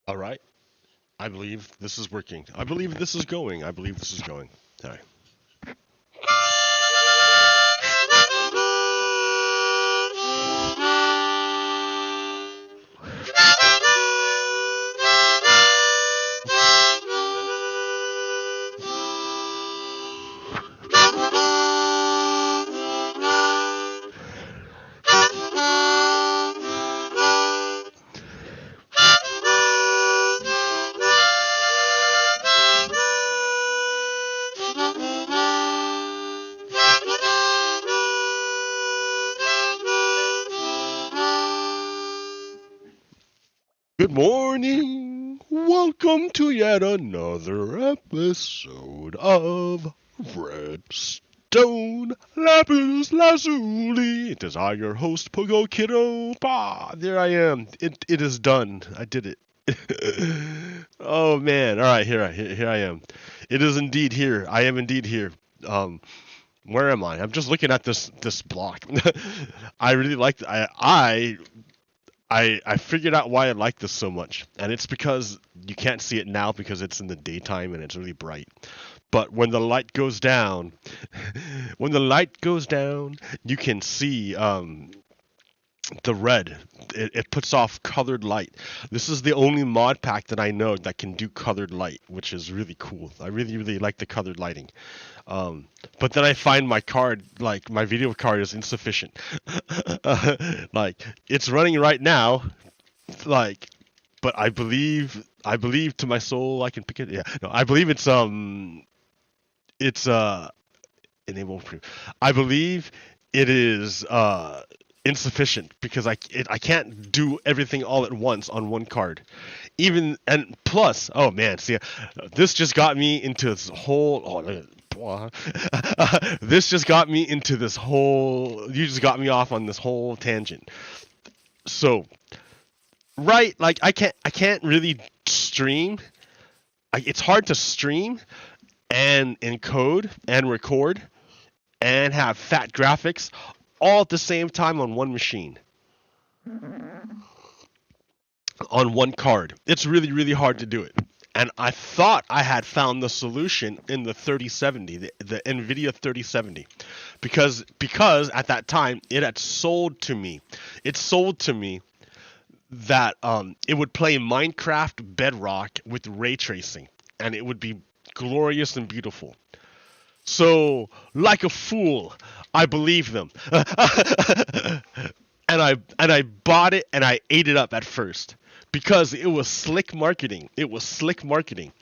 All right. I believe this is working. I believe this is going. I believe this is going. All right. Good morning. Welcome to yet another episode of Redstone Lapis Lazuli. It is I, your host, Pogo Kiddo. There I am. It is done. I did it. Oh man! All right, here I am. It is indeed here. I am indeed here. Um, where am I? I'm just looking at this block. I really like. I figured out why I like this so much, and it's because you can't see it now because it's in the daytime and it's really bright. But when the light goes down, when the light goes down, you can see the red. It puts off colored light. This is the only mod pack that I know that can do colored light, which is really cool. I really like the colored lighting. But then I find my card, like my video card, is insufficient. Like it's running right now, like, but I believe to my soul I can pick it. Yeah, no, I believe it's enable. I believe it is insufficient because I can't do everything all at once on one card. Even and plus, oh man, see, this just got me into this whole. Oh, this just got me into this whole. You just got me off on this whole tangent. So, right, like I can't really stream. It's hard to stream and encode and record and have fat graphics all at the same time on one machine, on one card. It's really hard to do it. And I thought I had found the solution in the 3070, the NVIDIA 3070, because at that time it had sold to me. It sold to me that it would play Minecraft Bedrock with ray tracing, and it would be glorious and beautiful. So, like a fool, I believed them. And I bought it and I ate it up at first because it was slick marketing. It was slick marketing.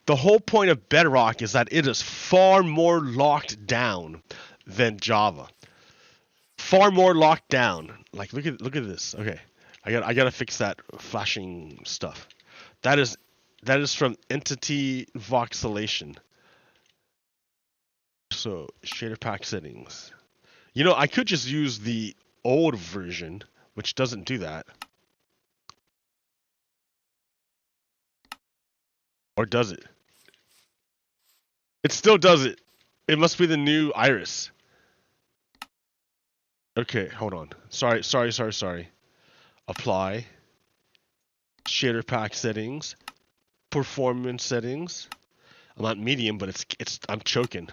The whole point of Bedrock is that it is far more locked down than Java. Far more locked down. Like look at this. Okay. I gotta fix that flashing stuff. That is that is from entity voxelation. So shader pack settings. I could just use the old version, which doesn't do that. Or does it? It still does it. It must be the new iris. Okay, hold on. Sorry. Apply. Shader pack settings. Performance settings. I'm on medium, but I'm choking.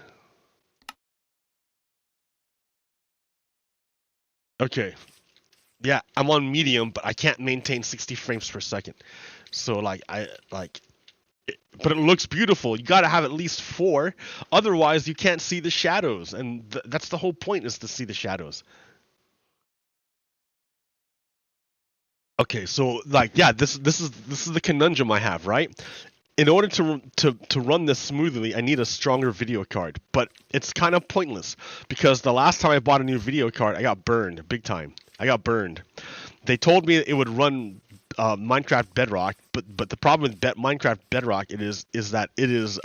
Okay. Yeah, I'm on medium, but I can't maintain 60 frames per second. So but it looks beautiful. You gotta have at least 4, otherwise you can't see the shadows, and that's the whole point, is to see the shadows. Okay, so yeah, this is the conundrum I have, right? In order to run this smoothly, I need a stronger video card, but it's kind of pointless because the last time I bought a new video card, I got burned big time. I got burned. They told me it would run Minecraft Bedrock, but the problem with Minecraft Bedrock is that it is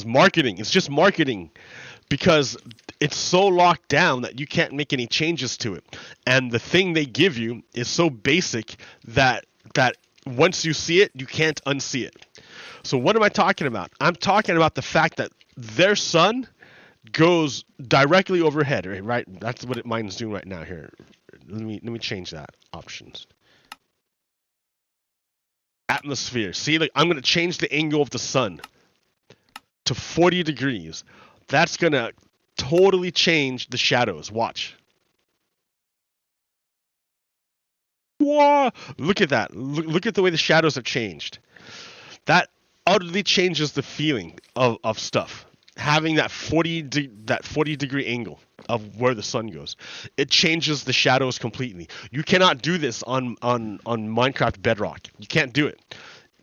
marketing. It's just marketing because it's so locked down that you can't make any changes to it. And the thing they give you is so basic that once you see it, you can't unsee it. So what am I talking about? I'm talking about the fact that their sun goes directly overhead, right? That's what mine's doing right now. Here, let me change that options. atmosphere. See, like I'm gonna change the angle of the sun to 40 degrees. That's gonna totally change the shadows. Watch. Whoa! Look at that. Look at the way the shadows have changed. That utterly changes the feeling of stuff. Having that 40 degree angle of where the sun goes, it changes the shadows completely. You cannot do this on Minecraft Bedrock. You can't do it.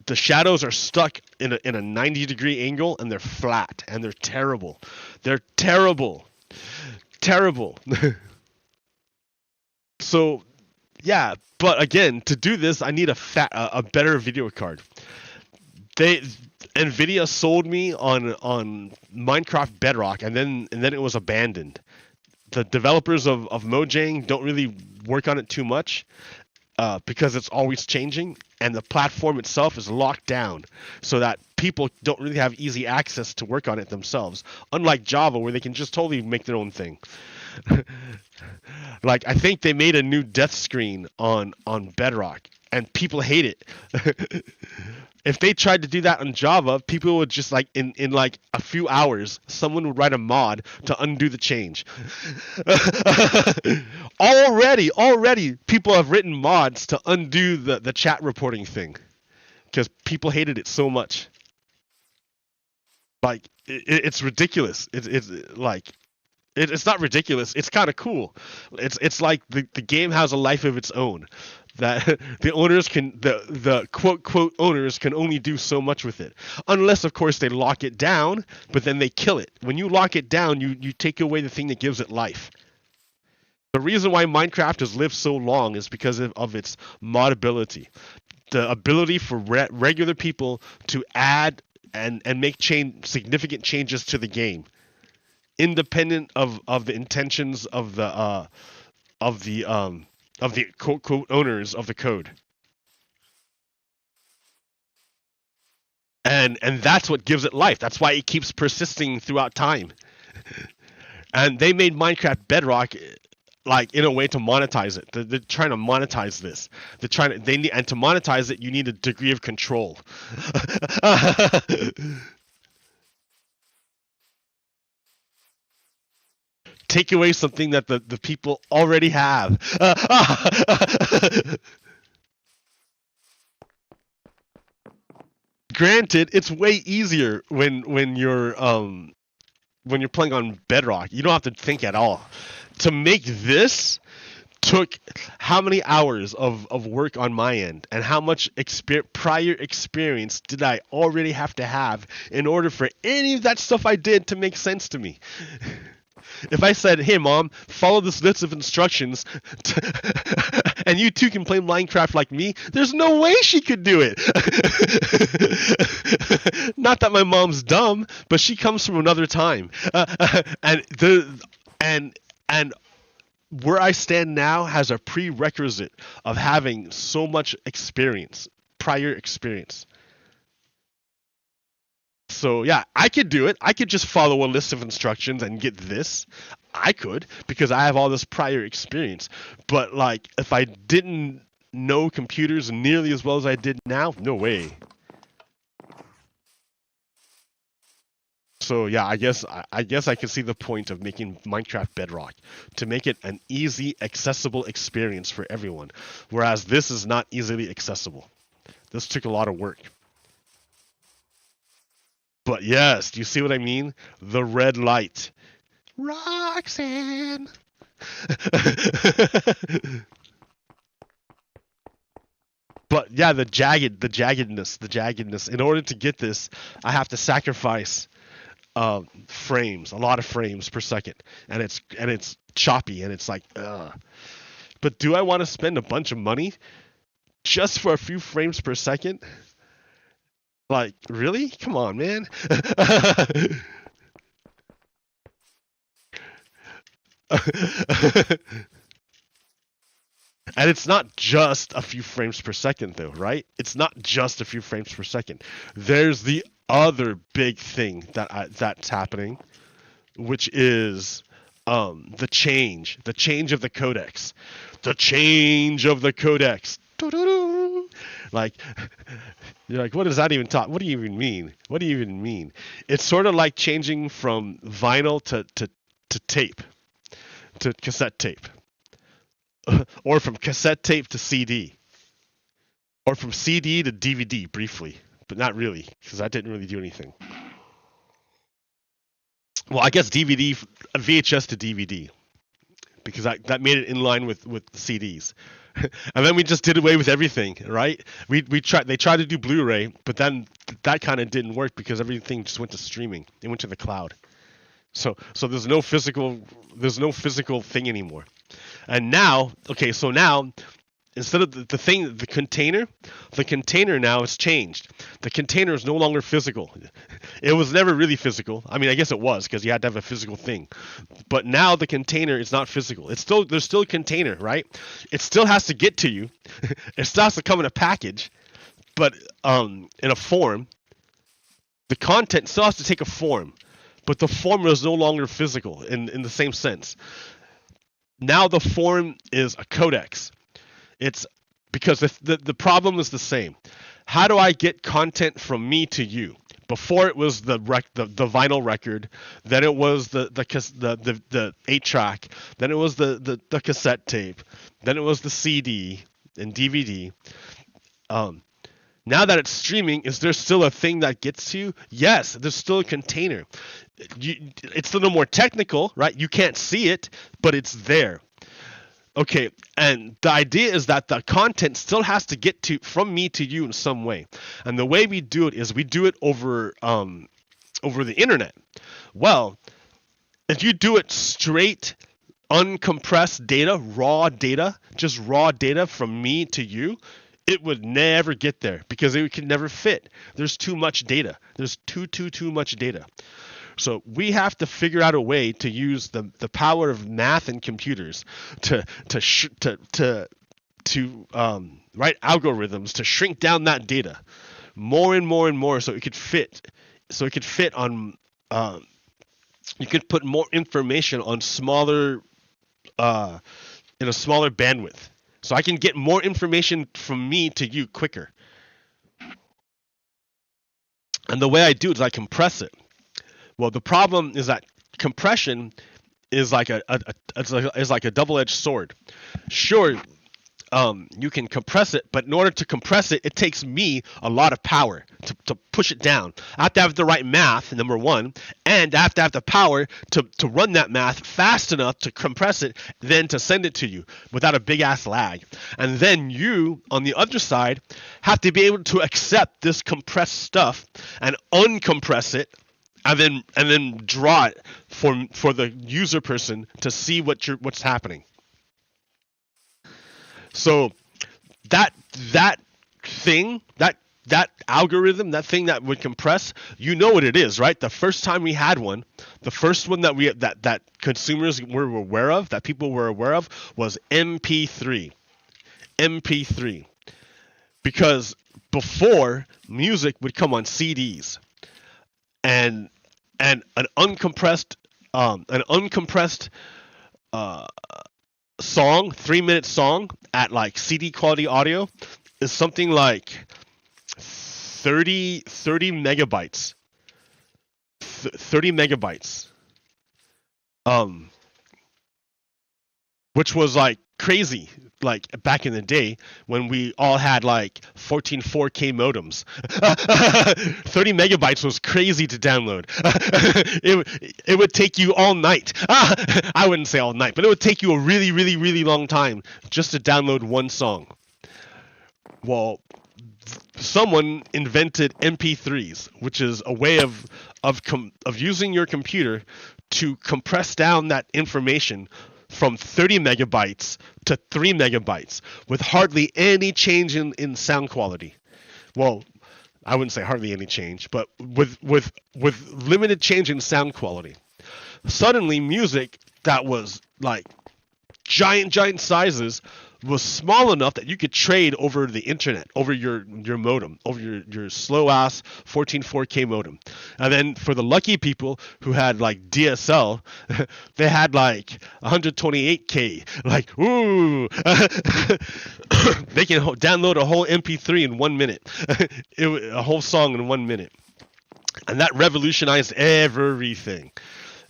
The shadows are stuck in a 90 degree angle, and they're flat, and they're terrible. They're terrible. Terrible. So yeah, but again, to do this, I need a better video card. They Nvidia sold me on Minecraft Bedrock, and then it was abandoned. The developers of Mojang don't really work on it too much because it's always changing, and the platform itself is locked down so that people don't really have easy access to work on it themselves. Unlike Java, where they can just totally make their own thing. Like I think they made a new death screen on Bedrock, and people hate it. If they tried to do that on Java, people would just like in like a few hours, someone would write a mod to undo the change. Already, people have written mods to undo the chat reporting thing because people hated it so much. Like it's ridiculous. It's like it's not ridiculous. It's kind of cool. It's like the game has a life of its own. That the owners can the quote owners can only do so much with it, unless of course they lock it down. But then they kill it. When you lock it down, you take away the thing that gives it life. The reason why Minecraft has lived so long is because of its modability, the ability for regular people to add and make significant changes to the game, independent of the intentions of the quote owners of the code. And that's what gives it life. That's why it keeps persisting throughout time. And they made Minecraft Bedrock like in a way to monetize it. They're trying to monetize this. And to monetize it, you need a degree of control. Take away something that the people already have. Granted, it's way easier when you're playing on Bedrock. You don't have to think at all. To make this took how many hours of work on my end, and how much prior experience did I already have to have in order for any of that stuff I did to make sense to me. If I said, hey mom, follow this list of instructions and you too can play Minecraft like me, there's no way she could do it. Not that my mom's dumb, but she comes from another time. And where I stand now has a prerequisite of having so much experience, prior experience. So yeah, I could do it. I could just follow a list of instructions and get this. I could, because I have all this prior experience. But like, if I didn't know computers nearly as well as I did now, no way. So yeah, I guess I can see the point of making Minecraft Bedrock, to make it an easy, accessible experience for everyone. Whereas this is not easily accessible. This took a lot of work. But yes, do you see what I mean? The red light. Roxanne. But yeah, the jaggedness. In order to get this, I have to sacrifice frames, a lot of frames per second, and it's choppy, and it's like, ugh. But do I want to spend a bunch of money just for a few frames per second? Like, really? Come on, man. And it's not just a few frames per second, though, right? It's not just a few frames per second. There's the other big thing that's happening, which is the change of the codecs. The change of the codecs. Like, you're like, what does that even talk? What do you even mean? What do you even mean? It's sort of like changing from vinyl to tape, to cassette tape, or from cassette tape to CD, or from CD to DVD briefly, but not really, because that didn't really do anything. Well, I guess DVD, VHS to DVD, because that made it in line with CDs. And then we just did away with everything, right? They tried to do Blu-ray, but then that kind of didn't work because everything just went to streaming. It went to the cloud. So there's no physical thing anymore. And now, okay, so now instead of the container now has changed. The container is no longer physical. It was never really physical. I mean, I guess it was because you had to have a physical thing. But now the container is not physical. There's still a container, right? It still has to get to you. It still has to come in a package, but in a form. The content still has to take a form, but the form is no longer physical in the same sense. Now the form is a codex. It's because the problem is the same. How do I get content from me to you? Before it was the vinyl record, then it was the 8-track, then it was the cassette tape, then it was the CD and DVD. Now that it's streaming, is there still a thing that gets to you? Yes, there's still a container. It's a little more technical, right? You can't see it, but it's there. Okay, and the idea is that the content still has to get from me to you in some way. And the way we do it is we do it over the internet. Well, if you do it straight, uncompressed data, just raw data from me to you, it would never get there because it could never fit. There's too much data. There's too much data. So we have to figure out a way to use the power of math and computers to write algorithms to shrink down that data more and more and more so it could fit. So it could fit on. You could put more information on smaller in a smaller bandwidth. So I can get more information from me to you quicker. And the way I do it is I compress it. Well, the problem is that compression is like a double-edged sword. Sure, you can compress it, but in order to compress it, it takes me a lot of power to push it down. I have to have the right math, number one, and I have to have the power to run that math fast enough to compress it, then to send it to you without a big-ass lag. And then you, on the other side, have to be able to accept this compressed stuff and uncompress it, and then draw it for the user person to see what's happening. So that algorithm, that thing that would compress, you know what it is, right? The first time we had one, the first one that consumers were aware of, that people were aware of, was MP3. MP3. Because before, music would come on CDs. And an uncompressed song, 3-minute song at like CD quality audio is something like 30 megabytes. 30 megabytes. Which was like crazy, like back in the day when we all had like 14 4K modems. 30 megabytes was crazy to download. It would take you all night. I wouldn't say all night, but it would take you a really, really, really long time just to download one song. Well, someone invented MP3s, which is a way of using your computer to compress down that information from 30 megabytes to 3 megabytes with hardly any change in sound quality. Well, I wouldn't say hardly any change, but with limited change in sound quality. Suddenly, music that was like giant sizes was small enough that you could trade over the internet, over your modem, over your slow ass 14 4K modem. And then for the lucky people who had like DSL, they had like 128K. Like, ooh, they can download a whole MP3 in 1 minute, a whole song in 1 minute, and that revolutionized everything.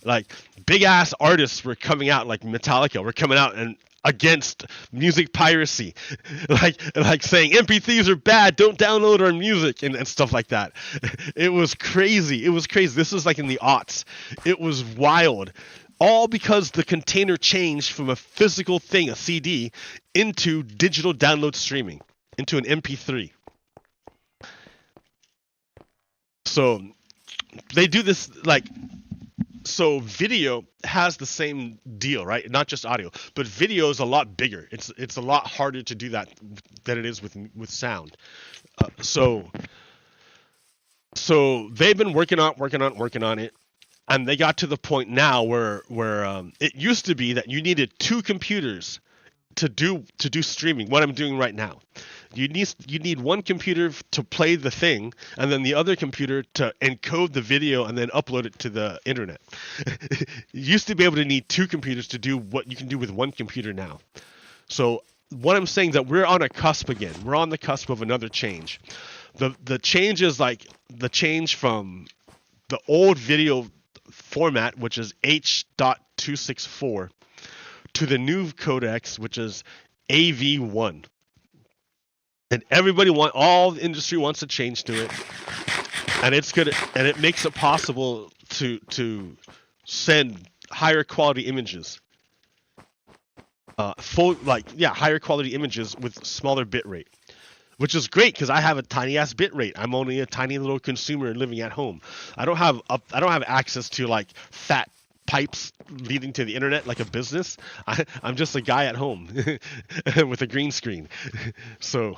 Like, big ass artists were coming out, like Metallica were coming out and against music piracy, like saying MP3s are bad, don't download our music, and stuff like that. It was crazy. It was crazy. This was like in the aughts. It was wild. All because the container changed from a physical thing, a CD, into digital download streaming, into an MP3. So they do this like, so video has the same deal, right? Not just audio, but video is a lot bigger. It's a lot harder to do that than it is with sound. So they've been working on it, and they got to the point now where it used to be that you needed two computers to do streaming. What I'm doing right now. You need one computer to play the thing, and then the other computer to encode the video and then upload it to the internet. You used to be able to need two computers to do what you can do with one computer now. So what I'm saying is that we're on a cusp again. We're on the cusp of another change. The change is like the change from the old video format, which is H.264, to the new codecs, which is AV1. And all the industry wants to change to it, and it's good, and it makes it possible to send higher quality images, higher quality images with smaller bit rate, which is great because I have a tiny ass bit rate. I'm only a tiny little consumer living at home. I don't have access to like fat pipes leading to the internet like a business. I'm just a guy at home with a green screen. So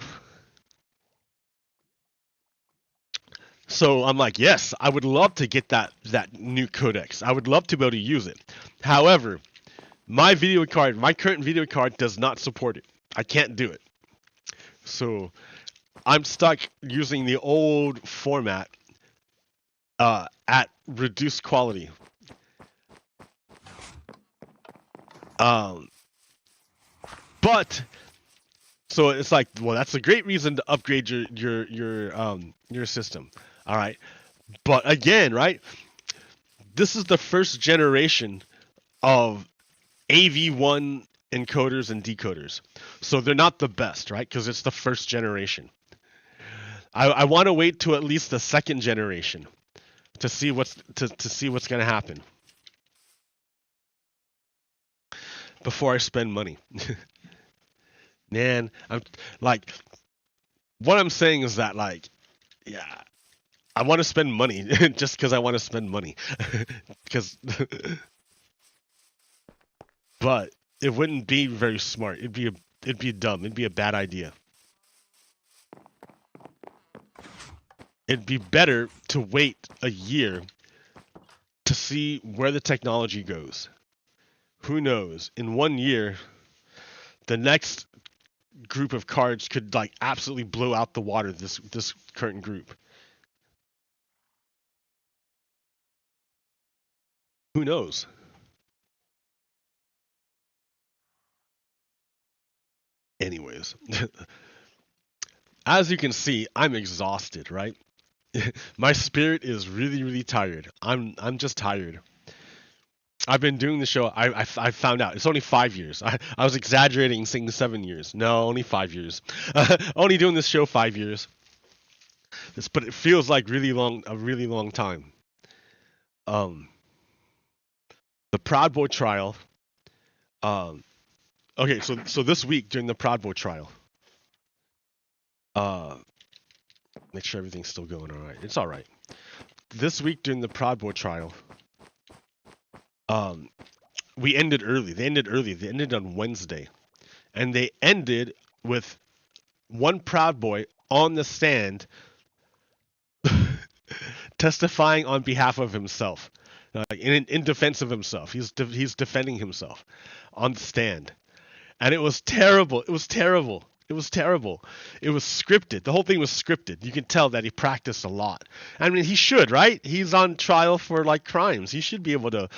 I'm like, yes, I would love to get that new codecs. I would love to be able to use it. However, my current video card does not support it. I can't do it. So I'm stuck using the old format at reduced quality. But so it's like, well, that's a great reason to upgrade your system. All right. But again, right? This is the first generation of AV1 encoders and decoders. So they're not the best, right? Because it's the first generation. I want to wait to at least the second generation to see what's going to happen before I spend money. Man, I'm like, what I'm saying is that, like, yeah, I want to spend money just because I want to spend money. But it wouldn't be very smart. It'd be dumb. It'd be a bad idea. It'd be better to wait a year to see where the technology goes. Who knows? In 1 year, the next group of cards could like absolutely blow out the water this current group. Who knows? Anyways, as you can see, I'm exhausted, right? My spirit is really, really tired. I'm just tired. I've been doing the show. I found out it's only 5 years. I was exaggerating, saying 7 years. No, only 5 years. Only doing this show 5 years. But it feels like a really long time. The Proud Boy trial. Okay, so this week during the Proud Boy trial. Make sure everything's still going all right. It's all right. This week during the Proud Boy trial. We ended early. They ended early. They ended on Wednesday. And they ended with one Proud Boy on the stand testifying on behalf of himself. In defense of himself. He's defending himself on the stand. And it was terrible. It was terrible. It was terrible. It was scripted. The whole thing was scripted. You can tell that he practiced a lot. I mean, he should, right? He's on trial for like crimes. He should be able to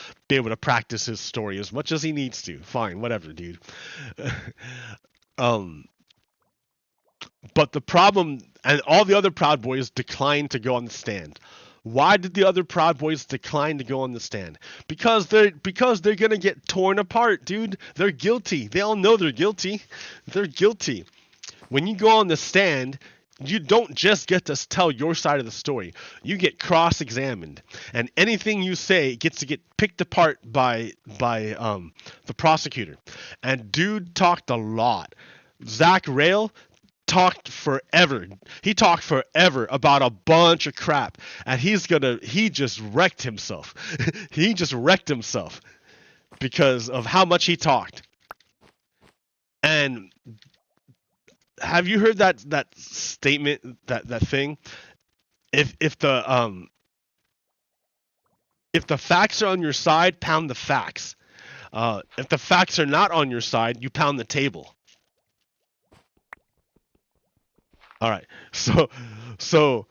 practice his story as much as he needs to. Fine, whatever, dude. um, but the problem, and all the other Proud Boys declined to go on the stand. Why did the other Proud Boys decline to go on the stand? Because they're gonna get torn apart, dude. They're guilty. They all know they're guilty. They're guilty. When you go on the stand, you don't just get to tell your side of the story. You get cross-examined, and anything you say gets to get picked apart by the prosecutor. And dude talked a lot. Zach Rail talked forever. He talked forever about a bunch of crap, and he just wrecked himself. He just wrecked himself because of how much he talked. And have you heard that statement, that thing? If the facts are on your side, pound the facts. If the facts are not on your side, you pound the table. All right. So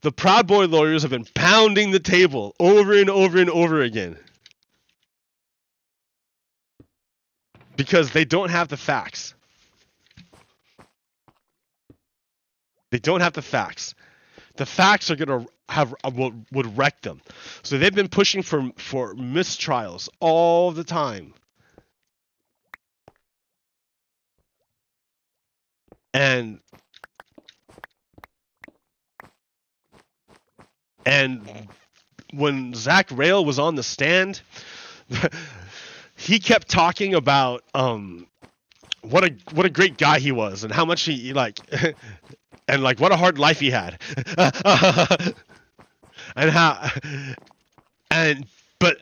the Proud Boy lawyers have been pounding the table over and over and over again because they don't have the facts. They don't have the facts. The facts are gonna would wreck them. So they've been pushing for mistrials all the time. And when Zach Rail was on the stand, he kept talking about what a great guy he was and how much he like and like what a hard life he had.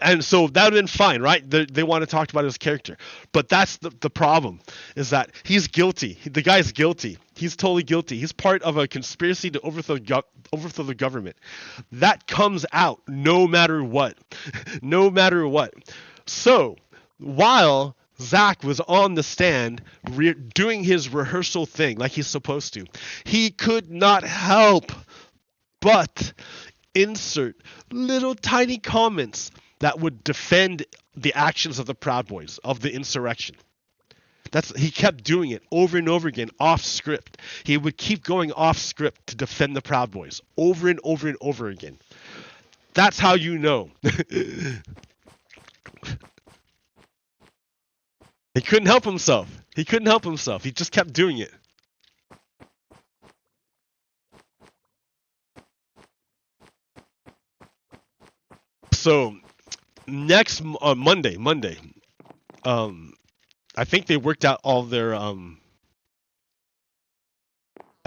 And so that would have been fine, right? They want to talk about his character. But that's the problem, is that he's guilty. The guy's guilty. He's totally guilty. He's part of a conspiracy to overthrow the government. That comes out no matter what. No matter what. So, while Zach was on the stand doing his rehearsal thing like he's supposed to, he could not help but insert little tiny comments that would defend the actions of the Proud Boys, of the insurrection. He kept doing it over and over again, off script. He would keep going off script to defend the Proud Boys, over and over and over again. That's how you know. He couldn't help himself. He couldn't help himself. He just kept doing it. So next Monday, I think they worked out all their I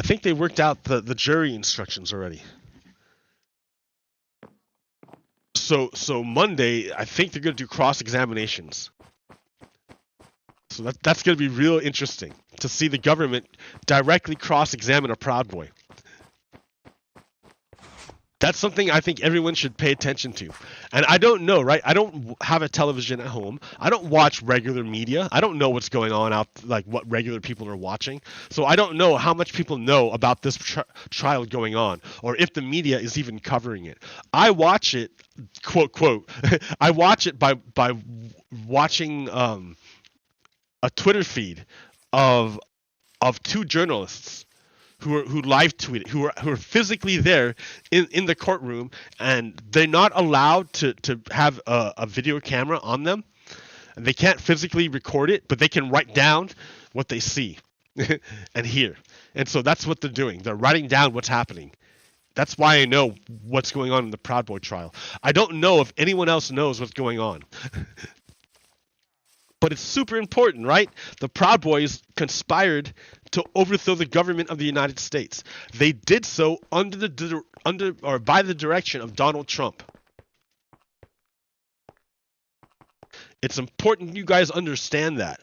think they worked out the jury instructions already. So Monday, I think they're gonna do cross examinations. So that's gonna be real interesting to see the government directly cross examine a Proud Boy. That's something I think everyone should pay attention to. And I don't know, right? I don't have a television at home. I don't watch regular media. I don't know what's going on out, like what regular people are watching. So I don't know how much people know about this trial going on, or if the media is even covering it. I watch it, quote, quote, I watch it by watching a Twitter feed of two journalists who live tweet it, who are physically there in the courtroom, and they're not allowed to have a video camera on them. They can't physically record it, but they can write down what they see and hear. And so that's what they're doing. They're writing down what's happening. That's why I know what's going on in the Proud Boy trial. I don't know if anyone else knows what's going on. But it's super important, right? The Proud Boys conspired to overthrow the government of the United States. They did so by the direction of Donald Trump. It's important you guys understand that.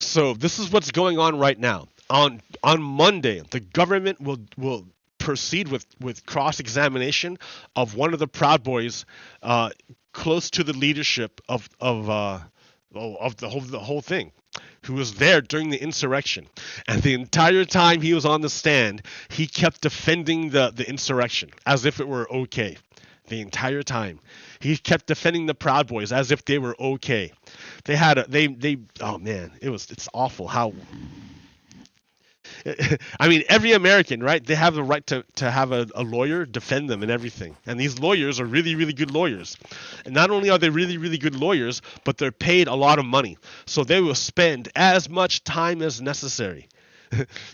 So this is what's going on right now. On On Monday, the government will proceed with cross-examination of one of the Proud Boys, uh, close to the leadership of the whole thing, who was there during the insurrection. And the entire time he was on the stand, he kept defending the insurrection as if it were okay. The entire time, he kept defending the Proud Boys as if they were okay. They had a they oh man, it's awful how. I mean, every American, right? They have the right to have a lawyer defend them and everything. And these lawyers are really, really good lawyers. And not only are they really, really good lawyers, but they're paid a lot of money. So they will spend as much time as necessary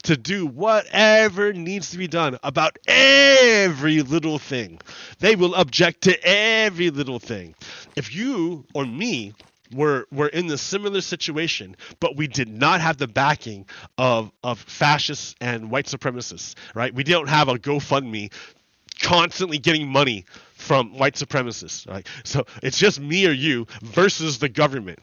to do whatever needs to be done about every little thing. They will object to every little thing. If you or me were in a similar situation, but we did not have the backing of fascists and white supremacists, right? We don't have a GoFundMe constantly getting money from white supremacists, right? So it's just me or you versus the government.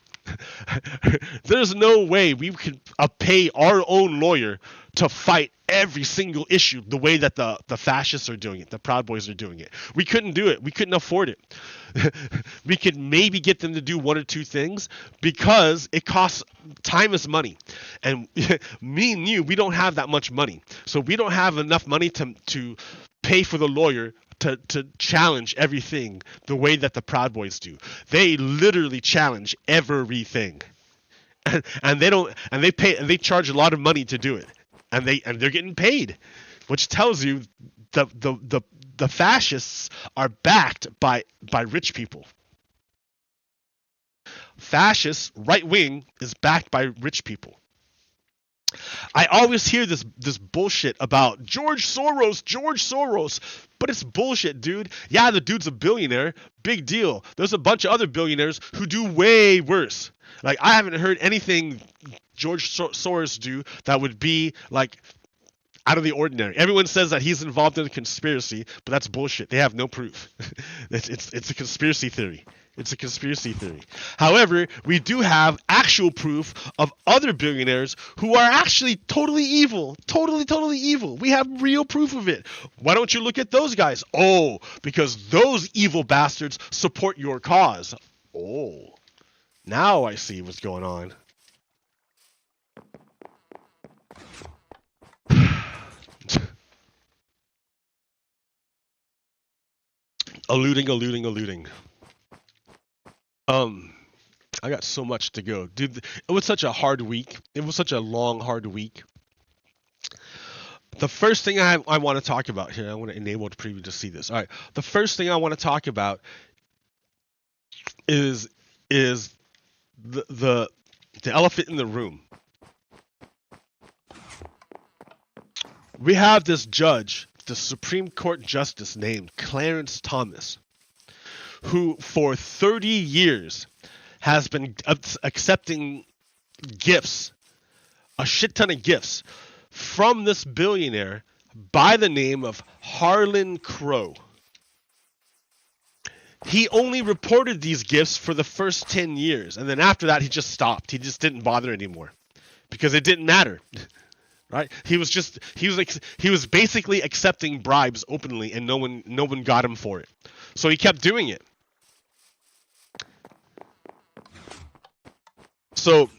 There's no way we could pay our own lawyer to fight every single issue the way that the fascists are doing it, the Proud Boys are doing it. We couldn't do it. We couldn't afford it. We could maybe get them to do one or two things because it costs time is money. And me and you, we don't have that much money. So we don't have enough money to pay for the lawyer to challenge everything the way that the Proud Boys do. They literally challenge everything. And they charge a lot of money to do it. And they're getting paid, which tells you the fascists are backed by rich people. Fascists, right wing, is backed by rich people. I always hear this bullshit about George Soros, but it's bullshit, dude. Yeah, the dude's a billionaire, big deal. There's a bunch of other billionaires who do way worse. Like, I haven't heard anything George Soros do that would be like out of the ordinary. Everyone says that he's involved in a conspiracy, but that's bullshit. They have no proof. It's a conspiracy theory. It's a conspiracy theory. However, we do have actual proof of other billionaires who are actually totally evil. Totally evil. We have real proof of it. Why don't you look at those guys? Oh, because those evil bastards support your cause. Oh, now I see what's going on. Alluding. I got so much to go. Dude, it was such a hard week. It was such a long, hard week. The first thing I want to talk about here, I want to enable the preview to see this. All right. The first thing I want to talk about is the elephant in the room. We have this judge, the Supreme Court justice named Clarence Thomas, who for 30 years has been accepting gifts, a shit ton of gifts, from this billionaire by the name of Harlan Crow. He only reported these gifts for the first 10 years, and then after that he just stopped. He just didn't bother anymore because it didn't matter. Right? He was basically accepting bribes openly, and no one got him for it. So he kept doing it. So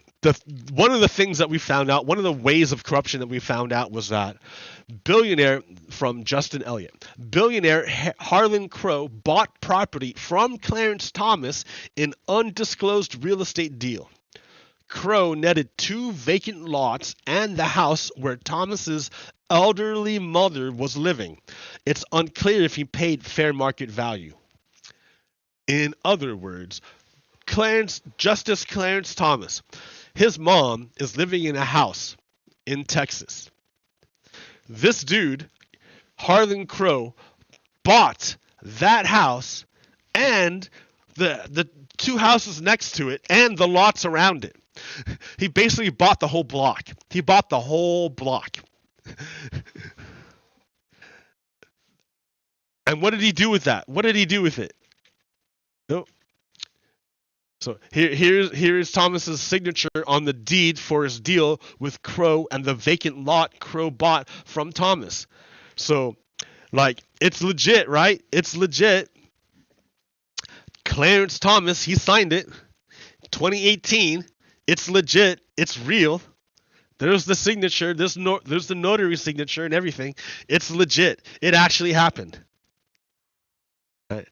one of the things that we found out, one of the ways of corruption that we found out was that billionaire from Justin Elliott, billionaire Harlan Crow bought property from Clarence Thomas in undisclosed real estate deal. Crow netted 2 vacant lots and the house where Thomas's elderly mother was living. It's unclear if he paid fair market value. In other words, Justice Clarence Thomas, his mom is living in a house in Texas. This dude, Harlan Crow, bought that house and the 2 houses next to it and the lots around it. He basically bought the whole block. He bought the whole block. And what did he do with that? What did he do with it? No. So here's Thomas's signature on the deed for his deal with Crow and the vacant lot Crow bought from Thomas. So, like, it's legit, right? It's legit. Clarence Thomas, he signed it. 2018. It's legit. It's real. There's the signature. There's the notary signature and everything. It's legit. It actually happened. Right.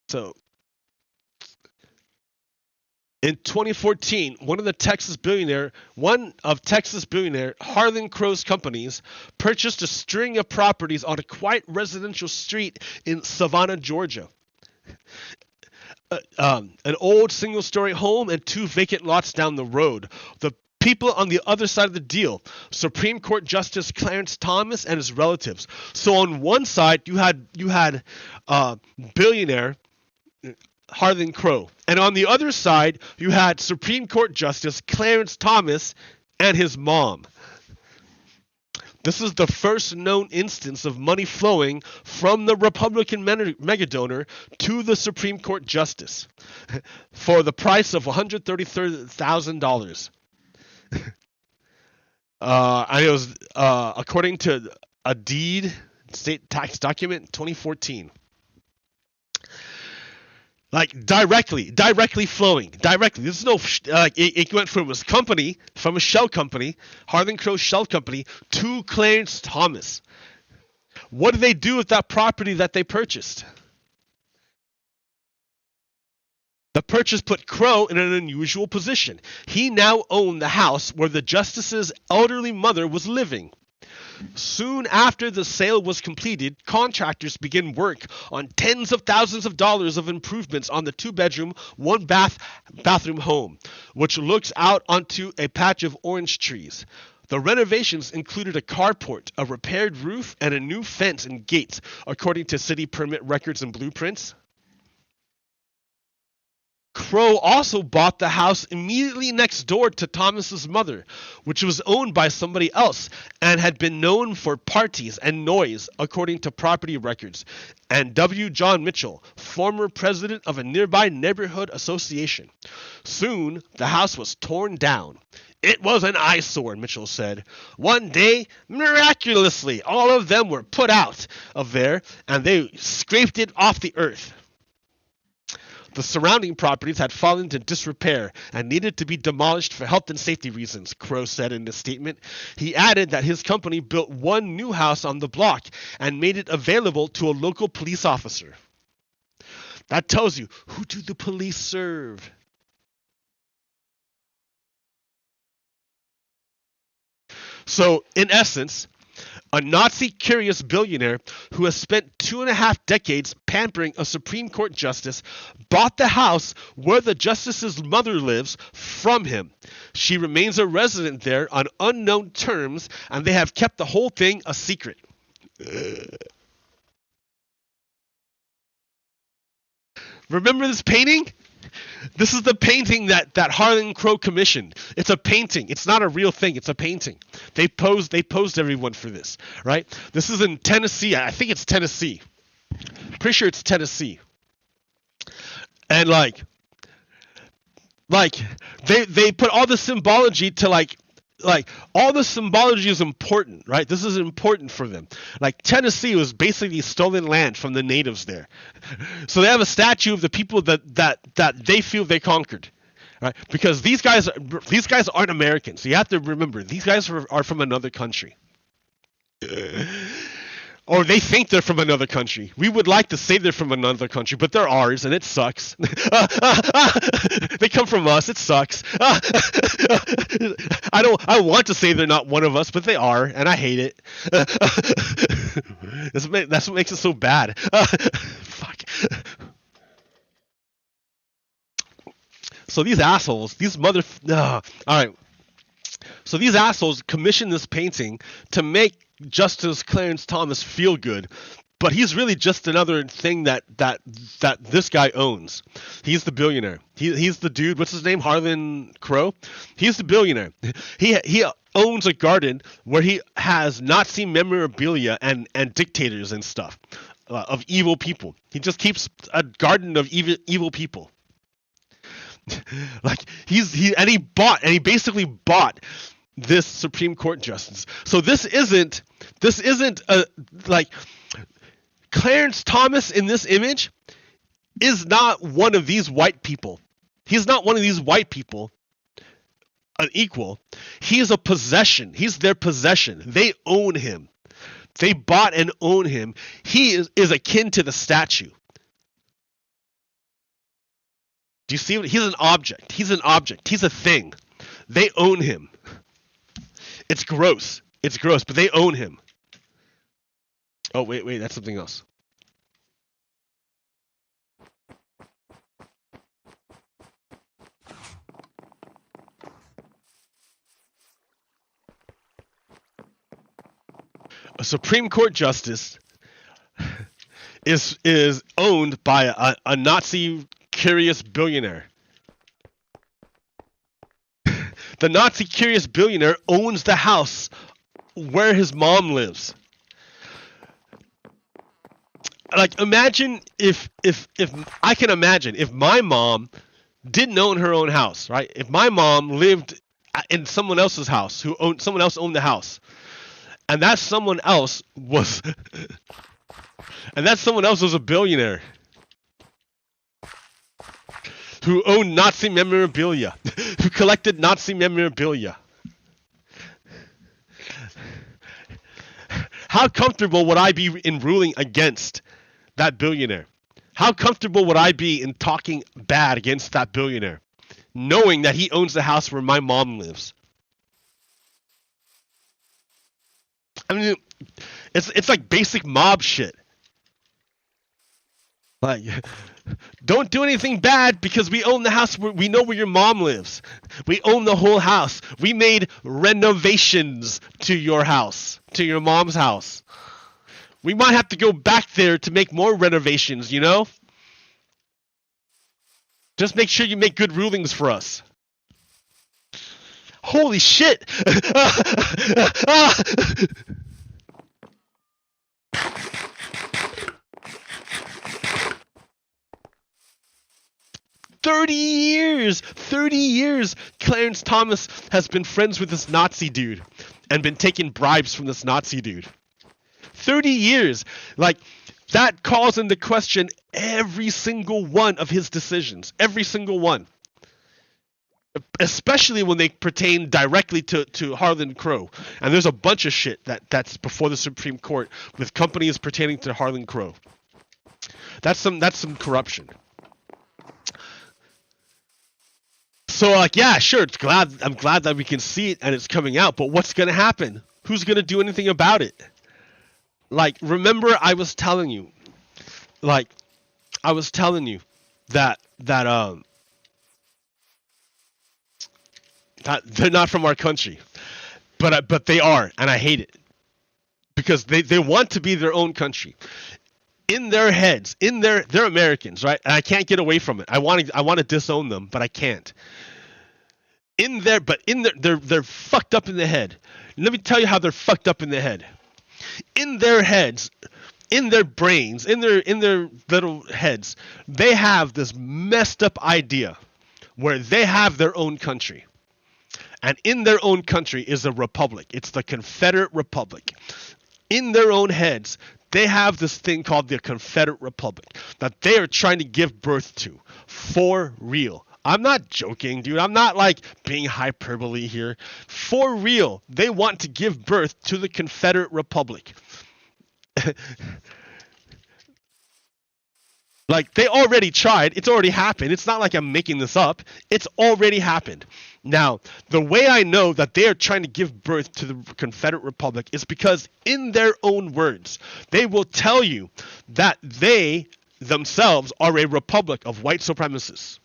So in 2014, one of Texas billionaire Harlan Crow's companies purchased a string of properties on a quiet residential street in Savannah, Georgia. An old single-story home and 2 vacant lots down the road. The people on the other side of the deal, Supreme Court Justice Clarence Thomas and his relatives. So on one side, you had billionaire Harlan Crow, and on the other side, you had Supreme Court Justice Clarence Thomas and his mom. This is the first known instance of money flowing from the Republican megadonor to the Supreme Court Justice for the price of $133,000. And it was according to a deed, state tax document, 2014. Like directly flowing, directly. This is no, it went from his company, from a shell company, Harlan Crow's shell company, to Clarence Thomas. What did they do with that property that they purchased? The purchase put Crow in an unusual position. He now owned the house where the justice's elderly mother was living. Soon after the sale was completed, contractors began work on tens of thousands of dollars of improvements on the 2-bedroom, 1-bathroom home, which looks out onto a patch of orange trees. The renovations included a carport, a repaired roof, and a new fence and gates, according to city permit records and blueprints. Crow also bought the house immediately next door to Thomas's mother, which was owned by somebody else and had been known for parties and noise, according to property records, and W. John Mitchell, former president of a nearby neighborhood association. Soon, the house was torn down. It was an eyesore, Mitchell said. One day, miraculously, all of them were put out of there, and they scraped it off the earth. The surrounding properties had fallen into disrepair and needed to be demolished for health and safety reasons, Crow said in a statement. He added that his company built one new house on the block and made it available to a local police officer. That tells you, who do the police serve? So, in essence, a Nazi-curious billionaire who has spent 2.5 decades pampering a Supreme Court justice bought the house where the justice's mother lives from him. She remains a resident there on unknown terms, and they have kept the whole thing a secret. Remember this painting? This is the painting that Harlan Crow commissioned. It's a painting. It's not a real thing. It's a painting. They posed everyone for this, right? This is in Tennessee. I think it's Tennessee. Pretty sure it's Tennessee. And like they put all the symbology to like all the symbology is important, right? This is important for them. Like Tennessee was basically stolen land from the natives there. So they have a statue of the people that they feel they conquered. Right? Because these guys aren't Americans. So you have to remember, these guys are from another country. Or they think they're from another country. We would like to say they're from another country, but they're ours, and it sucks. They come from us. It sucks. I want to say they're not one of us, but they are, and I hate it. That's what makes it so bad. Fuck. So these assholes, all right. So these assholes commissioned this painting to make Justice Clarence Thomas feel good, but he's really just another thing that this guy owns. He's the billionaire. He's the dude. What's his name? Harlan Crow. He's the billionaire. He owns a garden where he has Nazi memorabilia and dictators and stuff of evil people. He just keeps a garden of evil people. Like he basically bought this Supreme Court justice. So this isn't a like Clarence Thomas in this image is not one of these white people. He's not one of these white people, an equal. He is a possession. He's their possession. They own him. They bought and own him. He is akin to the statue. Do you see what? He's an object. He's an object. He's a thing. They own him. It's gross. It's gross, but they own him. Oh, wait, that's something else. A Supreme Court justice is owned by a Nazi curious billionaire. The Nazi curious billionaire owns the house where his mom lives. Like, imagine if I can imagine if my mom didn't own her own house, right? If my mom lived in someone else's house, someone else owned the house, and that someone else was a billionaire who owned Nazi memorabilia, who collected Nazi memorabilia. How comfortable would I be in ruling against that billionaire? How comfortable would I be in talking bad against that billionaire, knowing that he owns the house where my mom lives? I mean, it's like basic mob shit. Like, don't do anything bad because we own the house where we know where your mom lives. We own the whole house. We made renovations to your house, to your mom's house. We might have to go back there to make more renovations, you know? Just make sure you make good rulings for us. Holy shit! 30 years, Clarence Thomas has been friends with this Nazi dude and been taking bribes from this Nazi dude. 30 years. Like, that calls into question every single one of his decisions. Every single one. Especially when they pertain directly to Harlan Crow. And there's a bunch of shit that's before the Supreme Court with companies pertaining to Harlan Crow. That's some corruption. So, like, yeah, sure, I'm glad that we can see it and it's coming out, but what's going to happen? Who's going to do anything about it? Like, remember I was telling you that they're not from our country. But they are, and I hate it. Because they want to be their own country. In their heads, they're Americans, right? And I can't get away from it. I want to disown them, but I can't. They're fucked up in the head. Let me tell you how they're fucked up in the head. In their heads, in their brains, in their little heads, they have this messed up idea where they have their own country. And in their own country is a republic. It's the Confederate Republic. In their own heads, they have this thing called the Confederate Republic that they are trying to give birth to for real. I'm not joking, dude. I'm not like being hyperbole here. For real, they want to give birth to the Confederate Republic. Like, they already tried. It's already happened. It's not like I'm making this up. It's already happened. Now, the way I know that they are trying to give birth to the Confederate Republic is because in their own words, they will tell you that they themselves are a republic of white supremacists.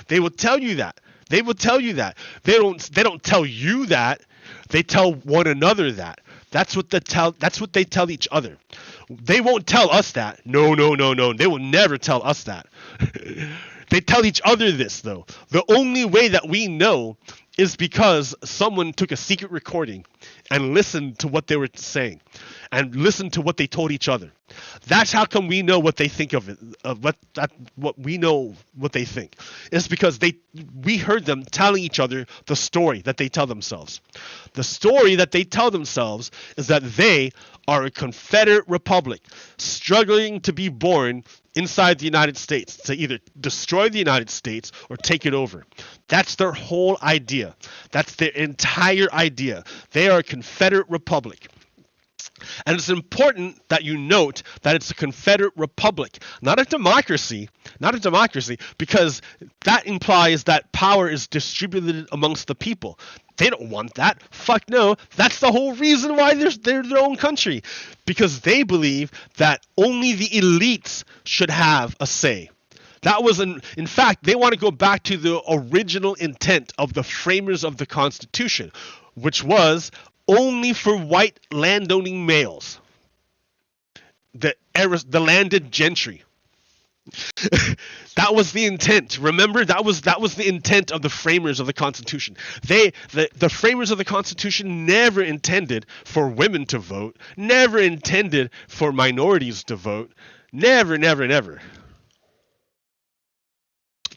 They will tell you that. They will tell you that. They don't tell you that. They tell one another that. That's what they tell each other. They won't tell us that. No. They will never tell us that. They tell each other this, though. The only way that we know is because someone took a secret recording and listened to what they were saying and listened to what they told each other. That's how come we know what they think of it, what we know what they think. It's because we heard them telling each other the story that they tell themselves. The story that they tell themselves is that they are a Confederate republic struggling to be born inside the United States to either destroy the United States or take it over. That's their whole idea. That's their entire idea. They are a Confederate republic. And it's important that you note that it's a Confederate republic, not a democracy, because that implies that power is distributed amongst the people. They don't want that. Fuck no. That's the whole reason why they're their own country, because they believe that only the elites should have a say. That was in fact, they want to go back to the original intent of the framers of the Constitution, which was only for white landowning males, the landed gentry. That was the intent. Remember, that was the intent of the framers of the Constitution. The framers of the Constitution never intended for women to vote, never intended for minorities to vote, never.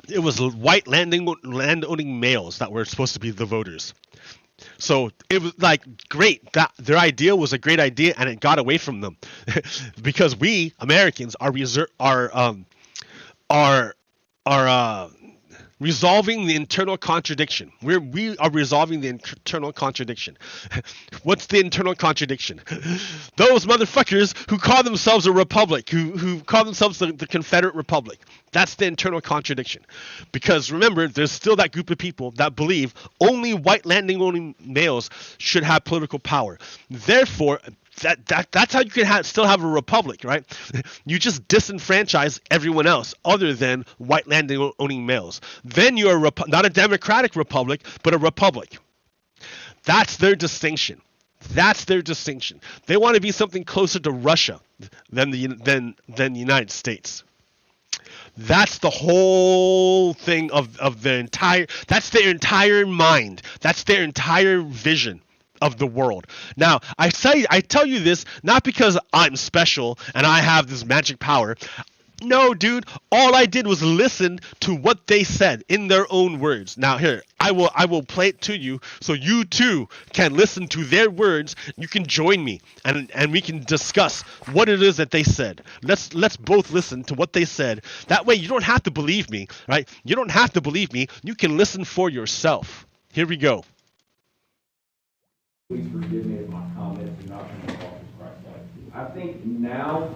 It was white landowning males that were supposed to be the voters. So it was like great that their idea was a great idea, and it got away from them because we Americans are resolving the internal contradiction. We are resolving the internal contradiction. What's the internal contradiction? Those motherfuckers who call themselves a republic, who call themselves the Confederate Republic. That's the internal contradiction. Because remember, there's still that group of people that believe only white landowning males should have political power. Therefore, that's how you can still have a republic, right? You just disenfranchise everyone else other than white landowning males. Then you're not a democratic republic, but a republic. That's their distinction. They want to be something closer to Russia than the United States. That's the whole thing of their entire. That's their entire mind. That's their entire vision of the world. Now, I tell you this not because I'm special and I have this magic power. No, dude, all I did was listen to what they said in their own words. Now here, I will play it to you so you too can listen to their words. You can join me and we can discuss what it is that they said. Let's both listen to what they said. That way you don't have to believe me, right? You don't have to believe me. You can listen for yourself. Here we go. Please forgive me if my comments do not come across as Christ-like. I think now,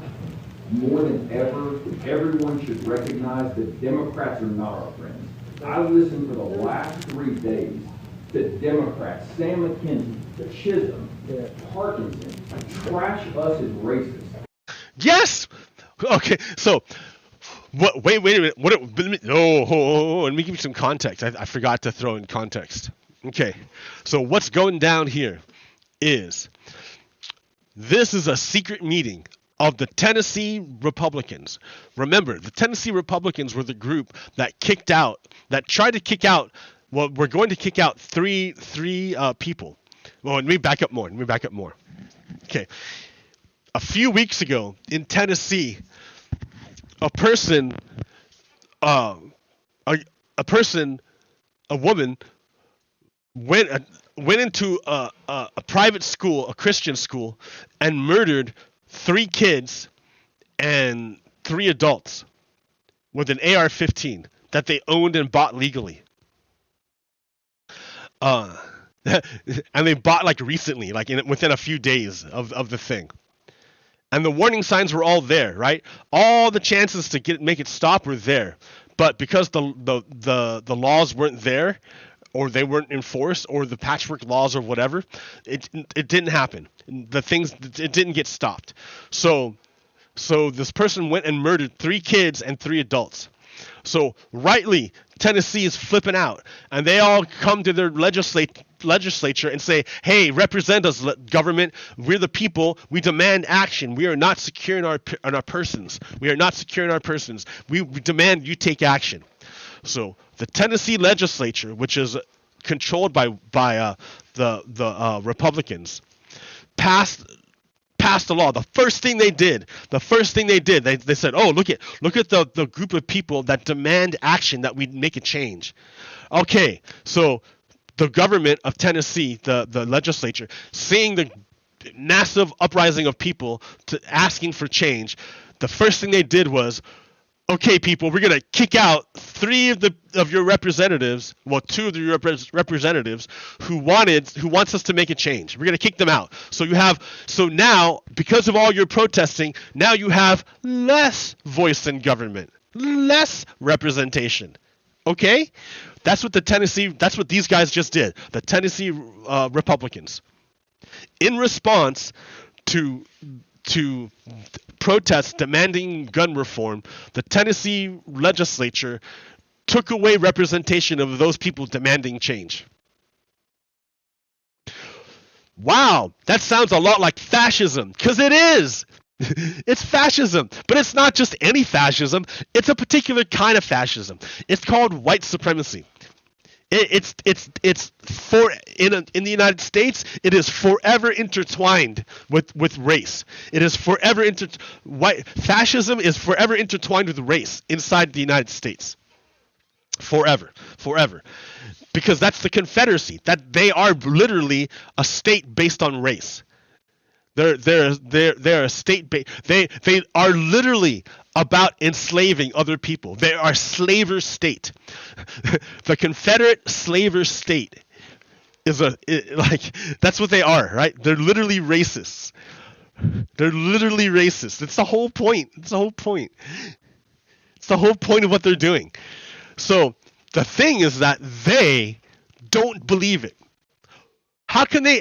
more than ever, everyone should recognize that Democrats are not our friends. I listened for the last 3 days to Democrats, Sam McKenzie, the Chisholm, Parkinson, trash us as racist. Yes! Okay, so, wait a minute. Let me give you some context. I forgot to throw in context. Okay, so what's going down here is this is a secret meeting of the Tennessee Republicans. Remember, the Tennessee Republicans were the group that tried to kick out, well, we're going to kick out three people. Well, let me back up more. Okay, a few weeks ago in Tennessee, a woman went into a private school, a Christian school, and murdered 3 kids and 3 adults with an AR-15 that they owned and bought legally. And they bought like recently, like within a few days of the thing. And the warning signs were all there, right? All the chances to make it stop were there, but because the laws weren't there, or they weren't enforced, or the patchwork laws or whatever, it didn't happen. It didn't get stopped. So this person went and murdered 3 kids and 3 adults. So rightly, Tennessee is flipping out, and they all come to their legislature and say, "Hey, represent us, government. We're the people. We demand action. We are not secure in our persons. We demand you take action." So the Tennessee legislature, which is controlled by the Republicans, passed a law. The first thing they did, they said, "Oh, look at the group of people that demand action, that we make a change." Okay, so the government of Tennessee, the legislature, seeing the massive uprising of people asking for change, the first thing they did was, okay, people, we're gonna kick out three of your representatives, well, two of your representatives who wants us to make a change. We're gonna kick them out. So now, because of all your protesting, now you have less voice in government, less representation. Okay, that's what these guys just did. The Tennessee Republicans, in response to protests demanding gun reform, the Tennessee legislature took away representation of those people demanding change. Wow, that sounds a lot like fascism, because it is. It's fascism, but it's not just any fascism. It's a particular kind of fascism. It's called white supremacy. In the United States, it is forever intertwined with race. It is forever fascism is forever intertwined with race inside the United States. Forever. Because that's the Confederacy. That they are literally a state based on race. They're a state based. They are literally about enslaving other people. They are slaver state. The Confederate slaver state is that's what they are, right? They're literally racists. It's the whole point. It's the whole point of what they're doing. So the thing is that they don't believe it. How can they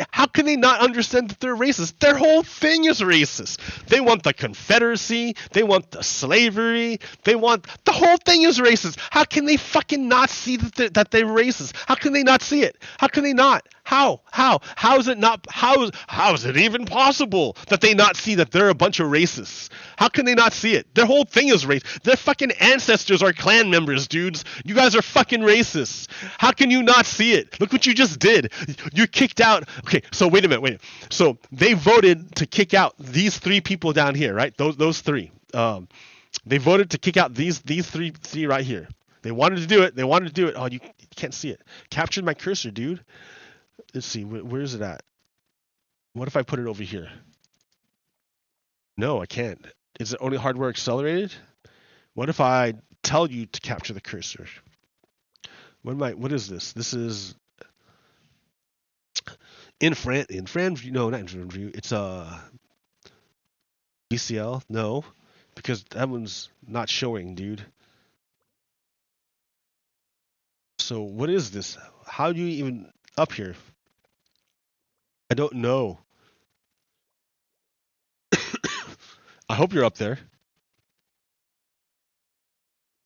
not understand that they're racist? Their whole thing is racist. They want the Confederacy. They want the slavery. The whole thing is racist. How can they fucking not see that they're racist? How can they not see it? How can they not? How is it not? How is it even possible that they not see that they're a bunch of racists? How can they not see it? Their whole thing is race. Their fucking ancestors are Klan members, dudes. You guys are fucking racists. How can you not see it? Look what you just did. You kicked out. Okay, so wait a minute. So they voted to kick out these three people down here, right? Those three. They voted to kick out these three right here. They wanted to do it. Oh, you can't see it. Captured my cursor, dude. Let's see. Where is it at? What if I put it over here? No, I can't. Is it only hardware accelerated? What if I tell you to capture the cursor? What is this? This is infran view. No, not infran view. It's BCL. No, because that one's not showing, dude. So what is this? How do you even up here? I don't know. I hope you're up there.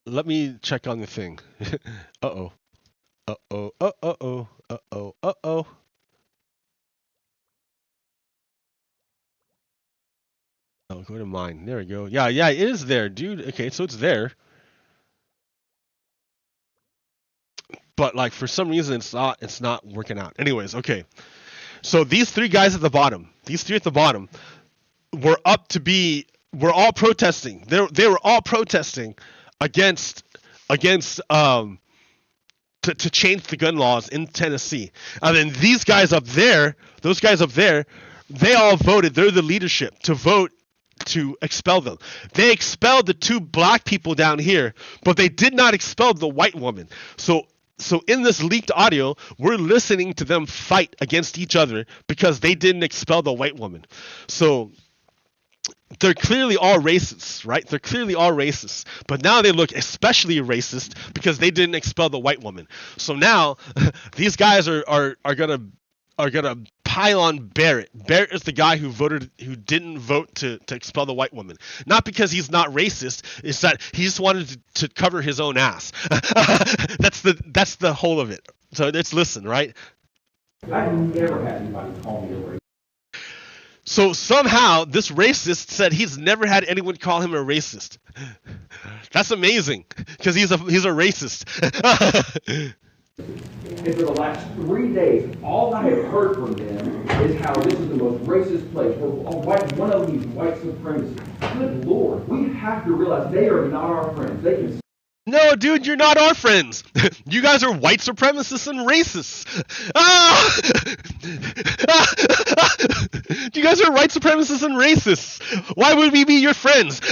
Let me check on the thing. Uh-oh. Uh-oh. Uh-oh. Uh-oh. Uh-oh. Oh, go to mine. There we go. Yeah, it is there, dude. Okay, so it's there. But like for some reason it's not working out. Anyways, okay. So these three guys at the bottom, were all protesting. They were all protesting against to change the gun laws in Tennessee. And then those guys up there, they all voted. They're the leadership to vote to expel them. They expelled the two black people down here, but they did not expel the white woman. So in this leaked audio, we're listening to them fight against each other because they didn't expel the white woman. So they're clearly all racists, right? They're clearly all racist. But now they look especially racist because they didn't expel the white woman. So now these guys are gonna pile on Barrett. Barrett is the guy who didn't vote to expel the white woman. Not because he's not racist, it's that he just wanted to cover his own ass. That's the whole of it. So let's listen, right? I've never had anybody call me a racist. So somehow this racist said he's never had anyone call him a racist. That's amazing, because he's a racist. And for the last 3 days, all I have heard from them is how this is the most racist place. One of these white supremacists. Good Lord, we have to realize they are not our friends. They can. No, dude, you're not our friends. You guys are white supremacists and racists. Ah! You guys are white supremacists and racists. Why would we be your friends?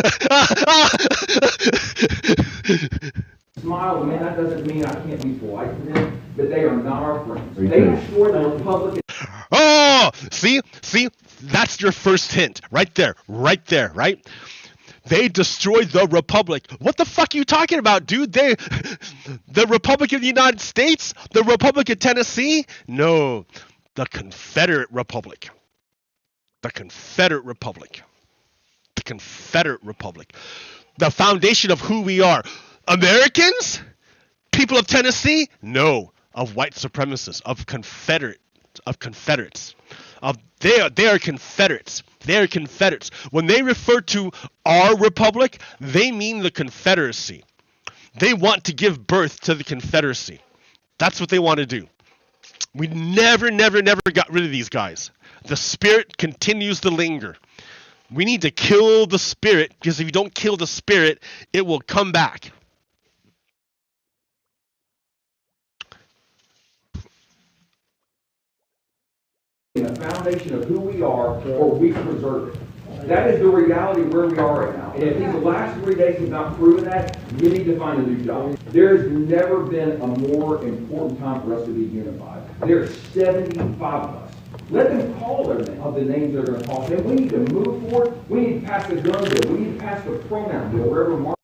Smile, man, that doesn't mean I can't be polite to them, but they are not our friends. They destroyed the Republican. Oh, see, that's your first hint, right there, right? They destroyed the Republic. What the fuck are you talking about, dude? The Republic of the United States? The Republic of Tennessee? No, the Confederate Republic. The Confederate Republic. The Confederate Republic. The foundation of who we are. Americans? People of Tennessee? No, of white supremacists, of Confederates. They are Confederates. They are Confederates. When they refer to our republic, they mean the Confederacy. They want to give birth to the Confederacy. That's what they want to do. We never got rid of these guys. The spirit continues to linger. We need to kill the spirit, because if you don't kill the spirit, it will come back. The foundation of who we are, or we preserve it. That is the reality where we are right now. And if these last 3 days have not proven that, we need to find a new job. There's never been a more important time for us to be unified. There's 75 of us. Let them call their name, of the names they're going to call. Then we need to move forward. We need to pass the gun bill. We need to pass the pronoun bill, wherever.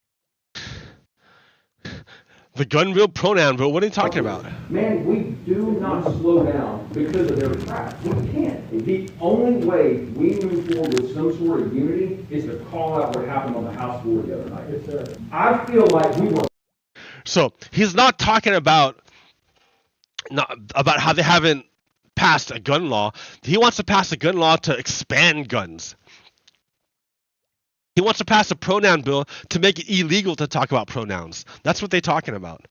The gun bill, pronoun bill, what are you talking about? Man, we do not slow down because of their crap. We can't. The only way we move forward with some sort of unity is to call out what happened on the House floor the other night. Yes, sir. I feel like we were. So he's not talking about how they haven't passed a gun law. He wants to pass a gun law to expand guns. He wants to pass a pronoun bill to make it illegal to talk about pronouns. That's what they're talking about.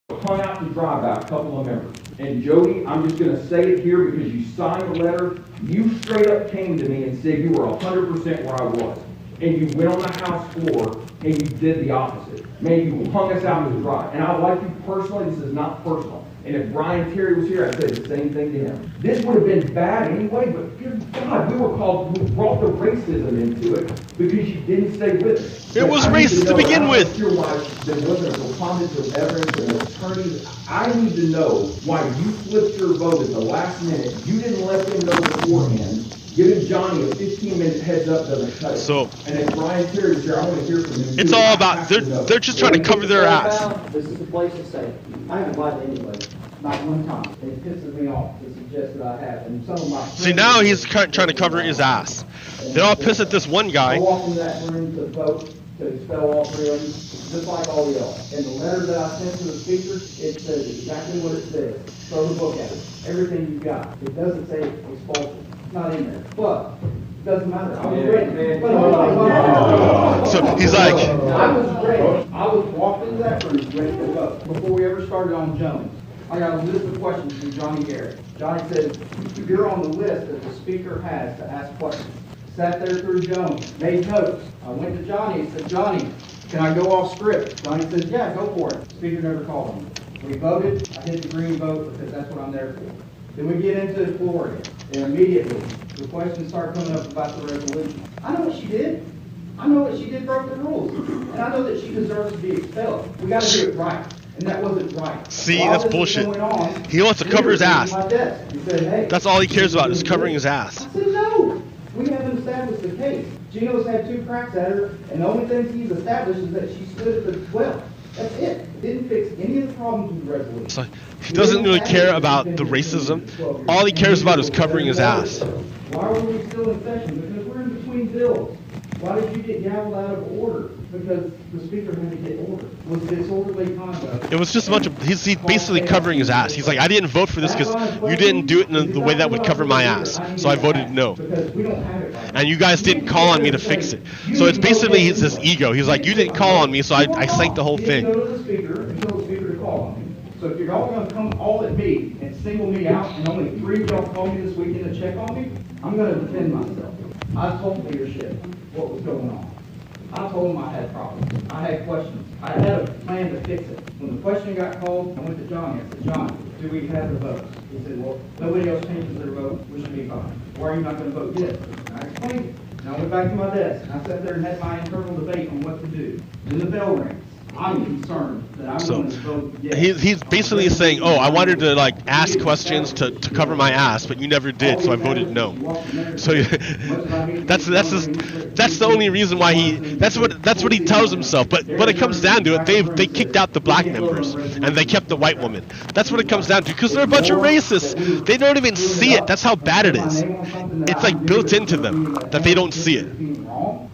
Hung out to dry by a couple of members. And Jody, I'm just going to say it here because you signed the letter. You straight up came to me and said you were 100% where I was. And you went on the House floor and you did the opposite. Man, you hung us out to dry. And I like you personally. This is not personal. And if Brian Terry was here, I'd say the same thing to him. This would have been bad anyway, but good God, we brought the racism into it because you didn't stay with us. It was racist to begin with. I'm not sure why there wasn't a preponderance of evidence and attorneys. I need to know why you flipped your vote at the last minute. You didn't let them know beforehand. Giving Johnny a 15-minute heads up doesn't cut it. So, and if Brian Terry was here, I want to hear from him. It's all about, they're just trying to cover their ass. This is the place to say, I haven't lied to anybody, not one time. It pisses me off to suggest that I have. And some of my See, now he's trying to cover his ass. They're all pissed at this one guy. I walked into that room to vote to expel all three of them, just like all the others. And the letter that I sent to the speaker, it says exactly what it says. Throw the book at it. Everything you've got. It doesn't say expulsion. It's not in there. But it doesn't matter. I was ready. But hold on. So he's like, I was ready. I was walked into that room ready to vote. Before we ever started on Jones, I got a list of questions from Johnny Garrett. Johnny said, you're on the list that the speaker has to ask questions. Sat there through Jones, made notes. I went to Johnny and said, Johnny, can I go off script? Johnny said, yeah, go for it. Speaker never called him. We voted. I hit the green vote because that's what I'm there for. Then we get into the floor again. And immediately, the questions start coming up about the resolution. I know what she did. I know what she did broke the rules. And I know that she deserves to be expelled. We got to do it right. And that wasn't right. See, that's bullshit. He wants to cover his ass. That's all he cares about is covering his ass. I said, no. We haven't established the case. Gino's had 2 cracks at her, and the only thing he's established is that she stood at the 12. That's it. It didn't fix any of the problems with the resolution. So he doesn't really care about the racism. All he cares about is covering his ass. Why are we still in session? Because we're in between bills. Why did you get gavelled out of order? Because the speaker had to get order. Was disorderly conduct. It was just a bunch of, he's basically covering his ass. He's like, I didn't vote for this because you didn't do it in the way that would cover my ass. So I voted no. Because we don't have it right now. And you guys didn't call on me to fix it. So it's basically his ego. He's like, you didn't call on me, so I sank the whole You thing. go to the speaker and tell the speaker to call on me. So if you're all going to come all at me and single me out, and only 3 of y'all call me this weekend to check on me, I'm going to defend myself. I told leadership what was going on. I told them I had problems. I had questions. I had a plan to fix it. When the question got called, I went to Johnny. I said, John, do we have the votes? He said, well, nobody else changes their vote. We should be fine. Why are you not going to vote yes? And I explained it. And I went back to my desk, and I sat there and had my internal debate on what to do. Then the bell rings. I'm concerned that I'm going to vote yes. He's basically saying, oh, I wanted to like ask questions to cover my ass, but you never did, so I voted no. So that's the only reason why that's what he tells himself. But when it comes down to it, they kicked out the black members and they kept the white woman. That's what it comes down to, because they're a bunch of racists. They don't even see it. That's how bad it is. It's like built into them that they don't see it.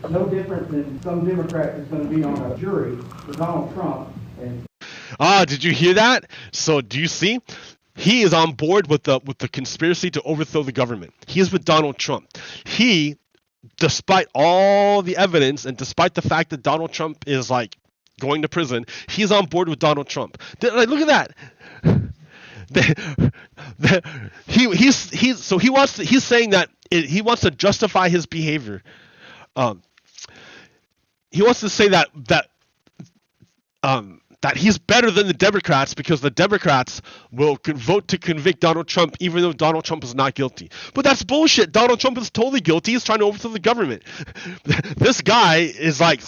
No different than some Democrat is going to be on a jury for Donald Trump. Did you hear that? So do you see? He is on board with the conspiracy to overthrow the government. He is with Donald Trump. He, despite all the evidence and despite the fact that Donald Trump is like going to prison, he's on board with Donald Trump. Like, look at that. He's saying that he wants to justify his behavior. He wants to say that he's better than the Democrats because the Democrats will vote to convict Donald Trump even though Donald Trump is not guilty. But that's bullshit. Donald Trump is totally guilty. He's trying to overthrow the government. This guy is like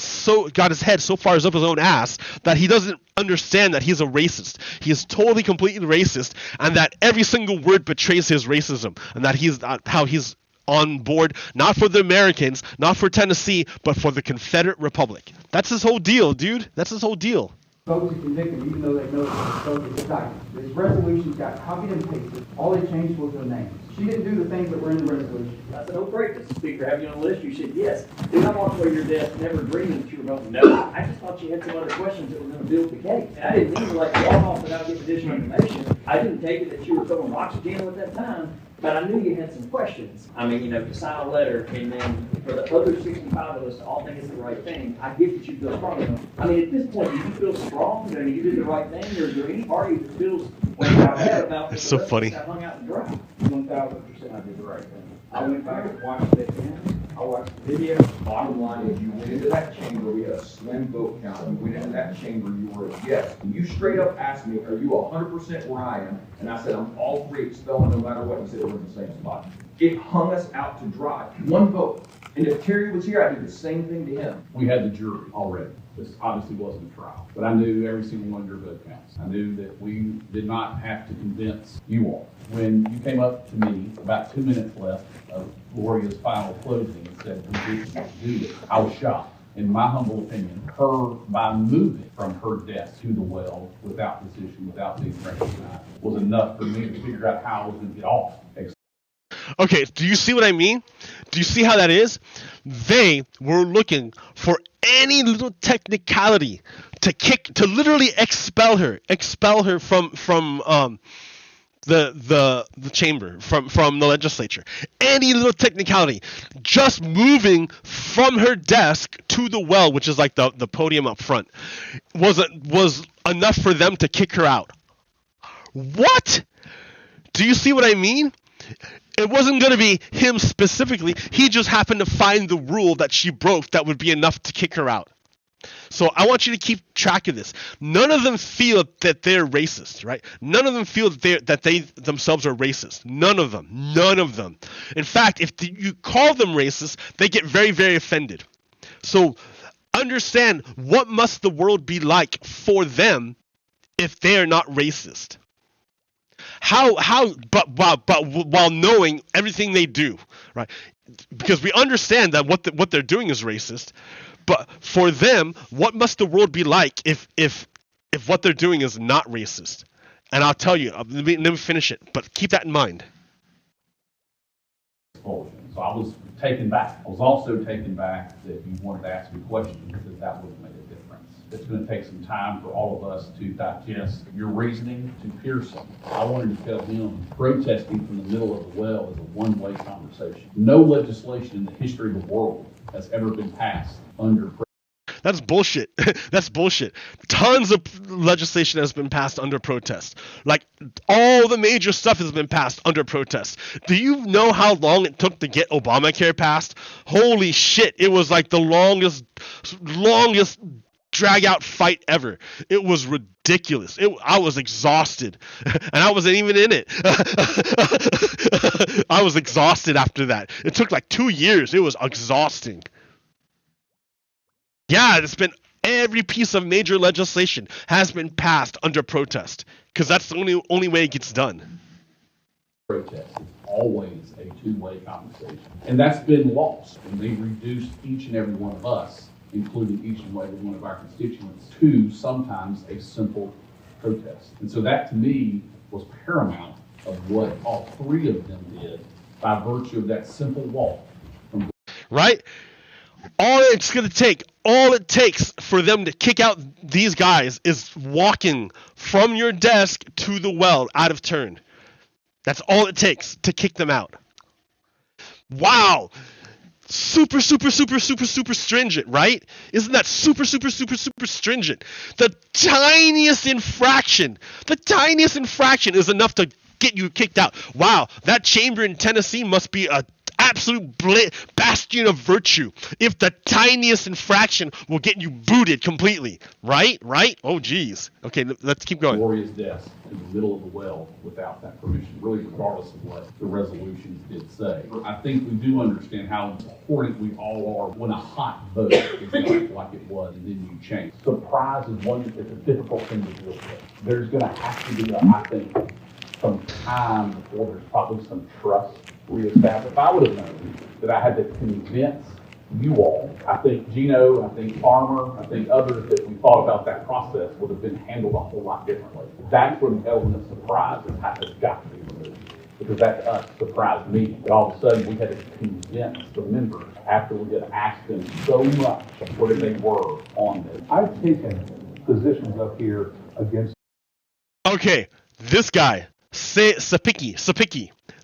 got his head so far up his own ass that he doesn't understand that he's a racist. He is totally, completely racist, and that every single word betrays his racism, and that he's how he's on board, not for the Americans, not for Tennessee, but for the Confederate Republic. That's his whole deal, dude. That's his whole deal. Vote to convict him, even though they know it's a document. This resolution got copied and pasted. All they changed was their names. She didn't do the things that were in the resolution. I said, oh great, Mr. Speaker, have you on the list? You said yes. Then I walked away your desk, never dreaming that you were going, no. I just thought you had some other questions that were going to build the case. And I didn't mean to like walk off without getting additional information. I didn't take it that you were filling oxygen at that time. But I knew you had some questions. I mean, to sign a letter, and then for the other 65 of us to all think it's the right thing, I get that you feel strong enough. I mean, at this point, do you feel strong? You did the right thing, or is there any party that feels bad about It's so funny. that hung out and dry? 1,000% I did the right thing. I went back and watched it again. I watched the video. Bottom line is, you went into that chamber, we had a slim vote count. You went into that chamber, you were a yes. And you straight up asked me, are you 100% where I am? And I said, I'm all three expelling no matter what. You said we're in the same spot. It hung us out to dry. One vote. And if Terry was here, I'd do the same thing to him. We had the jury already. This obviously wasn't a trial. But I knew every single one of your vote counts. I knew that we did not have to convince you all. When you came up to me, about 2 minutes left of Gloria's final closing, and said, we didn't do it, I was shocked. In my humble opinion, her, by moving from her desk to the well without decision, without being recognized, was enough for me to figure out how I was going to get off. Okay, do you see what I mean? Do you see how that is? They were looking for any little technicality to literally expel her from the chamber, from the legislature. Any little technicality, just moving from her desk to the well, which is like the podium up front, was enough for them to kick her out. What? Do you see what I mean? It wasn't going to be him specifically. He just happened to find the rule that she broke that would be enough to kick her out. So I want you to keep track of this. None of them feel that they're racist, right? None of them feel that they themselves are racist. None of them. None of them. In fact, if you call them racist, they get very, very offended. So understand, what must the world be like for them if they are not racist? But while knowing everything they do, right? Because we understand that what they're doing is racist, but for them, what must the world be like if what they're doing is not racist? And I'll tell you, let me finish it, but keep that in mind. So I was taken back. I was also taken back that you wanted to ask me questions because that would make a difference. It's going to take some time for all of us to digest your reasoning to Pearson. I wanted to tell him protesting from the middle of the well is a one-way conversation. No legislation in the history of the world has ever been passed under. That's bullshit. That's bullshit. Tons of legislation has been passed under protest. Like, all the major stuff has been passed under protest. Do you know how long it took to get Obamacare passed? Holy shit. It was like the longest drag out fight ever. It was ridiculous. I was exhausted. And I wasn't even in it. I was exhausted after that. It took like 2 years. It was exhausting. Yeah, it's been every piece of major legislation has been passed under protest because that's the only way it gets done. Protest is always a two-way conversation, and that's been lost. And they've reduced each and every one of us, including each and every one of our constituents, to sometimes a simple protest. And so that, to me, was paramount of what all three of them did by virtue of that simple walk. Right? All it takes for them to kick out these guys is walking from your desk to the well out of turn. That's all it takes to kick them out. Wow. Super stringent, right? Isn't that super stringent? The tiniest infraction is enough to get you kicked out. Wow, that chamber in Tennessee must be a absolute bastion of virtue if the tiniest infraction will get you booted completely. Right? Oh, geez. Okay, let's keep going. Glorious death in the middle of the well without that permission, really regardless of what the resolutions did say. I think we do understand how important we all are when a hot vote is like it was and then you change. Surprise is it's a difficult thing to deal with. There's going to have to be, I think, some time before there's probably some trust reestablished. If I would have known that I had to convince you all, I think Gino, I think Farmer, I think others that we thought about that process would have been handled a whole lot differently. That's where the element of surprise has got to be removed. Because that to us surprised me. But all of a sudden we had to convince the members after we had asked them so much what they were on this. I've taken positions up here against. Okay, this guy, Sapicki.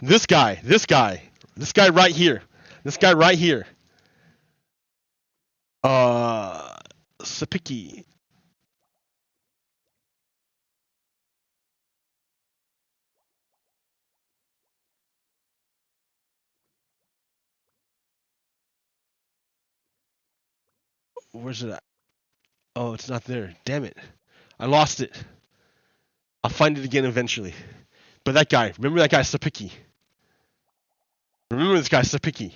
This guy right here. Sapicki. Where's it at? Oh, it's not there. Damn it. I lost it. I'll find it again eventually. But that guy, remember that guy Sapicki. Remember this guy Sapicki.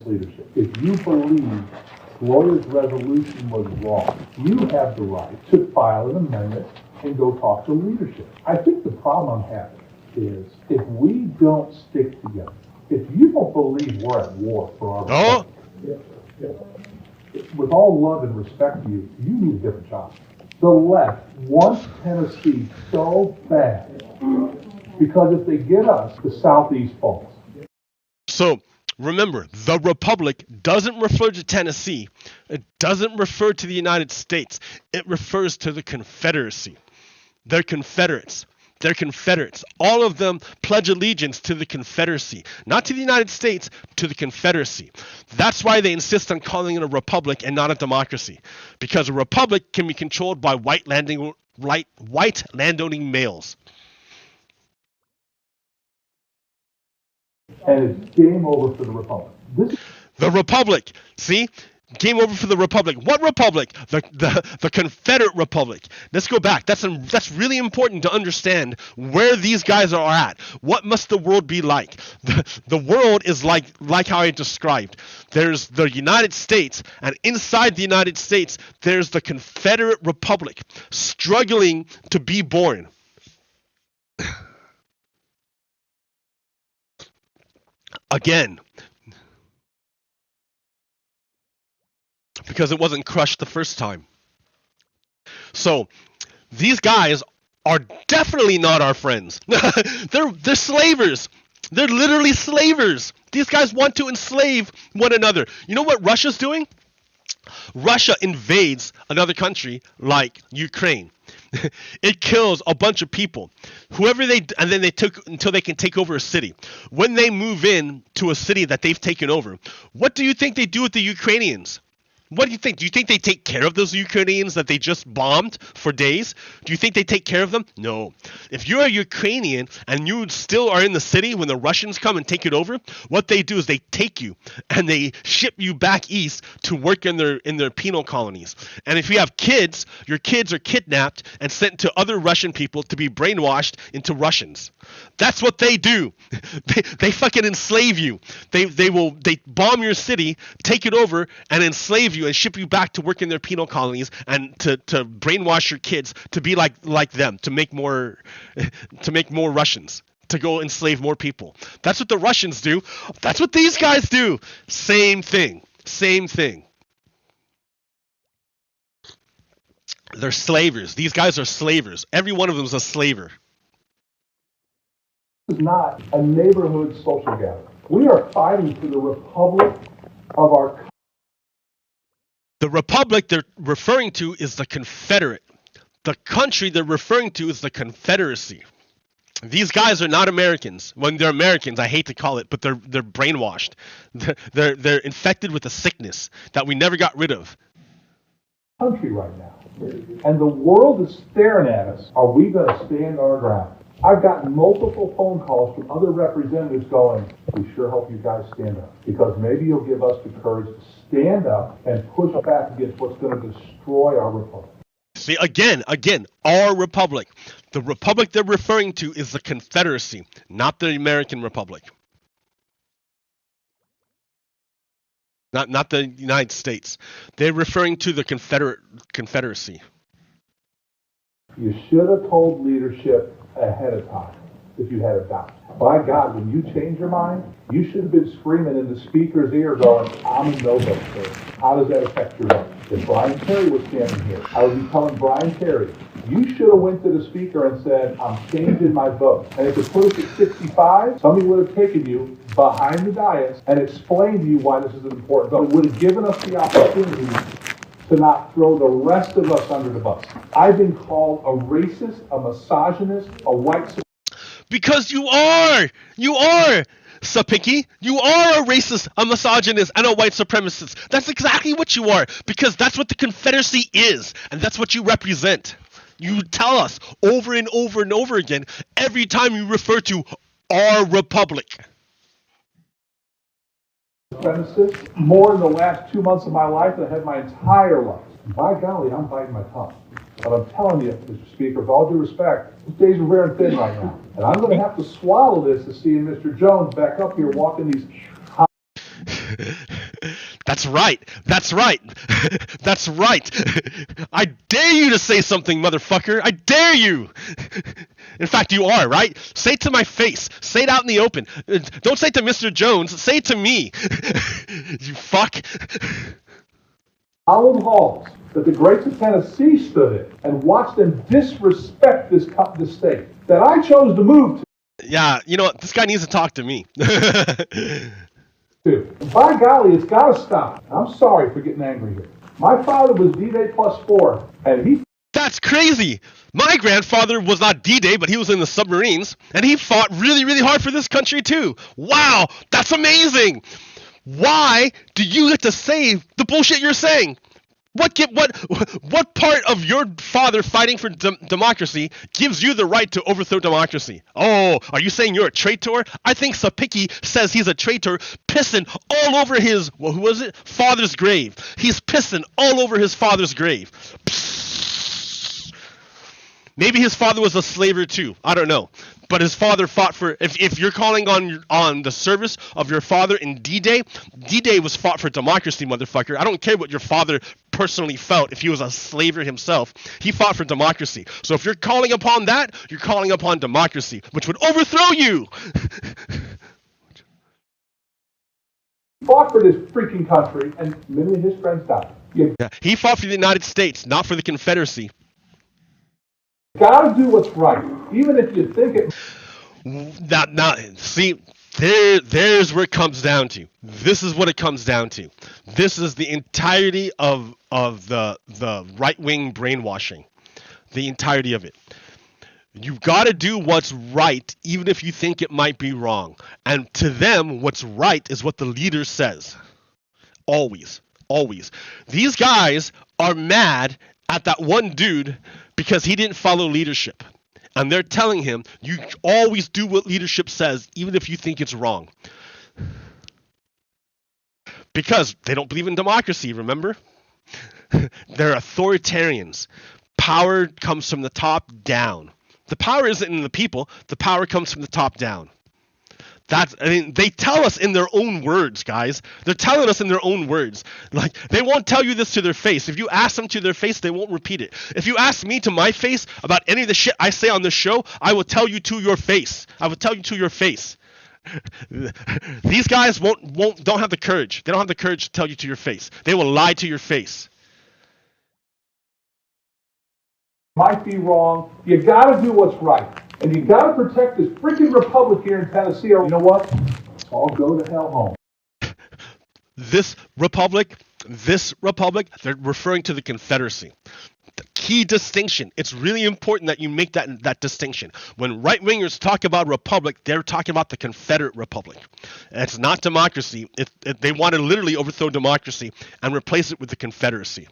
Leadership. If you believe Floyd's resolution was wrong, you have the right to file an amendment and go talk to leadership. I think the problem I'm having is if we don't stick together, if you don't believe we're at war for our republic, with all love and respect to you, you need a different job. The left wants Tennessee so bad because if they get us, the Southeast falls. So remember, the Republic doesn't refer to Tennessee. It doesn't refer to the United States. It refers to the Confederacy. They're Confederates. They're Confederates. All of them pledge allegiance to the Confederacy. Not to the United States, to the Confederacy. That's why they insist on calling it a republic and not a democracy. Because a republic can be controlled by white landowning males. And it's game over for the Republic. The Republic. See? Game over for the Republic. What Republic? The Confederate Republic. Let's go back. That's really important to understand where these guys are at. What must the world be like? The world is like how I described. There's the United States, and inside the United States, there's the Confederate Republic struggling to be born. Again. Because it wasn't crushed the first time. So these guys are definitely not our friends. They're slavers. They're literally slavers. These guys want to enslave one another. You know what Russia's doing? Russia invades another country like Ukraine. It kills a bunch of people, and then they took until they can take over a city. When they move in to a city that they've taken over, what do you think they do with the Ukrainians? What do you think? Do you think they take care of those Ukrainians that they just bombed for days? Do you think they take care of them? No. If you're a Ukrainian and you still are in the city when the Russians come and take it over, what they do is they take you and they ship you back east to work in their penal colonies. And if you have kids, your kids are kidnapped and sent to other Russian people to be brainwashed into Russians. That's what they do. They fucking enslave you. They bomb your city, take it over, and enslave you and ship you back to work in their penal colonies and to brainwash your kids to be like them, to make more Russians, to go enslave more people. That's what the Russians do. That's what these guys do. Same thing. They're slavers. These guys are slavers. Every one of them is a slaver. This is not a neighborhood social gathering. We are fighting for the republic of our country. The republic they're referring to is the Confederate. The country they're referring to is the Confederacy. These guys are not Americans. When they're Americans, I hate to call it, but they're brainwashed. They're infected with a sickness that we never got rid of. Country right now. And the world is staring at us. Are we going to stand our ground? I've gotten multiple phone calls from other representatives going, we sure hope you guys stand up, because maybe you'll give us the courage to stand up and push back against what's going to destroy our republic. See, again, our republic. The republic they're referring to is the Confederacy, not the American Republic. Not the United States. They're referring to the Confederacy. You should have told leadership ahead of time if you had a doubt. By God, when you change your mind, you should have been screaming in the speaker's ear going, I'm a no-vote, sir. How does that affect your vote? If Brian Terry was standing here, I would be telling Brian Terry, you should have went to the speaker and said, I'm changing my vote. And if it put us at 65, somebody would have taken you behind the dais and explained to you why this is an important vote. It would have given us the opportunity to not throw the rest of us under the bus. I've been called a racist, a misogynist, a white supremacist. Because you are, Sapiki. You are a racist, a misogynist, and a white supremacist. That's exactly what you are, because that's what the Confederacy is, and that's what you represent. You tell us over and over and over again every time you refer to our republic. Supremacists, more in the last 2 months of my life than I had my entire life. And by golly, I'm biting my tongue. But I'm telling you, Mr. Speaker, with all due respect, these days are very thin right now. And I'm going to have to swallow this to see Mr. Jones back up here walking these... That's right. That's right. I dare you to say something, motherfucker. I dare you. In fact, you are, right? Say it to my face. Say it out in the open. Don't say it to Mr. Jones. Say it to me. You fuck. Hallowed halls that the greats of Tennessee stood in and watched them disrespect this state that I chose to move to. Yeah, you know what? This guy needs to talk to me. By golly, it's got to stop. I'm sorry for getting angry here. My father was D-Day +4, and he... That's crazy. My grandfather was not D-Day, but he was in the submarines, and he fought really, really hard for this country too. Wow, that's amazing. Why do you get to say the bullshit you're saying? What part of your father fighting for democracy gives you the right to overthrow democracy? Oh, are you saying you're a traitor? I think Sapiki says he's a traitor, pissing all over his, well, who was it? Father's grave. He's pissing all over his father's grave. Psst. Maybe his father was a slaver too. I don't know. But his father fought for, if you're calling on the service of your father in D-Day, D-Day was fought for democracy, motherfucker. I don't care what your father personally felt if he was a slaver himself. He fought for democracy. So if you're calling upon that, you're calling upon democracy, which would overthrow you. He fought for this freaking country, and many of his friends died. You He fought for the United States, not for the Confederacy. gotta do what's right, even if you think it... Now, see, there's where it comes down to. This is what it comes down to. This is the entirety of the right-wing brainwashing. The entirety of it. You've got to do what's right, even if you think it might be wrong. And to them, what's right is what the leader says. Always. Always. These guys are mad at that one dude because he didn't follow leadership. And they're telling him, you always do what leadership says, even if you think it's wrong. Because they don't believe in democracy, remember? They're authoritarians. Power comes from the top down. The power isn't in the people. The power comes from the top down. They tell us in their own words, guys. They're telling us in their own words. Like, they won't tell you this to their face. If you ask them to their face, they won't repeat it. If you ask me to my face about any of the shit I say on this show, I will tell you to your face. I will tell you to your face. These guys don't have the courage. They don't have the courage to tell you to your face. They will lie to your face. Might be wrong. You got to do what's right. And you got to protect this freaking republic here in Tennessee, or you know what? I'll go to hell home. This republic, they're referring to the Confederacy. The key distinction. It's really important that you make that distinction. When right-wingers talk about republic, they're talking about the Confederate Republic. It's not democracy. They want to literally overthrow democracy and replace it with the Confederacy.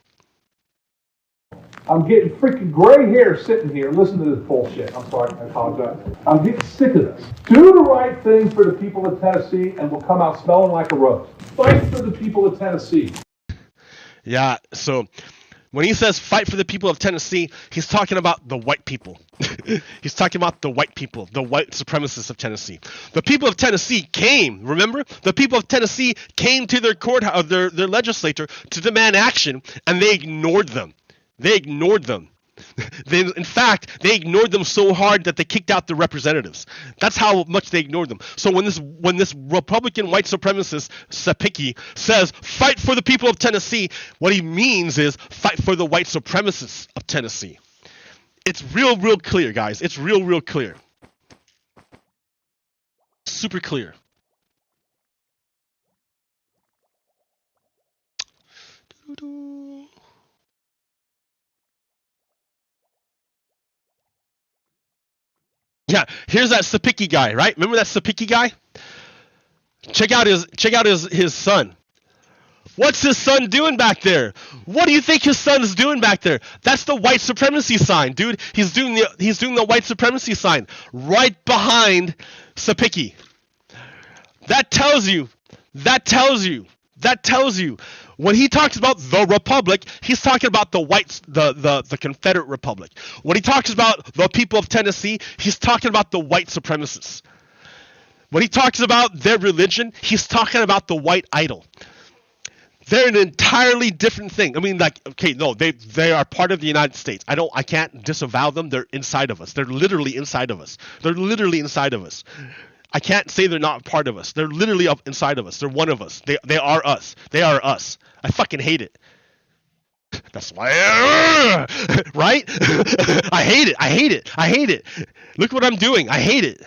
I'm getting freaking gray hair sitting here. Listen to this bullshit. I'm sorry. I apologize. I'm getting sick of this. Do the right thing for the people of Tennessee and we'll come out smelling like a rose. Fight for the people of Tennessee. Yeah, so when he says fight for the people of Tennessee, he's talking about the white people. He's talking about the white people, the white supremacists of Tennessee. The people of Tennessee came, remember? The people of Tennessee came to their courthouse, their legislature to demand action, and they ignored them. They ignored them. In fact, they ignored them so hard that they kicked out the representatives. That's how much they ignored them. So when this Republican white supremacist Sapicki says fight for the people of Tennessee, what he means is fight for the white supremacists of Tennessee. It's real clear, guys. It's real clear. Super clear. Yeah, here's that Sapicki guy, right? Remember that Sapicki guy? Check out his son. What's his son doing back there? What do you think his son is doing back there? That's the white supremacy sign, dude. He's doing the white supremacy sign right behind Sapicki. That tells you. When he talks about the republic, he's talking about the Confederate Republic. When he talks about the people of Tennessee, he's talking about the white supremacists. When he talks about their religion, he's talking about the white idol. They're an entirely different thing. I mean, like, okay, no, they are part of the United States. I can't disavow them. They're inside of us. They're literally inside of us. I can't say they're not part of us. They're literally up inside of us. They're one of us. They are us. They are us. I fucking hate it. That's why, right? I hate it. Look what I'm doing. I hate it.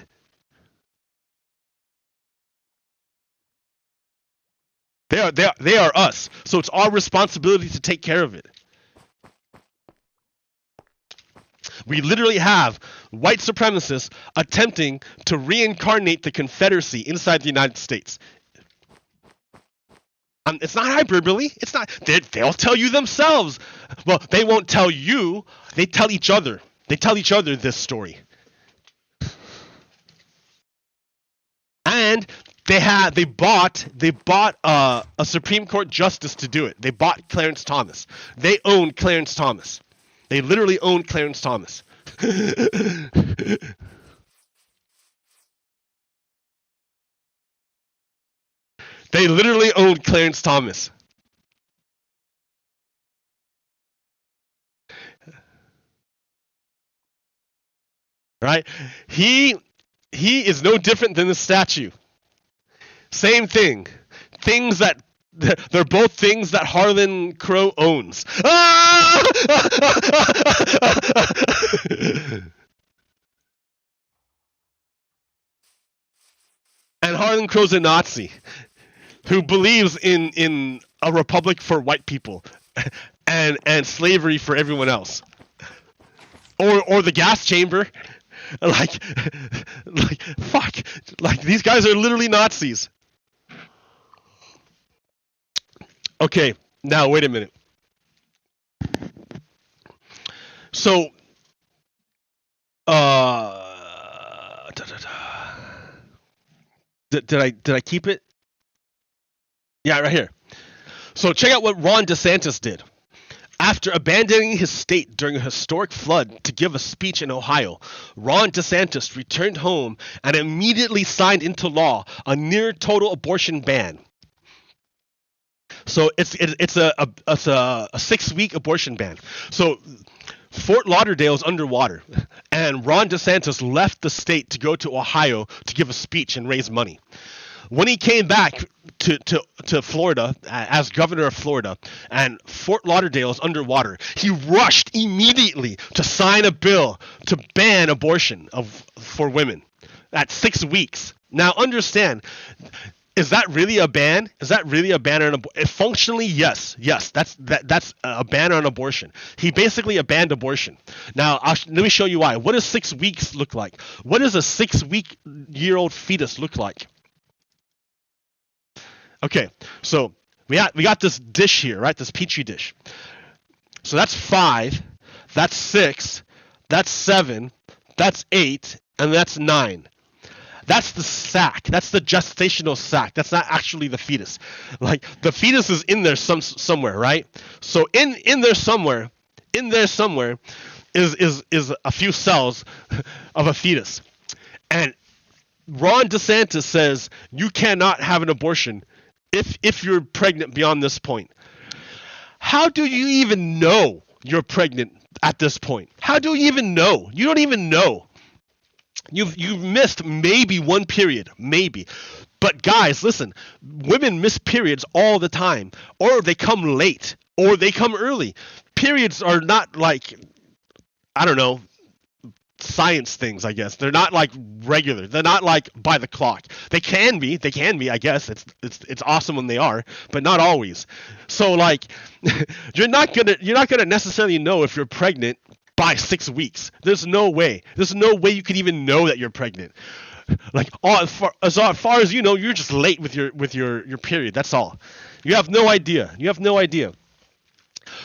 They are us. So it's our responsibility to take care of it. We literally have white supremacists attempting to reincarnate the Confederacy inside the United States. It's not hyperbole. It's not. They'll tell you themselves. Well, they won't tell you. They tell each other. They tell each other this story. And they bought a Supreme Court justice to do it. They bought Clarence Thomas. They own Clarence Thomas. They literally own Clarence Thomas. They literally own Clarence Thomas. Right? He is no different than the statue. Same thing. They're both things that Harlan Crow owns. Harlan Crow's a Nazi who believes in a republic for white people and slavery for everyone else, or the gas chamber. Like fuck, like these guys are literally Nazis. Okay, now wait a minute. So, did I keep it? Yeah, right here. So check out what Ron DeSantis did. After abandoning his state during a historic flood to give a speech in Ohio, Ron DeSantis returned home and immediately signed into law a near total abortion ban. So it's a 6-week abortion ban. So Fort Lauderdale is underwater, and Ron DeSantis left the state to go to Ohio to give a speech and raise money. When he came back to Florida as governor of Florida, and Fort Lauderdale is underwater, he rushed immediately to sign a bill to ban abortion for women at 6 weeks. Now understand, is that really a ban? Is that really a ban on abortion? Functionally, yes. That's a ban on abortion. He basically banned abortion. Now, let me show you why. What does 6 weeks look like? What does a 6-week-year-old fetus look like? Okay, so we got this dish here, right? This petri dish. So that's 5, that's 6, that's 7, that's 8, and that's 9. That's the sac. That's the gestational sac. That's not actually the fetus. Like the fetus is in there somewhere, right? So in there somewhere is a few cells of a fetus. And Ron DeSantis says you cannot have an abortion if you're pregnant beyond this point. How do you even know you're pregnant at this point? How do you even know? You don't even know. You've missed maybe one period, maybe. But guys, listen, women miss periods all the time, or they come late, or they come early. Periods are not like, I don't know, science things, I guess. They're not like regular. They're not like by the clock. They can be, I guess. It's awesome when they are, but not always. So like you're not gonna necessarily know if you're pregnant by 6 weeks. There's no way you could even know that you're pregnant. Like as far as you know, you're just late with your period. That's all. You have no idea.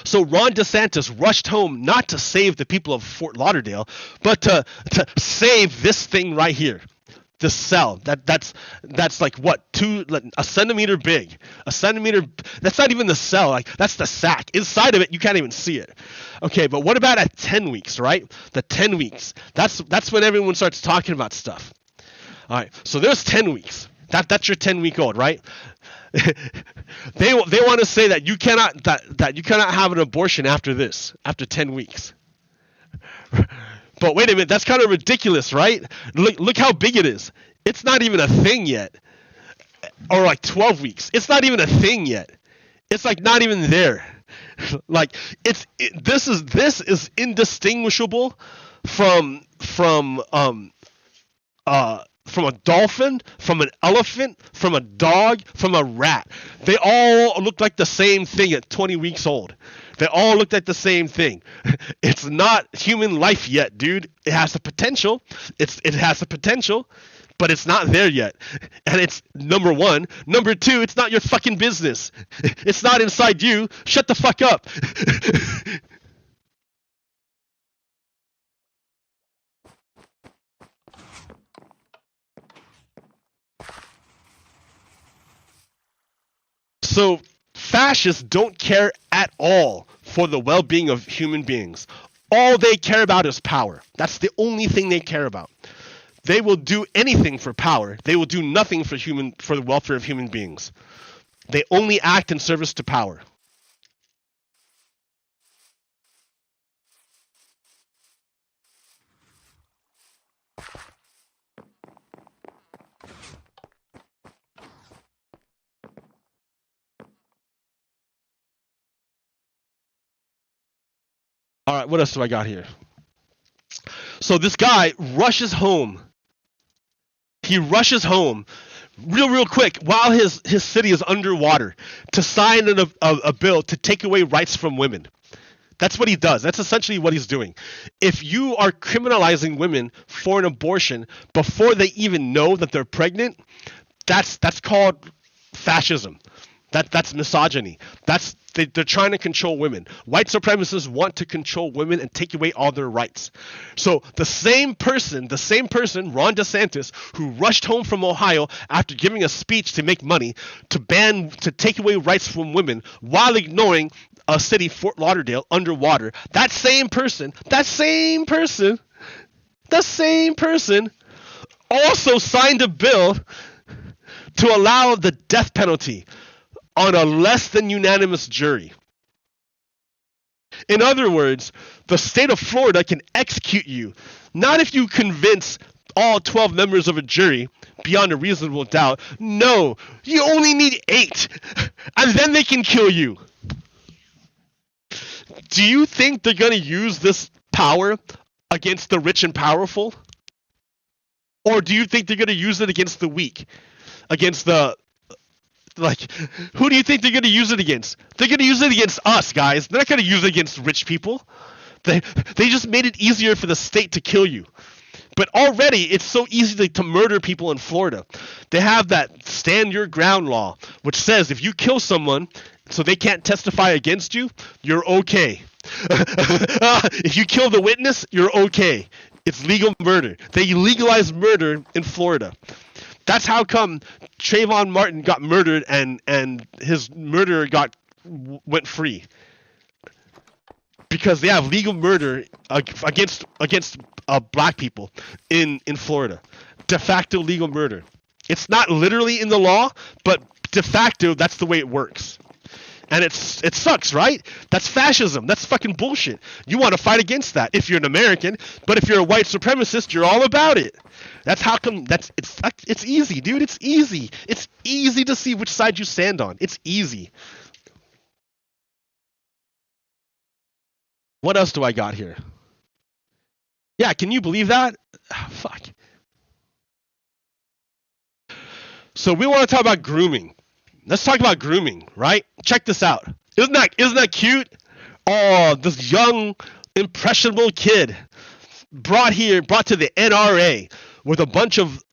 So Ron DeSantis rushed home not to save the people of Fort Lauderdale, but to save this thing right here. This cell that's like what, a centimeter big. A centimeter. That's not even the cell. Like that's the sac. Inside of it, you can't even see it. Okay, but what about at 10 weeks, right? The 10 weeks. That's when everyone starts talking about stuff. All right. So there's 10 weeks. That's your 10-week-old, right? They want to say that you cannot have an abortion after 10 weeks. But wait a minute, that's kind of ridiculous, right? Look how big it is. It's not even a thing yet. Or like 12 weeks. It's not even a thing yet. It's like not even there. Like this is indistinguishable from a dolphin, from an elephant, from a dog, from a rat. They all look like the same thing at 20 weeks old. They all look like the same thing. It's not human life yet, dude. It has the potential. It has the potential, but it's not there yet. And it's number one. Number two, it's not your fucking business. It's not inside you. Shut the fuck up. So fascists don't care at all for the well-being of human beings. All they care about is power. That's the only thing they care about. They will do anything for power. They will do nothing for the welfare of human beings. They only act in service to power. All right, what else do I got here? So this guy rushes home. He rushes home real quick, while his city is underwater, to sign a bill to take away rights from women. That's what he does. That's essentially what he's doing. If you are criminalizing women for an abortion before they even know that they're pregnant, that's called fascism. That's misogyny. They're trying to control women. White supremacists want to control women and take away all their rights. So the same person, Ron DeSantis, who rushed home from Ohio after giving a speech to make money to take away rights from women while ignoring a city, Fort Lauderdale, underwater. That same person also signed a bill to allow the death penalty on a less than unanimous jury. In other words, the state of Florida can execute you, not if you convince all 12 members of a jury beyond a reasonable doubt. No, you only need 8, and then they can kill you. Do you think they're going to use this power against the rich and powerful? Or do you think they're going to use it against the weak? Against the... who do you think they're going to use it against? They're going to use it against us, guys. They're not going to use it against rich people. They just made it easier for the state to kill you. But already, it's so easy to murder people in Florida. They have that stand your ground law, which says if you kill someone so they can't testify against you, you're okay. If you kill the witness, you're okay. It's legal murder. They legalized murder in Florida. That's how come Trayvon Martin got murdered and his murderer went free. Because they have legal murder against black people in Florida. De facto legal murder. It's not literally in the law, but de facto that's the way it works. And it sucks, right? That's fascism. That's fucking bullshit. You want to fight against that if you're an American, but if you're a white supremacist, you're all about it. That's how come it's easy, dude. It's easy. It's easy to see which side you stand on. It's easy. What else do I got here? Yeah, can you believe that? Oh, fuck. So we want to talk about grooming. Let's talk about grooming, right? Check this out. Isn't that cute? Oh, this young, impressionable kid brought to the NRA with a bunch of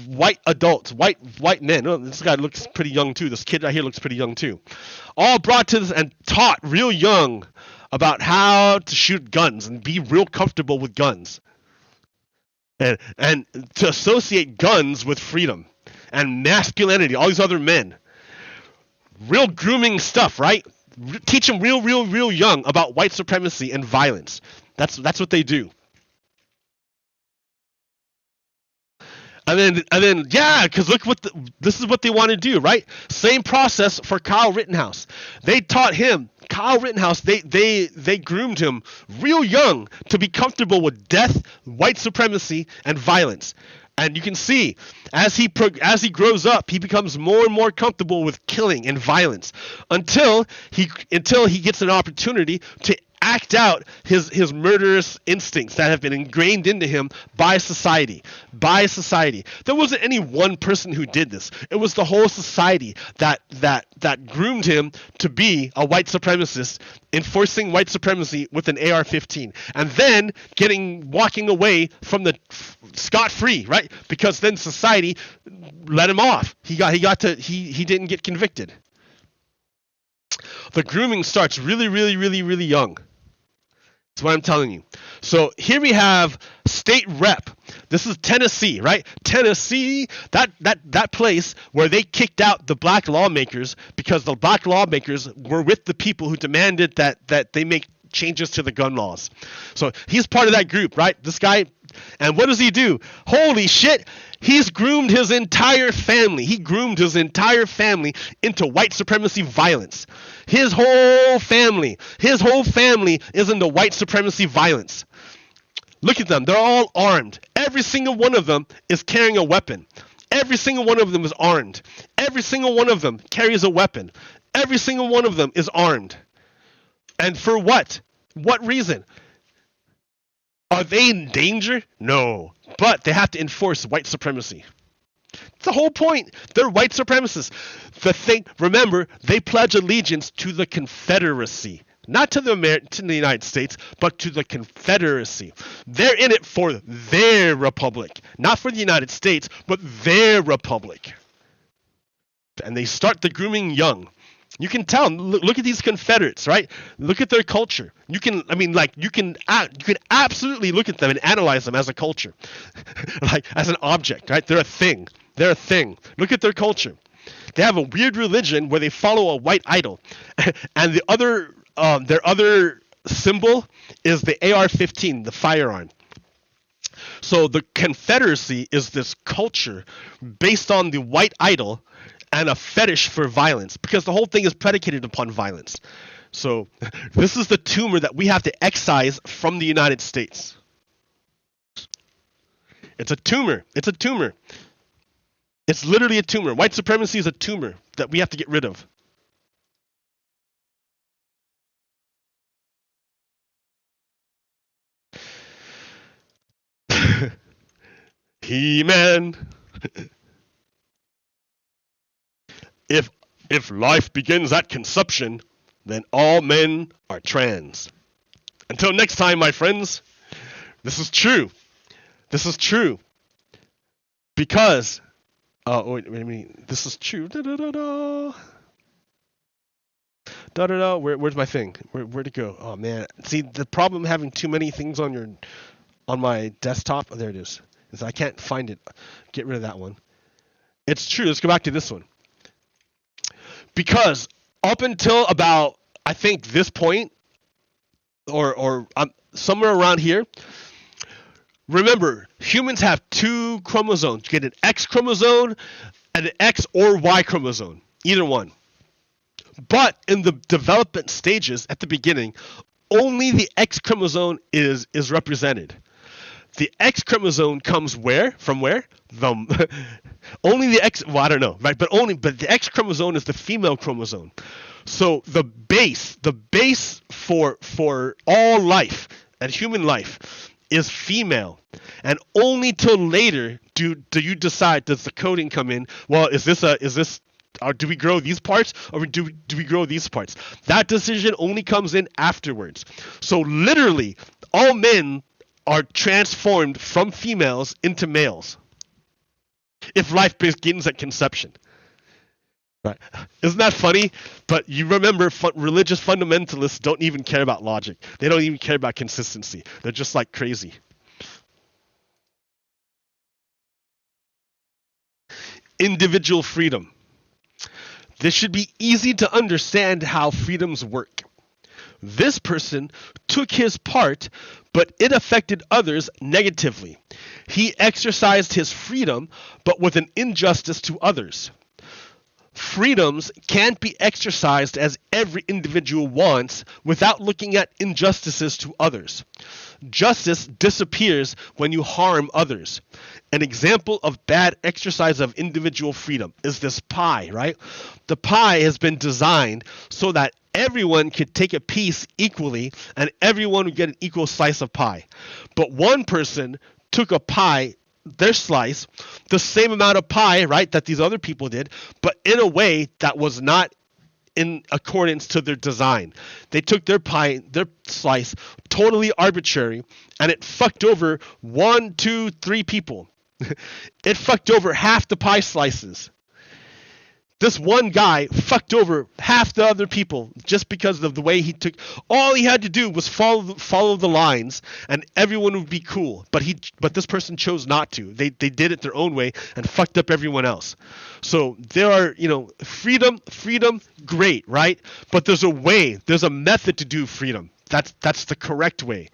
white adults, white men. Oh, this guy looks pretty young too. This kid right here looks pretty young too. All brought to this and taught real young about how to shoot guns and be real comfortable with guns. And to associate guns with freedom and masculinity, all these other men. Real grooming stuff, right? Teach them real young about white supremacy and violence. That's what they do. And then, yeah, because look this is what they want to do, right? Same process for Kyle Rittenhouse. They taught him, Kyle Rittenhouse, they groomed him real young to be comfortable with death, white supremacy, and violence. And you can see, as he grows up, he becomes more and more comfortable with killing and violence until he gets an opportunity to act out his murderous instincts that have been ingrained into him by society. There wasn't any one person who did this. It was the whole society that groomed him to be a white supremacist, enforcing white supremacy with an AR-15, and then walking away from the scot-free, right? Because then society let him off. He didn't get convicted. The grooming starts really young. That's what I'm telling you. So here we have state rep. This is Tennessee, right? Tennessee, that place where they kicked out the black lawmakers because the black lawmakers were with the people who demanded that they make changes to the gun laws. So he's part of that group, right? This guy, and what does he do? Holy shit, he's groomed his entire family. He groomed his entire family into white supremacy violence. His whole family is into white supremacy violence. Look at them. They're all armed. Every single one of them is carrying a weapon. Every single one of them is armed. Every single one of them carries a weapon. Every single one of them is armed. And for what? What reason? Are they in danger? No. But they have to enforce white supremacy. the whole point. They're white supremacists. Remember, they pledge allegiance to the Confederacy. Not to to the United States, but to the Confederacy. They're in it for their republic. Not for the United States, but their republic. And they start the grooming young. You can tell. Look at these Confederates, right? Look at their culture. You can absolutely look at them and analyze them as a culture, like as an object, right? They're a thing. They're a thing. Look at their culture. They have a weird religion where they follow a white idol, and their other symbol is the AR-15, the firearm. So the Confederacy is this culture based on the white idol and a fetish for violence, because the whole thing is predicated upon violence. So this is the tumor that we have to excise from the United States. It's a tumor. It's a tumor. It's literally a tumor. White supremacy is a tumor that we have to get rid of. He-Man. If life begins at conception, then all men are trans. Until next time, my friends, this is true. This is true. Because, this is true. Where's my thing? Where'd it go? Oh man. See, the problem having too many things on my desktop. Oh, there it is. Is I can't find it. Get rid of that one. It's true. Let's go back to this one. Because up until about, I think, this point, or somewhere around here, remember, humans have two chromosomes. You get an X chromosome and an X or Y chromosome, either one. But in the development stages at the beginning, only the X chromosome is represented. The X chromosome comes where? From where? Only the X. Well, I don't know, right? But the X chromosome is the female chromosome. So the base for all life and human life is female, and only till later do you decide, does the coding come in? Well, is this or do we grow these parts, or do we grow these parts? That decision only comes in afterwards. So literally, all men are transformed from females into males if life begins at conception. Right? Isn't that funny? But you remember, religious fundamentalists don't even care about logic. They don't even care about consistency. They're just like crazy. Individual freedom. This should be easy to understand how freedoms work. This person took his part, but it affected others negatively. He exercised his freedom, but with an injustice to others. Freedoms can't be exercised as every individual wants without looking at injustices to others. Justice disappears when you harm others. An example of bad exercise of individual freedom is this pie, right? The pie has been designed so that everyone could take a piece equally and everyone would get an equal slice of pie. But one person took a pie, their slice, the same amount of pie, right, that these other people did, but in a way that was not in accordance to their design. They took their pie, their slice, totally arbitrary, and it fucked over 1, 2, 3 people. It fucked over half the pie slices. This one guy fucked over half the other people just because of the way he took. All he had to do was follow the lines, and everyone would be cool. But this person chose not to. They did it their own way and fucked up everyone else. So there are, freedom, great, right? But there's a way, there's a method to do freedom. That's the correct way.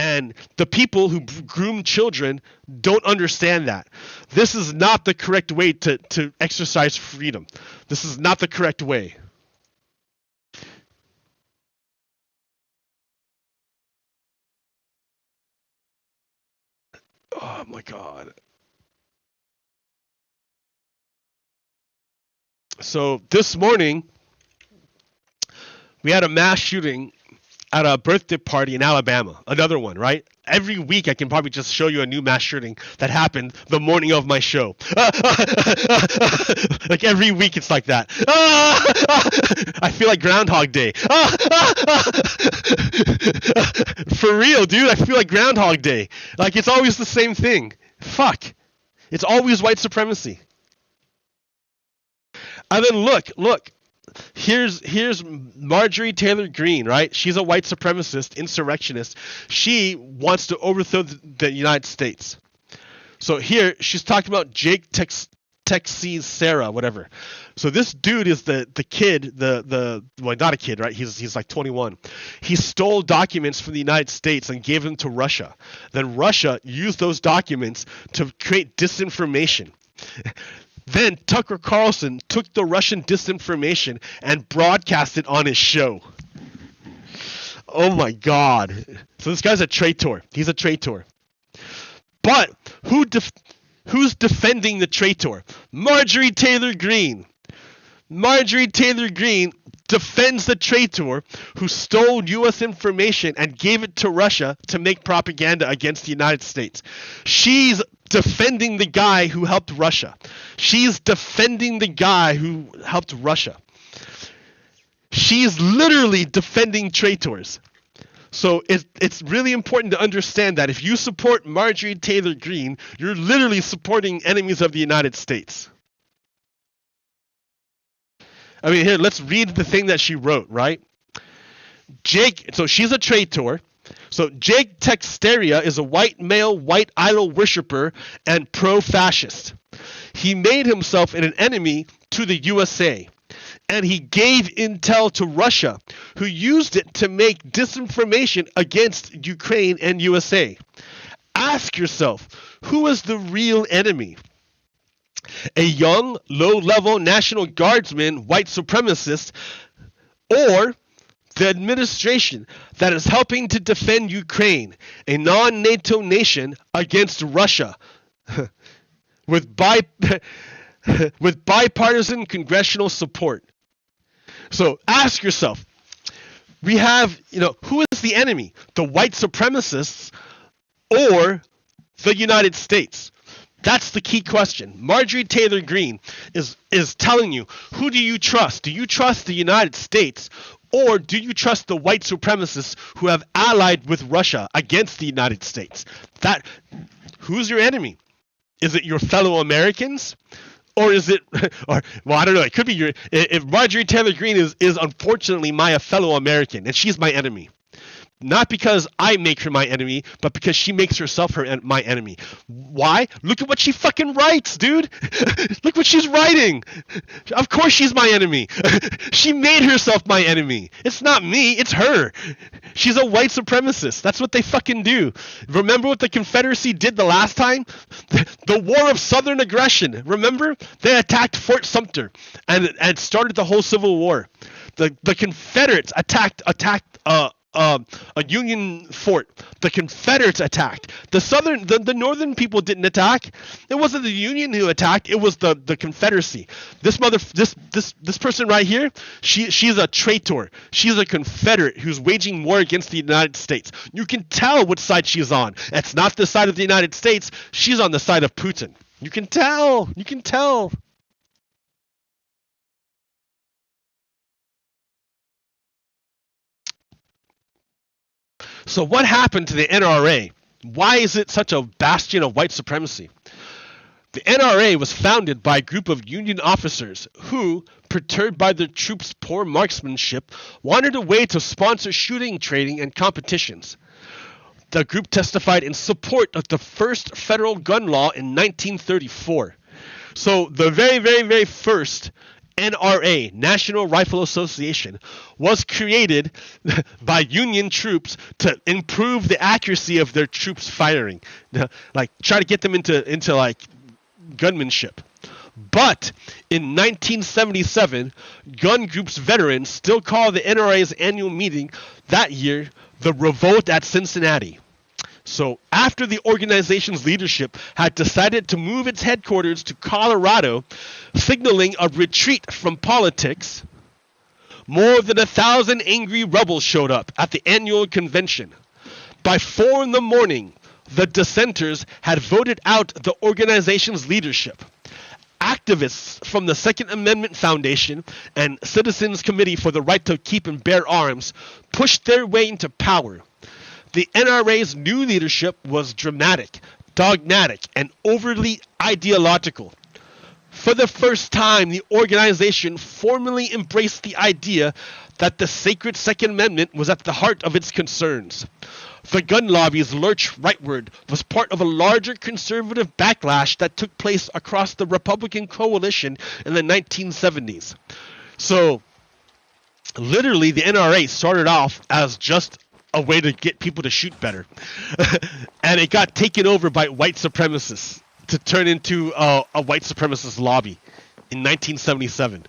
And the people who groom children don't understand that. This is not the correct way to exercise freedom. This is not the correct way. Oh my God. So this morning, we had a mass shooting at a birthday party in Alabama. Another one, right? Every week I can probably just show you a new mass shooting that happened the morning of my show. Like every week it's like that. I feel like Groundhog Day. For real, dude, I feel like Groundhog Day. Like it's always the same thing. Fuck. It's always white supremacy. And then look. Here's Marjorie Taylor Greene, right? She's a white supremacist, insurrectionist. She wants to overthrow the United States. So here, she's talking about Jake Teixeira, whatever. So this dude is the kid, well, not a kid, right? He's like 21. He stole documents from the United States and gave them to Russia. Then Russia used those documents to create disinformation. Then Tucker Carlson took the Russian disinformation and broadcast it on his show. Oh my God. So this guy's a traitor. He's a traitor. But who's defending the traitor? Marjorie Taylor Greene. Marjorie Taylor Greene defends the traitor who stole U.S. information and gave it to Russia to make propaganda against the United States. She's defending the guy who helped Russia. She's defending the guy who helped Russia. She's literally defending traitors. So it's really important to understand that if you support Marjorie Taylor Greene, you're literally supporting enemies of the United States. I mean, here, let's read the thing that she wrote, right? So she's a traitor. So Jake Teixeira is a white male, white idol worshiper, and pro-fascist. He made himself an enemy to the USA, and he gave intel to Russia, who used it to make disinformation against Ukraine and USA. Ask yourself, who is the real enemy? A young, low-level National Guardsman, white supremacist, or the administration that is helping to defend Ukraine, a non-NATO nation, against Russia, with bipartisan congressional support. So ask yourself, we have, who is the enemy? The white supremacists or the United States? That's the key question. Marjorie Taylor Greene is telling you, who do you trust? Do you trust the United States, or do you trust the white supremacists who have allied with Russia against the United States? Who's your enemy? Is it your fellow Americans? Or is it, I don't know, it could be if Marjorie Taylor Greene is unfortunately my fellow American, and she's my enemy. Not because I make her my enemy, but because she makes herself my enemy. Why? Look at what she fucking writes, dude. Look what she's writing. Of course she's my enemy. She made herself my enemy. It's not me, it's her. She's a white supremacist. That's what they fucking do. Remember what the Confederacy did the last time? The War of Southern Aggression. Remember? They attacked Fort Sumter and started the whole Civil War. The Confederates attacked a Union fort. The Confederates attacked. The Northern people didn't attack. It wasn't the Union who attacked. It was the Confederacy. This person right here, she's a traitor. She's a Confederate who's waging war against the United States. You can tell which side she's on. It's not the side of the United States. She's on the side of Putin. You can tell. You can tell. So what happened to the NRA? Why is it such a bastion of white supremacy? The NRA was founded by a group of Union officers who, perturbed by their troops' poor marksmanship, wanted a way to sponsor shooting, training, and competitions. The group testified in support of the first federal gun law in 1934. So the very, very, very first NRA, National Rifle Association, was created by Union troops to improve the accuracy of their troops firing, like try to get them into like gunmanship. But in 1977, gun groups veterans still call the NRA's annual meeting that year the Revolt at Cincinnati. So after the organization's leadership had decided to move its headquarters to Colorado, signaling a retreat from politics, more than 1,000 angry rebels showed up at the annual convention. By 4 in the morning, the dissenters had voted out the organization's leadership. Activists from the Second Amendment Foundation and Citizens Committee for the Right to Keep and Bear Arms pushed their way into power. The NRA's new leadership was dramatic, dogmatic, and overly ideological. For the first time, the organization formally embraced the idea that the sacred Second Amendment was at the heart of its concerns. The gun lobby's lurch rightward was part of a larger conservative backlash that took place across the Republican coalition in the 1970s. So, literally, the NRA started off as just a way to get people to shoot better. And it got taken over by white supremacists to turn into a white supremacist lobby in 1977.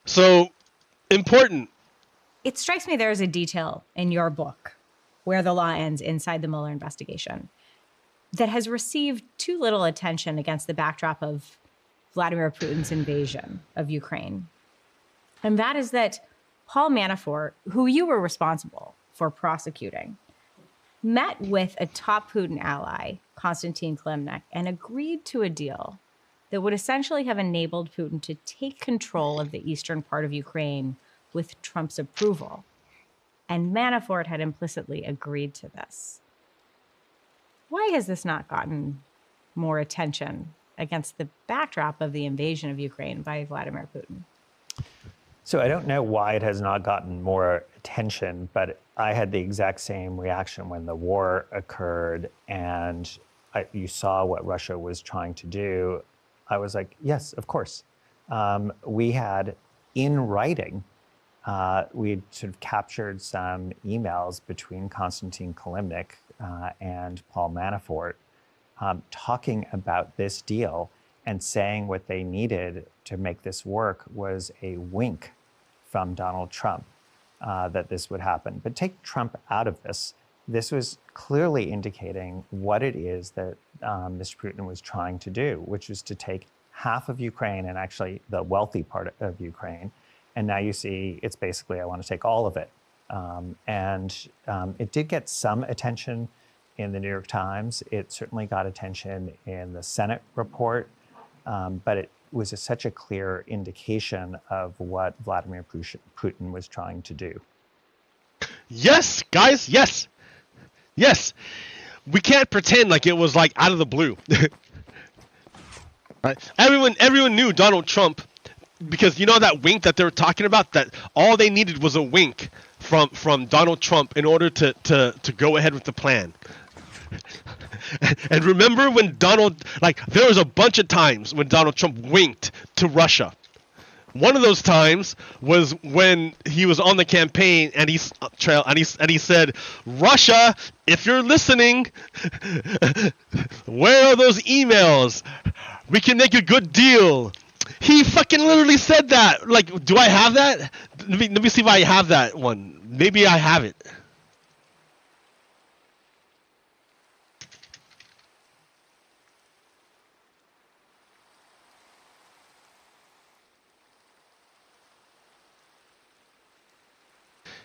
So, important. It strikes me there is a detail in your book, Where the Law Ends Inside the Mueller Investigation, that has received too little attention against the backdrop of Vladimir Putin's invasion of Ukraine. And that is that Paul Manafort, who you were responsible for prosecuting, met with a top Putin ally, Konstantin Kilimnik, and agreed to a deal that would essentially have enabled Putin to take control of the eastern part of Ukraine with Trump's approval. And Manafort had implicitly agreed to this. Why has this not gotten more attention against the backdrop of the invasion of Ukraine by Vladimir Putin? So I don't know why it has not gotten more attention, but I had the exact same reaction when the war occurred and you saw what Russia was trying to do. I was like, yes, of course. We had in writing, we had sort of captured some emails between Konstantin Kilimnik and Paul Manafort talking about this deal and saying what they needed to make this work was a wink from Donald Trump that this would happen. But take Trump out of this. This was clearly indicating what it is that Mr. Putin was trying to do, which was to take half of Ukraine and actually the wealthy part of Ukraine. And now you see it's basically, I want to take all of it. It did get some attention in the New York Times. It certainly got attention in the Senate report, but it was such a clear indication of what Vladimir Putin was trying to do. Yes, guys, yes. Yes. We can't pretend like it was like out of the blue. Right? Everyone knew Donald Trump, because you know that wink that they were talking about, that all they needed was a wink from Donald Trump in order to go ahead with the plan. And remember when there was a bunch of times when Donald Trump winked to Russia. One of those times was when he was on the campaign and he said, "Russia, if you're listening, where are those emails? We can make a good deal." He fucking literally said that. Like, do I have that? Let me see if I have that one. Maybe I have it.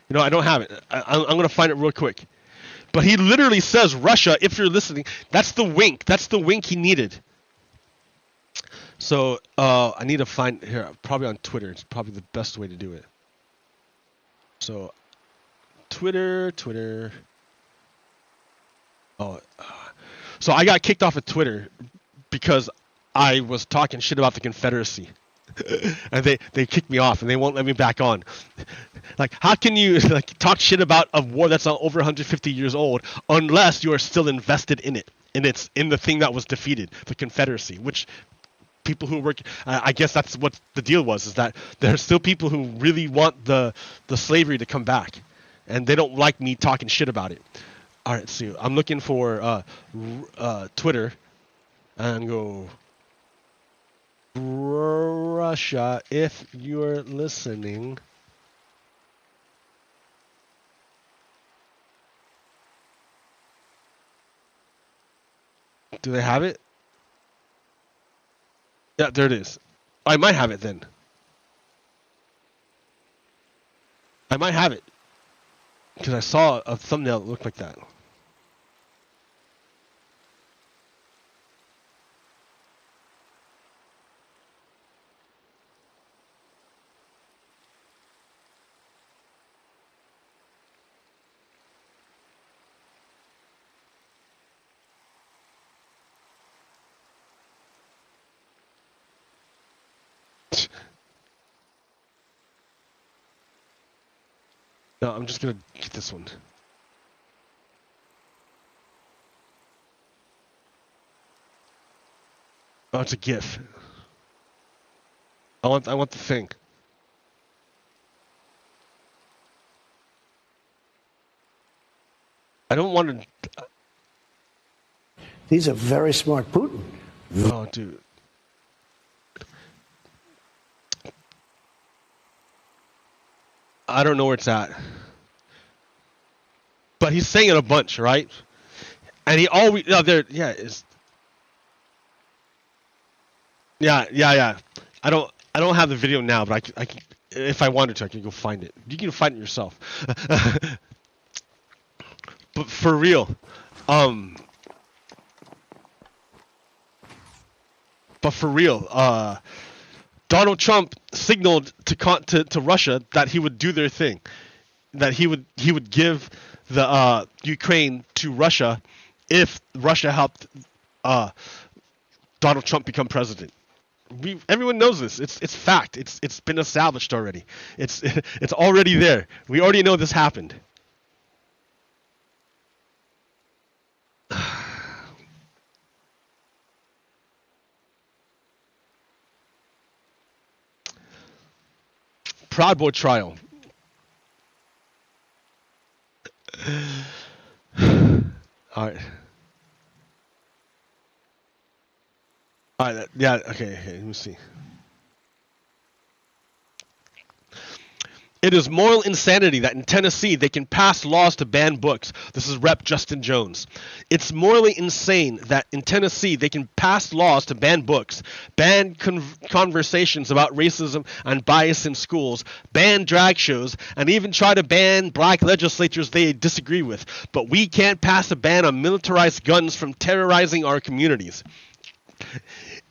You know, I don't have it. I'm going to find it real quick. But he literally says, "Russia, if you're listening." That's the wink. That's the wink he needed. So I need to find here, probably on Twitter. It's probably the best way to do it. So Twitter. Oh, so I got kicked off of Twitter because I was talking shit about the Confederacy. And they kicked me off and they won't let me back on. Like, how can you talk shit about a war that's over 150 years old unless you are still invested in it, and it's in the thing that was defeated, the Confederacy, which people who work, I guess that's what the deal was, is that there are still people who really want the slavery to come back, and they don't like me talking shit about it. All right, so I'm looking for Twitter and go, "Russia, if you're listening." Do they have it? Yeah, there it is. I might have it then. I might have it. Because I saw a thumbnail that looked like that. No, I'm just gonna get this one. Oh, it's a GIF. I want the thing. I don't want to. These are very smart Putin. Oh, dude. I don't know where it's at. But he's saying it a bunch, right? And he always there. Yeah, is. Yeah. I don't have the video now, but I can, if I wanted to, I can go find it. You can find it yourself. But for real, Donald Trump signaled to Russia that he would do their thing, that he would give the Ukraine to Russia if Russia helped Donald Trump become president. Everyone knows this. It's fact. It's been established already. It's already there. We already know this happened. Proud Boy trial. All right. Yeah. Okay. Let me see. It is moral insanity that in Tennessee they can pass laws to ban books. This is Rep. Justin Jones. It's morally insane that in Tennessee they can pass laws to ban books, ban conversations about racism and bias in schools, ban drag shows, and even try to ban black legislators they disagree with. But we can't pass a ban on militarized guns from terrorizing our communities.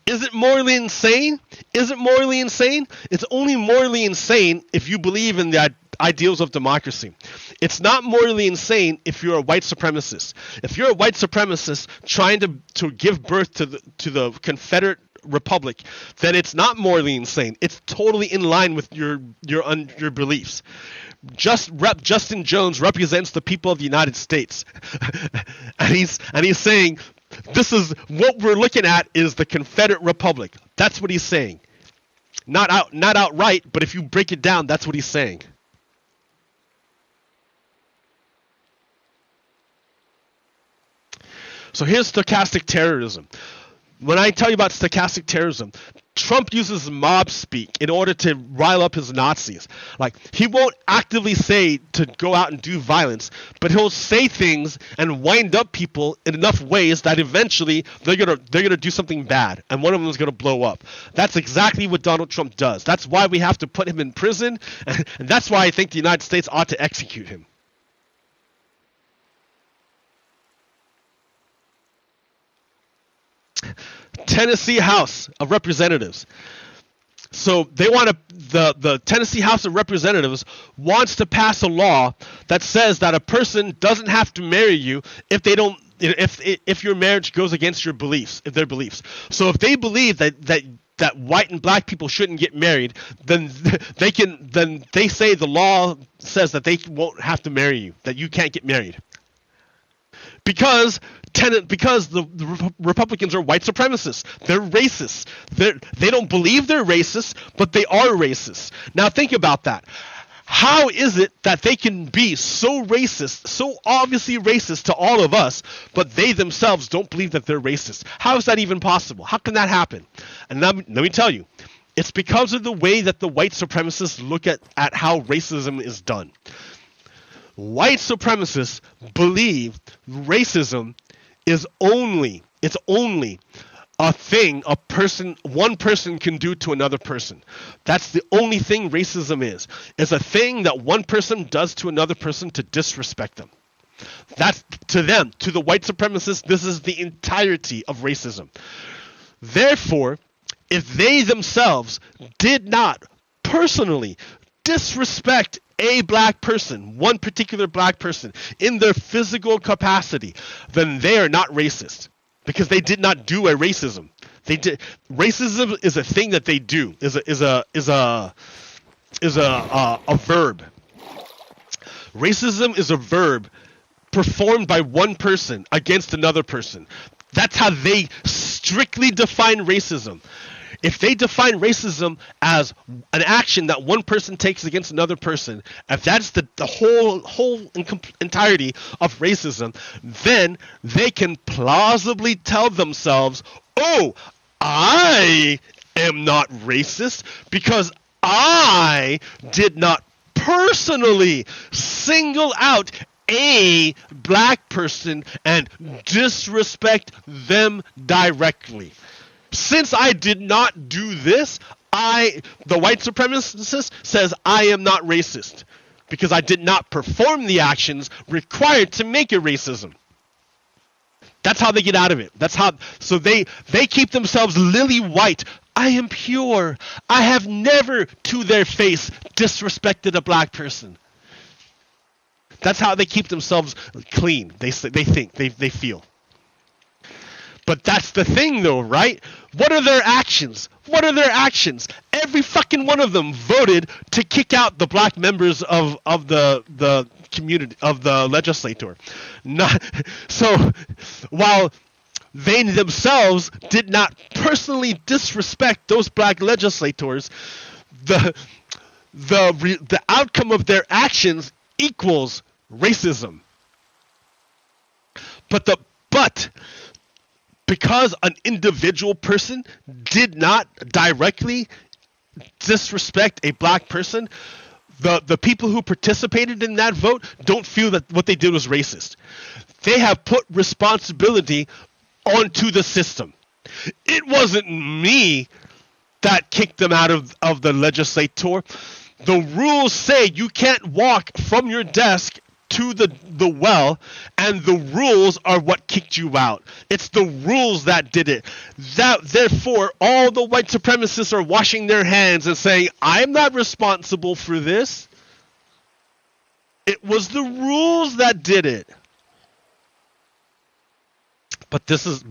Is it morally insane? Is it morally insane? It's only morally insane if you believe in the ideals of democracy. It's not morally insane if you're a white supremacist. If you're a white supremacist trying to give birth to the Confederate Republic, then it's not morally insane. It's totally in line with your beliefs. Justin Jones represents the people of the United States, and he's saying, this is what we're looking at is the Confederate Republic. That's what he's saying. Not outright, but if you break it down, that's what he's saying. So here's stochastic terrorism. When I tell you about stochastic terrorism, Trump uses mob speak in order to rile up his Nazis. Like, he won't actively say to go out and do violence, but he'll say things and wind up people in enough ways that eventually they're gonna do something bad, and one of them is gonna blow up. That's exactly what Donald Trump does. That's why we have to put him in prison, and that's why I think the United States ought to execute him. Tennessee House of Representatives. So they want the Tennessee House of Representatives wants to pass a law that says that a person doesn't have to marry you if your marriage goes against your beliefs, their beliefs. So if they believe that white and black people shouldn't get married, then they say the law says that they won't have to marry you, that you can't get married. Because the Republicans are white supremacists. They're racist. They don't believe they're racist, but they are racist. Now think about that. How is it that they can be so racist, so obviously racist to all of us, but they themselves don't believe that they're racist? How is that even possible? How can that happen? And let me tell you, it's because of the way that the white supremacists look at how racism is done. White supremacists believe racism is only It's only a thing one person can do to another person. That's the only thing racism is. It's a thing that one person does to another person to disrespect them. That's to them, to the white supremacists, this is the entirety of racism. Therefore, if they themselves did not personally disrespect a black person, one particular black person, in their physical capacity, then they are not racist. Because they did not do a racism. They did. Racism is a thing that they do. Is a verb. Racism is a verb performed by one person against another person. That's how they strictly define racism. If they define racism as an action that one person takes against another person, if that's the whole entirety of racism, then they can plausibly tell themselves, oh, I am not racist because I did not personally single out a black person and disrespect them directly. Since I did not do this, the white supremacist says I am not racist because I did not perform the actions required to make it racism. That's how they get out of it. So they keep themselves lily white. I am pure. I have never to their face disrespected a black person. That's how they keep themselves clean. They think, they feel. But that's the thing, though, right? What are their actions? Every fucking one of them voted to kick out the black members of the community, of the legislature. So while they themselves did not personally disrespect those black legislators, the outcome of their actions equals racism. But because an individual person did not directly disrespect a black person, the people who participated in that vote don't feel that what they did was racist. They have put responsibility onto the system. It wasn't me that kicked them out of the legislature. The rules say you can't walk from your desk to the well, and the rules are what kicked you out. It's the rules that did it. Therefore, all the white supremacists are washing their hands and saying, I'm not responsible for this. It was the rules that did it. But this is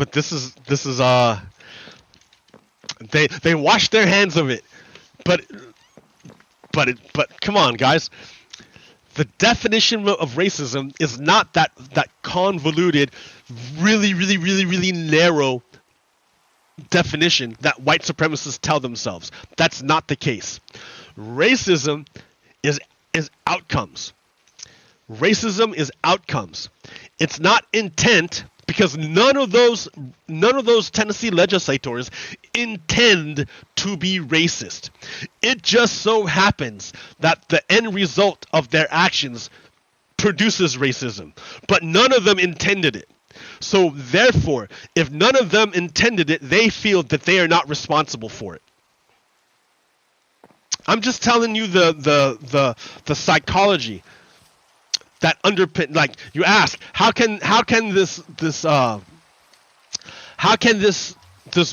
they wash their hands of it. But come on, guys. The definition of racism is not that convoluted, really narrow definition that white supremacists tell themselves. That's not the case. Racism is outcomes. Racism is outcomes. It's not intent, because none of those Tennessee legislators intend to be racist. It just so happens that the end result of their actions produces racism, but none of them intended it. So therefore, if none of them intended it, they feel that they are not responsible for it. I'm just telling you the psychology that underpin. Like, you ask, how can this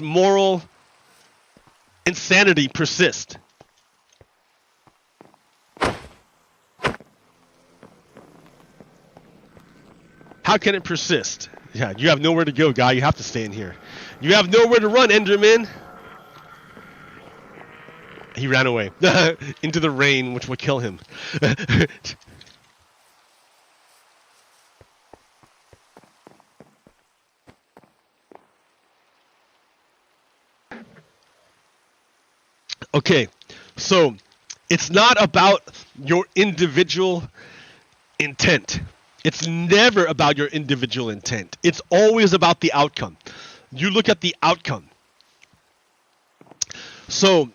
moral insanity persist? How can it persist? Yeah, you have nowhere to go, guy. You have to stay in here. You have nowhere to run, Enderman. He ran away into the rain, which would kill him. Okay, so it's not about your individual intent. It's never about your individual intent. It's always about the outcome. You look at the outcome. So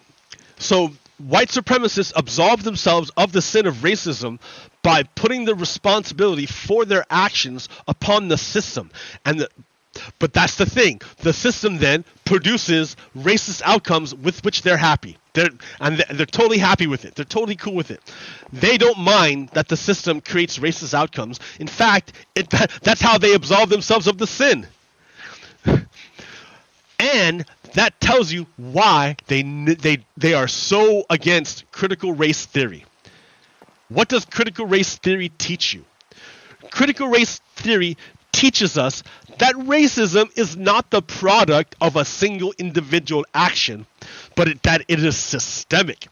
white supremacists absolve themselves of the sin of racism by putting the responsibility for their actions upon the system. And But that's the thing. The system then produces racist outcomes with which they're happy. They're totally happy with it. They're totally cool with it. They don't mind that the system creates racist outcomes. In fact, that's how they absolve themselves of the sin. And that tells you why they are so against critical race theory. What does critical race theory teach you? Critical race theory teaches us that racism is not the product of a single individual action, but that it is systemic.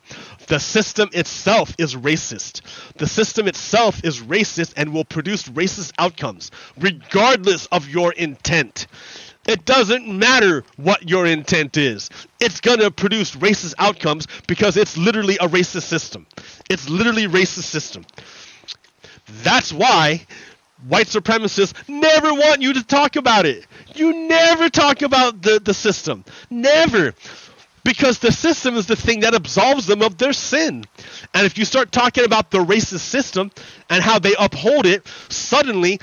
The system itself is racist. The system itself is racist and will produce racist outcomes, regardless of your intent. It doesn't matter what your intent is. It's going to produce racist outcomes because it's literally a racist system. It's literally a racist system. That's why white supremacists never want you to talk about it. You never talk about the system. Never. Because the system is the thing that absolves them of their sin. And if you start talking about the racist system and how they uphold it, suddenly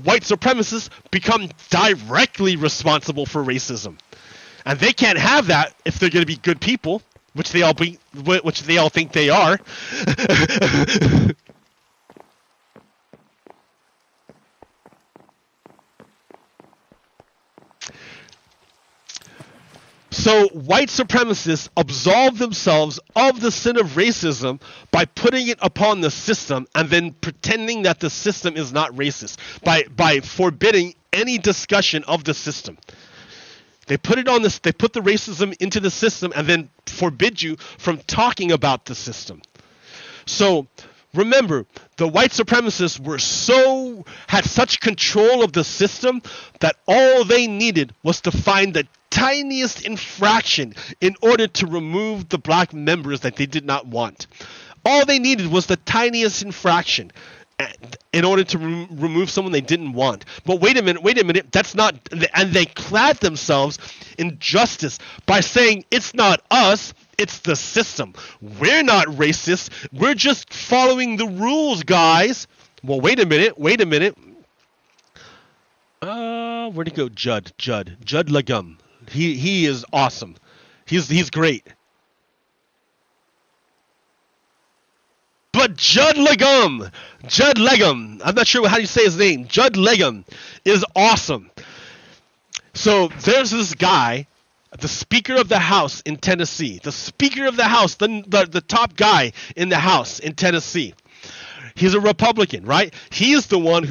white supremacists become directly responsible for racism. And they can't have that if they're going to be good people, which they all think they are. So white supremacists absolve themselves of the sin of racism by putting it upon the system and then pretending that the system is not racist by forbidding any discussion of the system. They put it on this. They put the racism into the system and then forbid you from talking about the system. So remember, the white supremacists had such control of the system that all they needed was to find the tiniest infraction in order to remove the black members that they did not want. All they needed was the tiniest infraction in order to remove someone they didn't want. But wait a minute, that's not, and they clad themselves in justice by saying it's not us, it's the system. We're not racist, we're just following the rules, guys. Well, wait a minute. Where'd he go? Judd Legum. He is awesome. He's great. But Judd Legum, I'm not sure how you say his name. Judd Legum is awesome. So there's this guy, the Speaker of the House in Tennessee. The Speaker of the House, the top guy in the House in Tennessee. He's a Republican, right? He's the one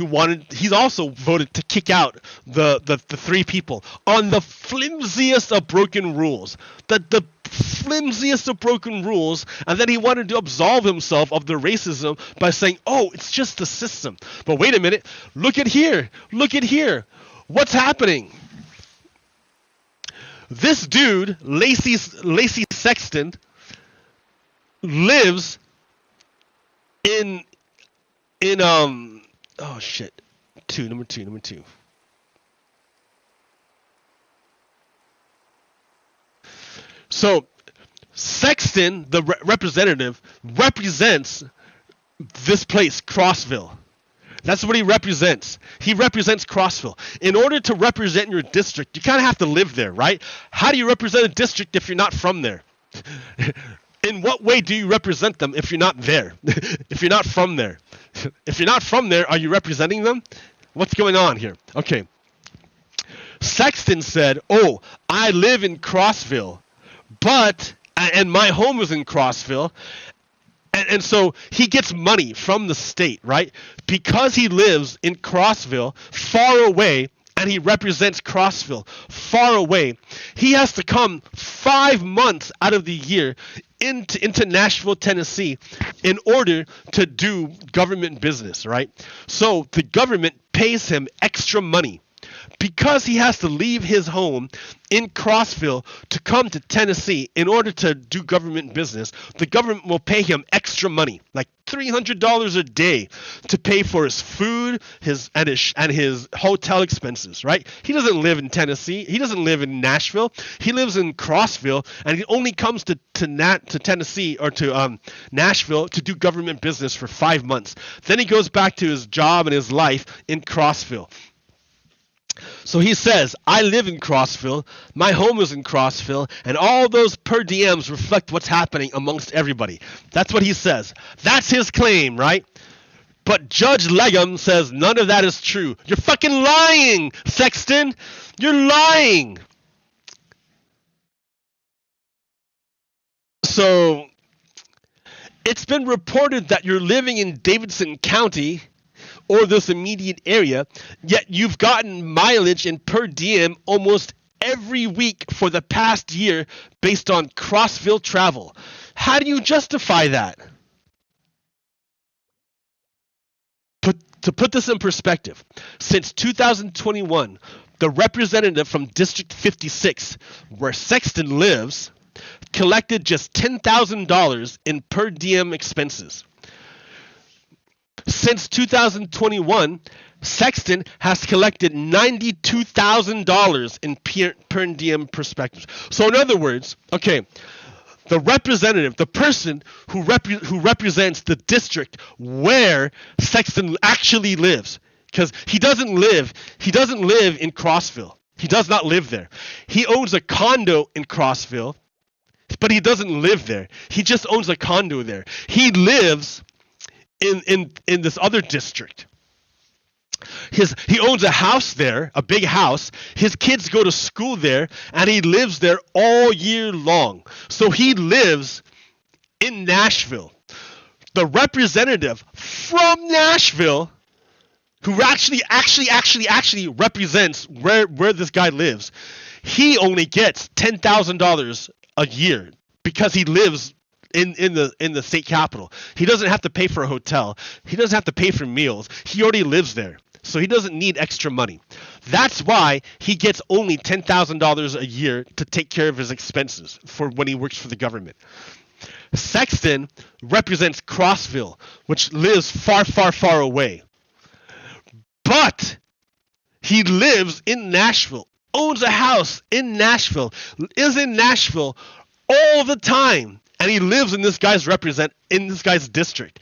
he's also voted to kick out the three people on the flimsiest of broken rules. The flimsiest of broken rules, and then he wanted to absolve himself of the racism by saying, oh, it's just the system. But wait a minute, look at here. What's happening? This dude, Lacey Sexton, lives in number two. So Sexton, the representative, represents this place, Crossville. That's what he represents. He represents Crossville. In order to represent your district, you kind of have to live there, right? How do you represent a district if you're not from there? In what way do you represent them if you're not there? If you're not from there? If you're not from there, are you representing them? What's going on here? Okay. Sexton said, oh, I live in Crossville, and my home is in Crossville, and so he gets money from the state, right? Because he lives in Crossville, far away, and he represents Crossville, far away, he has to come 5 months out of the year into Nashville, Tennessee, in order to do government business, right? So the government pays him extra money. Because he has to leave his home in Crossville to come to Tennessee in order to do government business, the government will pay him extra money, like $300 a day, to pay for his food, his hotel expenses, right? He doesn't live in Tennessee. He doesn't live in Nashville. He lives in Crossville, and he only comes to Tennessee or to Nashville to do government business for 5 months. Then he goes back to his job and his life in Crossville. So he says, I live in Crossville, my home is in Crossville, and all those per diems reflect what's happening amongst everybody. That's what he says. That's his claim, right? But Judge Legum says none of that is true. You're fucking lying, Sexton. You're lying. So, it's been reported that you're living in Davidson County or this immediate area, yet you've gotten mileage and per diem almost every week for the past year based on Crossville travel. How do you justify that? To put this in perspective, since 2021, the representative from District 56, where Sexton lives, collected just $10,000 in per diem expenses. Since 2021, Sexton has collected $92,000 in per diem perspectives. So in other words, okay, the representative, the person who represents the district where Sexton actually lives, because he doesn't live in Crossville. He does not live there. He owns a condo in Crossville, but he doesn't live there. He just owns a condo there. He lives in this other district. He owns a house there, a big house. His kids go to school there, and he lives there all year long. So he lives in Nashville. The representative from Nashville, who actually represents where this guy lives, he only gets $10,000 a year because he lives in the state capital. He doesn't have to pay for a hotel. He doesn't have to pay for meals. He already lives there. So he doesn't need extra money. That's why he gets only $10,000 a year to take care of his expenses for when he works for the government. Sexton represents Crossville, which lives far, far, far away. But he lives in Nashville, owns a house in Nashville, is in Nashville all the time. And he lives in this guy's district.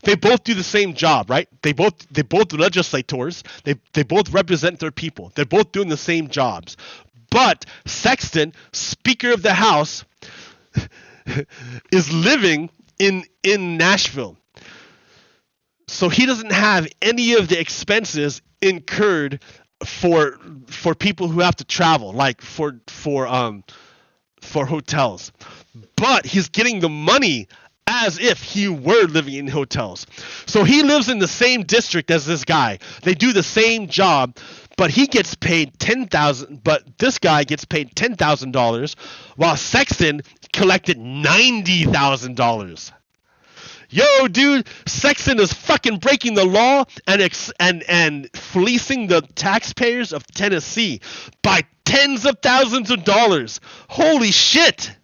They both do the same job, right? They both legislators. They both represent their people. They're both doing the same jobs. But Sexton, Speaker of the House, is living in Nashville. So he doesn't have any of the expenses incurred for people who have to travel, like for hotels. But he's getting the money as if he were living in hotels. So he lives in the same district as this guy. They do the same job, but he gets paid $10,000. But this guy gets paid $10,000, while Sexton collected $90,000. Yo, dude, Sexton is fucking breaking the law and fleecing the taxpayers of Tennessee by tens of thousands of dollars. Holy shit!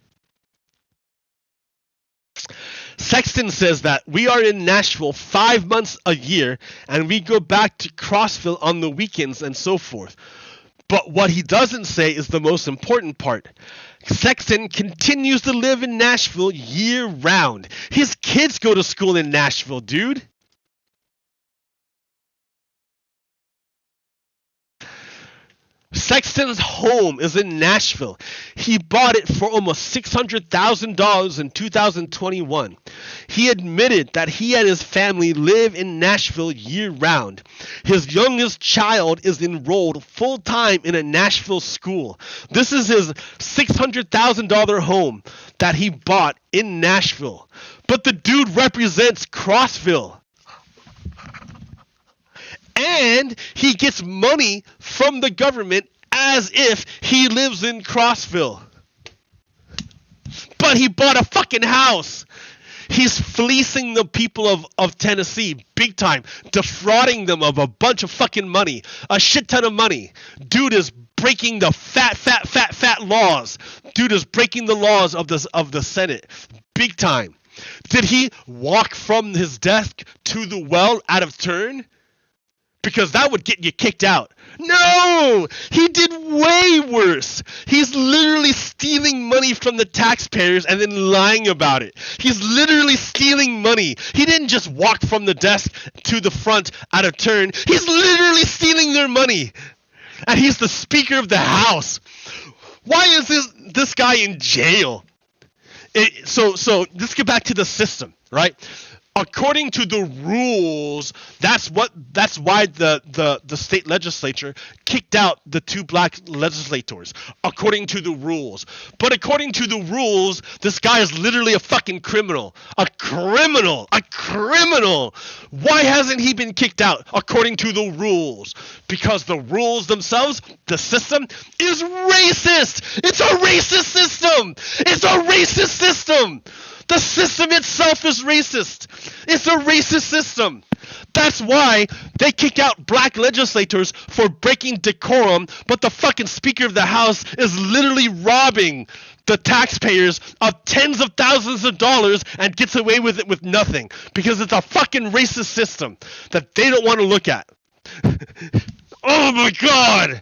Sexton says that we are in Nashville 5 months a year, and we go back to Crossville on the weekends and so forth. But what he doesn't say is the most important part. Sexton continues to live in Nashville year-round. His kids go to school in Nashville, dude. Sexton's home is in Nashville. He bought it for almost $600,000 in 2021. He admitted that he and his family live in Nashville year-round. His youngest child is enrolled full-time in a Nashville school. This is his $600,000 home that he bought in Nashville. But the dude represents Crossville. And he gets money from the government as if he lives in Crossville. But he bought a fucking house. He's fleecing the people of Tennessee big time, defrauding them of a bunch of fucking money, a shit ton of money. Dude is breaking the fat laws. Dude is breaking the laws of the Senate big time. Did he walk from his desk to the well out of turn? Because that would get you kicked out. No! He did way worse. He's literally stealing money from the taxpayers and then lying about it. He's literally stealing money. He didn't just walk from the desk to the front out of turn. He's literally stealing their money. and he's the Speaker of the House. Why is this guy in jail? So let's get back to the system, right? According to the rules, that's why the state legislature kicked out the 2 black legislators, according to the rules. But according to the rules, this guy is literally a fucking criminal. A criminal! Why hasn't he been kicked out according to the rules? Because the rules themselves, the system, is racist! It's a racist system! It's a racist system! The system itself is racist. It's a racist system. That's why they kick out black legislators for breaking decorum, but the fucking Speaker of the House is literally robbing the taxpayers of tens of thousands of dollars and gets away with it with nothing because it's a fucking racist system that they don't want to look at. Oh my God!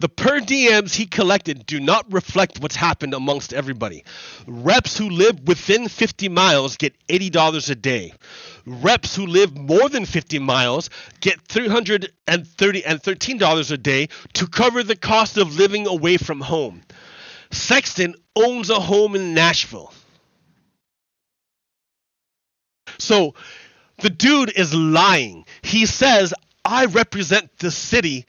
The per diems he collected do not reflect what's happened amongst everybody. Reps who live within 50 miles get $80 a day. Reps who live more than 50 miles get $313 a day to cover the cost of living away from home. Sexton owns a home in Nashville. So the dude is lying. He says, I represent the city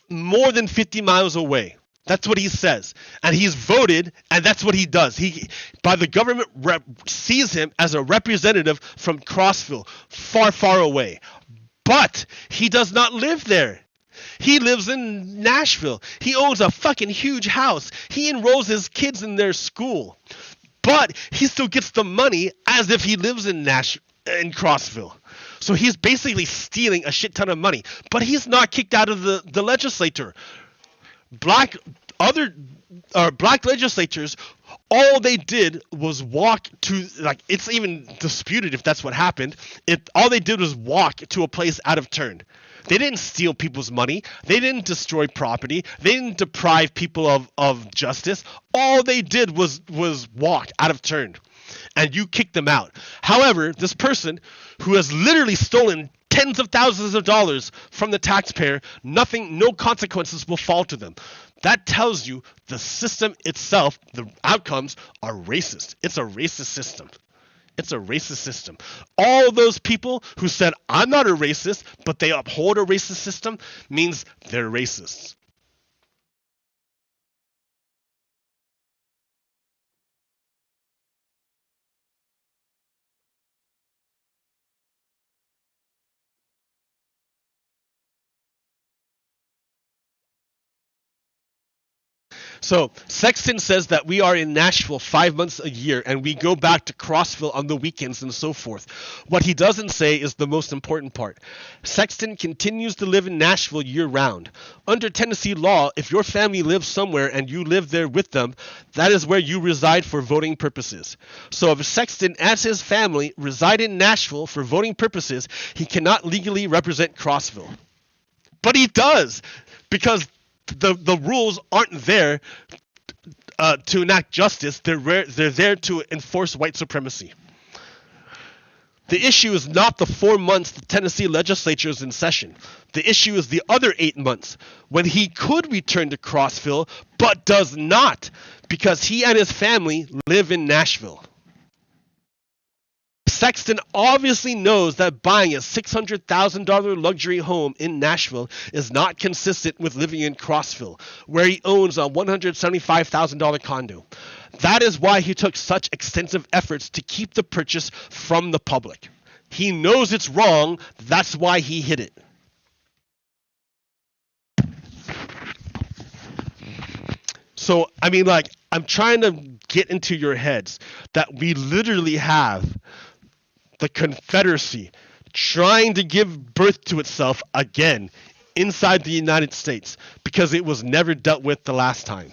more than 50 miles away. That's what he says. And he's voted, and that's what he does. By the government sees him as a representative from Crossville, far, far away. But he does not live there. He lives in Nashville. He owns a fucking huge house. He enrolls his kids in their school. But he still gets the money as if he lives in Crossville. So he's basically stealing a shit ton of money. But he's not kicked out of the legislature. Black legislatures, all they did was walk to, like, it's even disputed if that's what happened. All they did was walk to a place out of turn. They didn't steal people's money. They didn't destroy property. They didn't deprive people of justice. All they did was walk out of turn. And you kicked them out. However, this person who has literally stolen tens of thousands of dollars from the taxpayer, no consequences will fall to them. That tells you the system itself, the outcomes are racist. It's a racist system. It's a racist system. All those people who said, I'm not a racist, but they uphold a racist system, means they're racists. So Sexton says that we are in Nashville 5 months a year and we go back to Crossville on the weekends and so forth. What he doesn't say is the most important part. Sexton continues to live in Nashville year-round. Under Tennessee law, if your family lives somewhere and you live there with them, that is where you reside for voting purposes. So if Sexton and his family reside in Nashville for voting purposes, he cannot legally represent Crossville. But he does, because the rules aren't there to enact justice. They're there to enforce white supremacy. The issue is not the 4 months the Tennessee legislature is in session. The issue is the other 8 months when he could return to Crossville but does not because he and his family live in Nashville. Sexton obviously knows that buying a $600,000 luxury home in Nashville is not consistent with living in Crossville, where he owns a $175,000 condo. That is why he took such extensive efforts to keep the purchase from the public. He knows it's wrong, that's why he hid it. So, I mean, like, I'm trying to get into your heads that we literally have the Confederacy trying to give birth to itself again inside the United States because it was never dealt with the last time.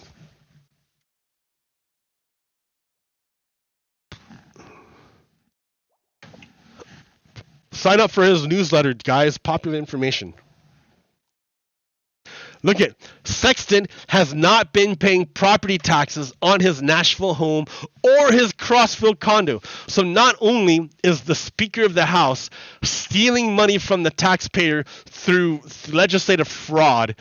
Sign up for his newsletter, guys. Popular information. Look at Sexton has not been paying property taxes on his Nashville home or his Crossville condo. So not only is the Speaker of the House stealing money from the taxpayer through legislative fraud,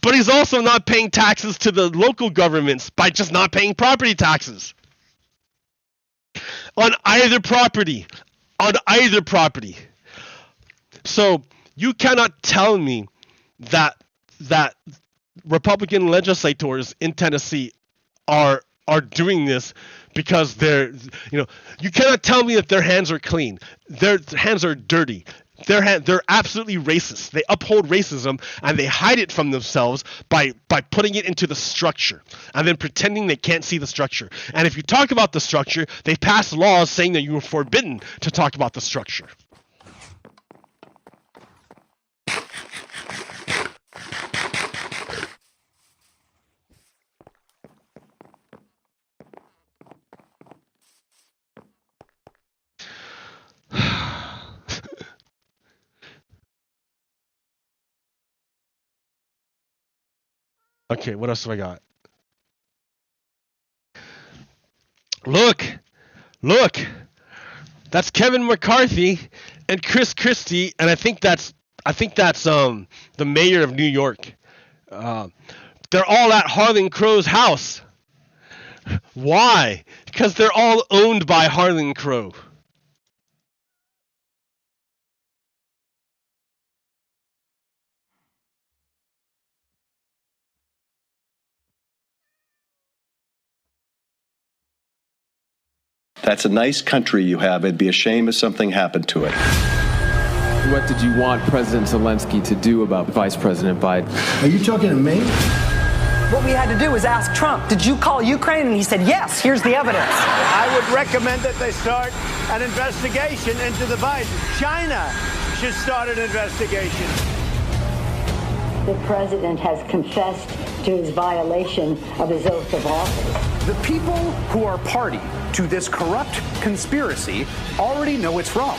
but he's also not paying taxes to the local governments by just not paying property taxes on either property. On either property. So you cannot tell me that Republican legislators in Tennessee are doing this because they're, you cannot tell me that their hands are clean. Their hands are dirty. They're absolutely racist. They uphold racism and they hide it from themselves by putting it into the structure and then pretending they can't see the structure. And if you talk about the structure, they pass laws saying that you are forbidden to talk about the structure. Okay, what else do I got? Look, that's Kevin McCarthy and Chris Christie, and I think that's the mayor of New York. They're all at Harlan Crow's house. Why? Because they're all owned by Harlan Crow. That's a nice country you have. It'd be a shame if something happened to it. What did you want President Zelensky to do about Vice President Biden? Are you talking to me? What we had to do was ask Trump, did you call Ukraine? And he said, yes, here's the evidence. I would recommend that they start an investigation into the Biden. China should start an investigation. The president has confessed to his violation of his oath of office. The people who are party to this corrupt conspiracy already know it's wrong.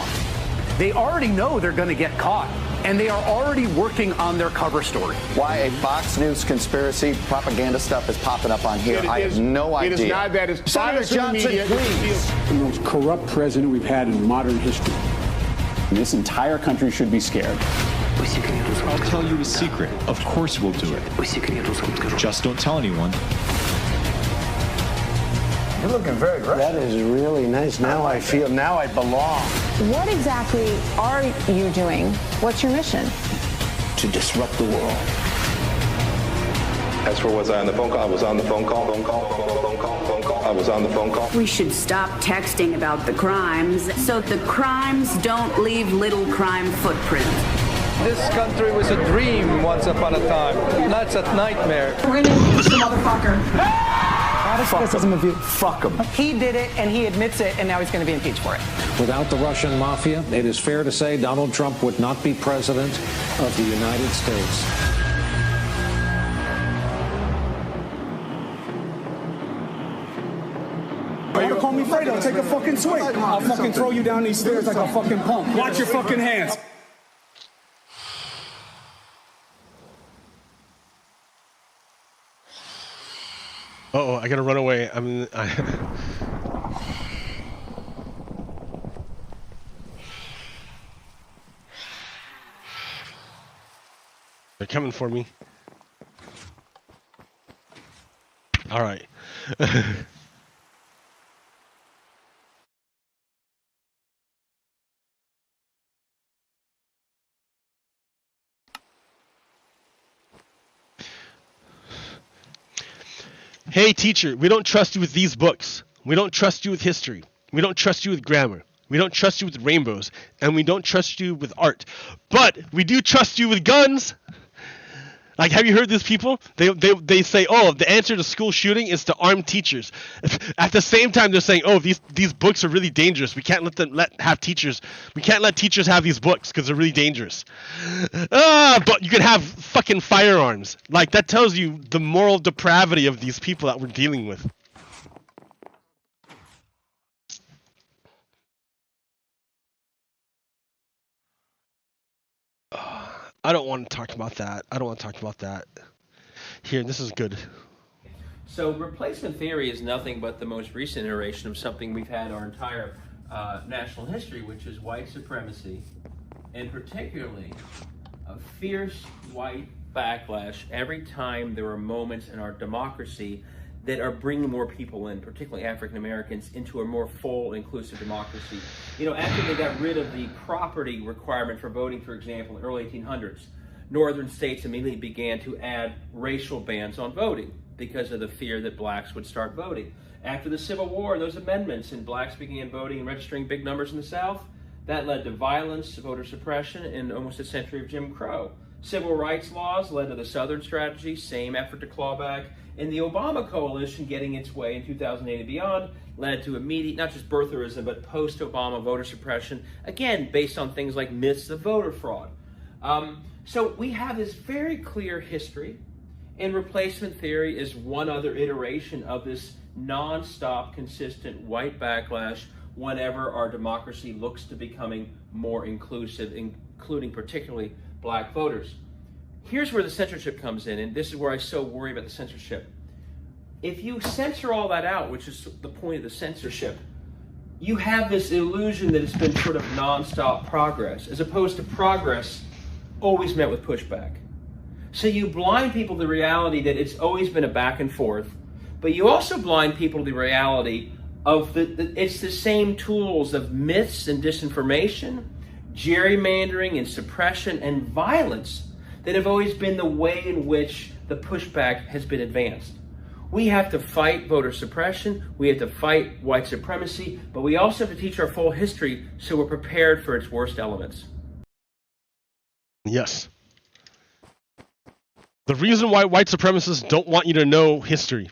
They already know they're going to get caught, and they are already working on their cover story. Why a Fox News conspiracy propaganda stuff is popping up on here, I have no idea. It is not that. It's Senator Johnson, please. The most corrupt president we've had in modern history. This entire country should be scared. I'll tell you a secret. Of course we'll do it. Just don't tell anyone. You're looking very great. That is really nice. Now I belong. What exactly are you doing? What's your mission? To disrupt the world. As for was I on the phone call? I was on the phone call. I was on the phone call. We should stop texting about the crimes so the crimes don't leave little crime footprints. This country was a dream once upon a time. Now it's a nightmare. We're gonna impeach the motherfucker. Fuck him. He did it, and he admits it, and now he's going to be impeached for it. Without the Russian mafia, it is fair to say Donald Trump would not be president of the United States. Are you gonna call me Fredo? Take a fucking swing. I'll fucking throw you down these stairs like a fucking punk. Watch your fucking hands. Uh-oh, I gotta run away. They're coming for me. All right. Hey, teacher, we don't trust you with these books. We don't trust you with history. We don't trust you with grammar. We don't trust you with rainbows. And we don't trust you with art. But we do trust you with guns. Like, have you heard these people? They say, oh, the answer to school shooting is to arm teachers. At the same time, they're saying, oh, these books are really dangerous. We can't let teachers have these books because they're really dangerous. But you can have fucking firearms. Like, that tells you the moral depravity of these people that we're dealing with. I don't want to talk about that. Here, this is good. So replacement theory is nothing but the most recent iteration of something we've had our entire national history, which is white supremacy, and particularly a fierce white backlash every time there are moments in our democracy that are bringing more people in, particularly African Americans, into a more full, inclusive democracy. You know, after they got rid of the property requirement for voting, for example, in the early 1800s, northern states immediately began to add racial bans on voting because of the fear that blacks would start voting. After the Civil War, those amendments, and blacks began voting and registering big numbers in the South, that led to violence, voter suppression, and almost a century of Jim Crow. Civil rights laws led to the Southern strategy, same effort to claw back. And the Obama coalition getting its way in 2008 and beyond led to immediate, not just birtherism, but post-Obama voter suppression, again, based on things like myths of voter fraud. So we have this very clear history, and replacement theory is one other iteration of this non-stop, consistent white backlash whenever our democracy looks to becoming more inclusive, including particularly black voters. Here's where the censorship comes in, and this is where I so worry about the censorship. If you censor all that out, which is the point of the censorship, you have this illusion that it's been sort of non-stop progress, as opposed to progress always met with pushback. So you blind people to the reality that it's always been a back and forth, but you also blind people to the reality of it's the same tools of myths and disinformation, gerrymandering and suppression and violence that have always been the way in which the pushback has been advanced. We have to fight voter suppression, we have to fight white supremacy, but we also have to teach our full history so we're prepared for its worst elements. Yes. The reason why white supremacists don't want you to know history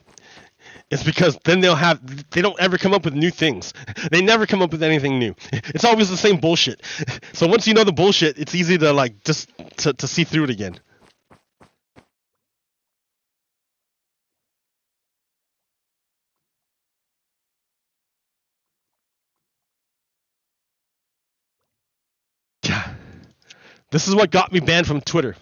is because then they don't ever come up with new things. They never come up with anything new. It's always the same bullshit. So once you know the bullshit, it's easy to like just to see through it again. Yeah. This is what got me banned from Twitter.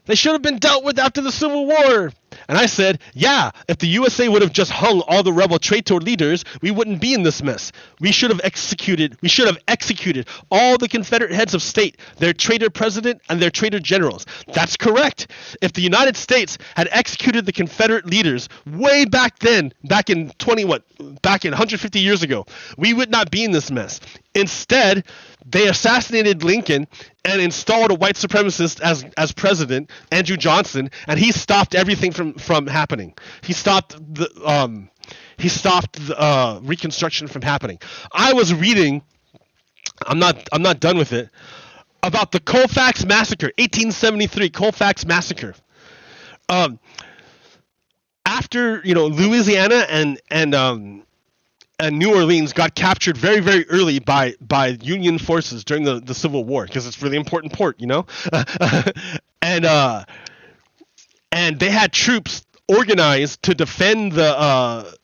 They should have been dealt with after the Civil War. And I said, yeah, if the USA would have just hung all the rebel traitor leaders, we wouldn't be in this mess. We should have executed all the Confederate heads of state, their traitor president and their traitor generals. That's correct. If the United States had executed the Confederate leaders way back then, back in 150 years ago, we would not be in this mess. Instead, they assassinated Lincoln and installed a white supremacist as president, Andrew Johnson, and he stopped everything from happening. He stopped the Reconstruction from happening. I was reading, I'm not done with it, about the Colfax Massacre, 1873 Colfax Massacre. After Louisiana and New Orleans got captured very, very early by Union forces during the Civil War, because it's a really important port, and they had troops organized to defend the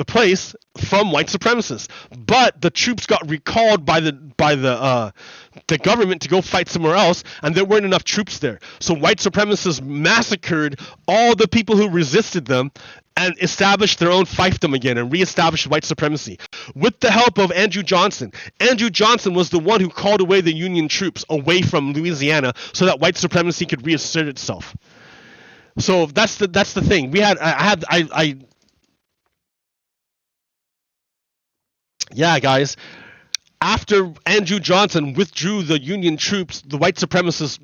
place from white supremacists, but the troops got recalled by the government to go fight somewhere else, and there weren't enough troops there. So white supremacists massacred all the people who resisted them and established their own fiefdom again and reestablished white supremacy with the help of Andrew Johnson. Andrew Johnson was the one who called away the Union troops away from Louisiana so that white supremacy could reassert itself. So that's the thing. Yeah, guys. After Andrew Johnson withdrew the Union troops, the white supremacists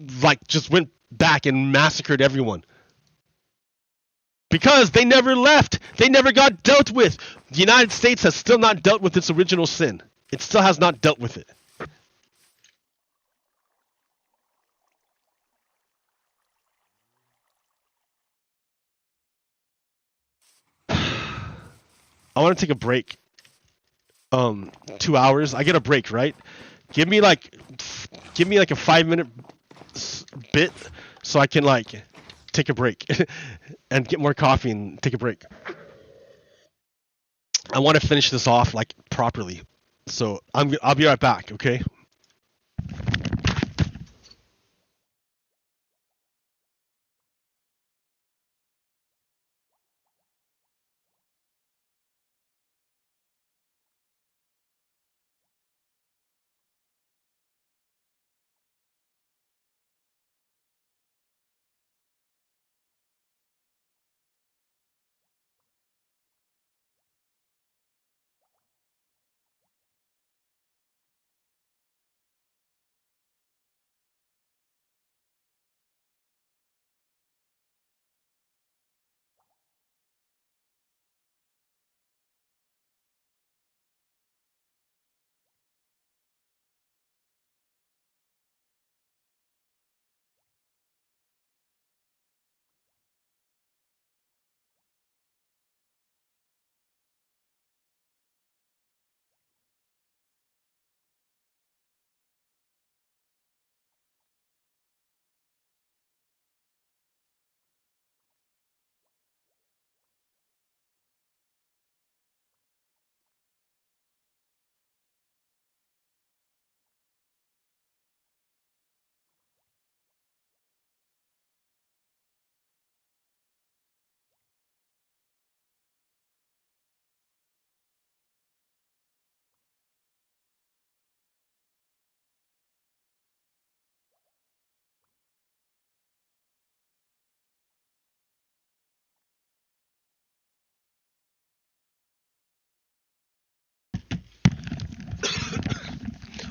just went back and massacred everyone. Because they never left. They never got dealt with. The United States has still not dealt with its original sin. It still has not dealt with it. I want to take a break. 2 hours. I get a break, right? Give me like a 5-minute bit so I can take a break and get more coffee and take a break. I want to finish this off properly. So I'll be right back, okay?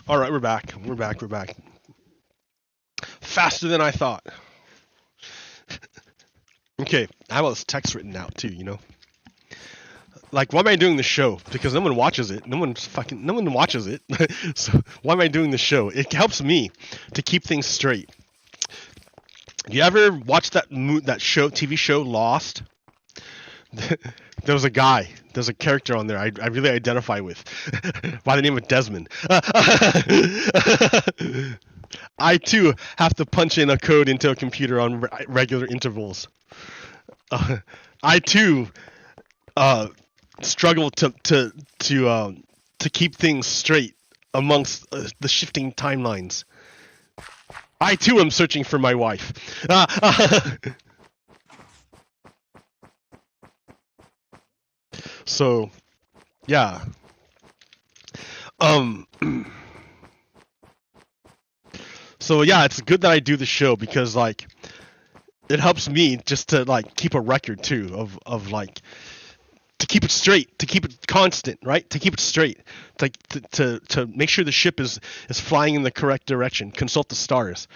All right, we're back. Faster than I thought. Okay, I have all this text written out too, Like, why am I doing the show? Because no one watches it. No one watches it. So why am I doing the show? It helps me to keep things straight. You ever watch that TV show Lost? There's a character on there I really identify with by the name of Desmond. I too have to punch in a code into a computer on regular intervals. I too struggle to keep things straight amongst the shifting timelines. I too am searching for my wife. So, yeah. So yeah, it's good that I do the show because like it helps me just to like keep a record too of like to keep it straight, to keep it constant, right? To keep it straight, like to make sure the ship is flying in the correct direction. Consult the stars.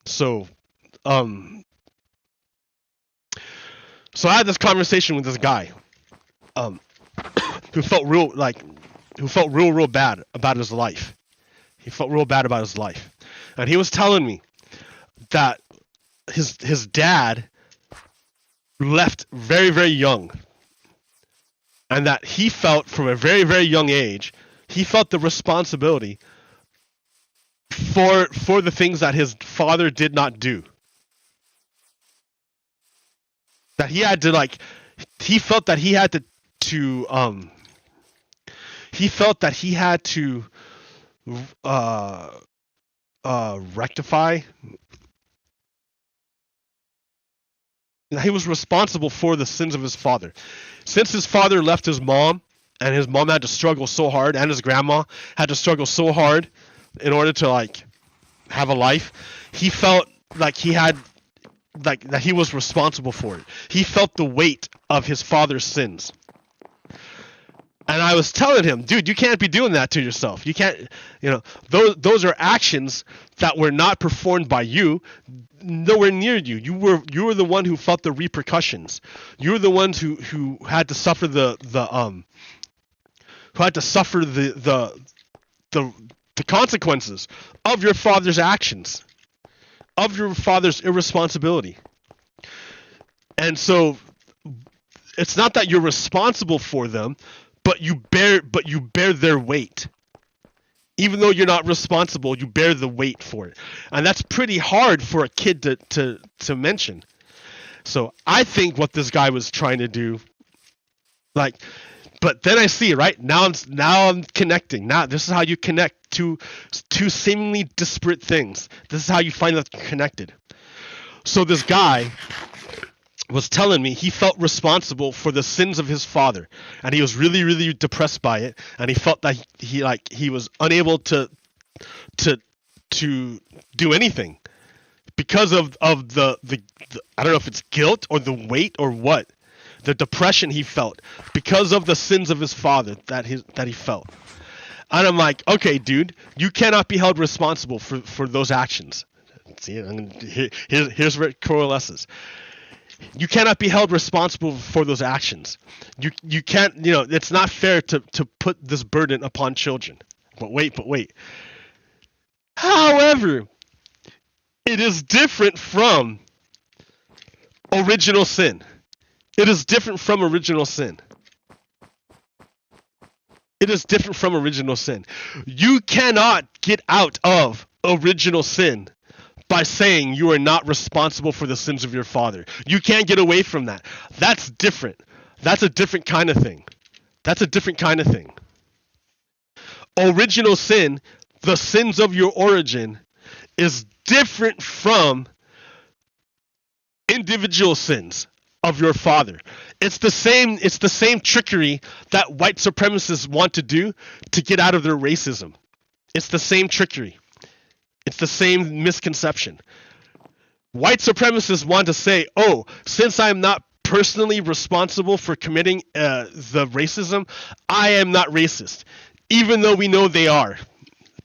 So so I had this conversation with this guy who felt real bad about his life. He felt real bad about his life. And he was telling me that his dad left very, very young. And that he felt from a very, very young age, he felt the responsibility for the things that his father did not do. That he had to like, he felt that he had to rectify. He was responsible for the sins of his father. Since his father left his mom, and his mom had to struggle so hard, and his grandma had to struggle so hard in order to like have a life, he felt like he had like that he was responsible for it. He felt the weight of his father's sins. And I was telling him, dude, you can't be doing that to yourself. You can't, those are actions that were not performed by you, nowhere near you. You were the one who felt the repercussions. You were the ones who had to suffer the consequences of your father's actions, of your father's irresponsibility. And so it's not that you're responsible for them, but you bear their weight. Even though you're not responsible, you bear the weight for it. And that's pretty hard for a kid to mention. So I think what this guy was trying to do, like, but then I see, right? Now I'm connecting. Now this is how you connect two seemingly disparate things. This is how you find that connected. So this guy was telling me he felt responsible for the sins of his father, and he was really, really depressed by it, and he felt that he was unable to do anything because of the I don't know if it's guilt or the weight or what, the depression he felt because of the sins of his father that he felt. And I'm like, okay, dude, you cannot be held responsible for those actions. See, here's where it coalesces. You cannot be held responsible for those actions. You can't, it's not fair to put this burden upon children. But wait. However, it is different from original sin. It is different from original sin. It is different from original sin. You cannot get out of original sin by saying you are not responsible for the sins of your father. You can't get away from that. That's different. That's a different kind of thing. Original sin, the sins of your origin, is different from individual sins of your father. It's the same trickery that white supremacists want to do to get out of their racism. It's the same trickery. It's the same misconception. White supremacists want to say, oh, since I'm not personally responsible for committing the racism, I am not racist, even though we know they are.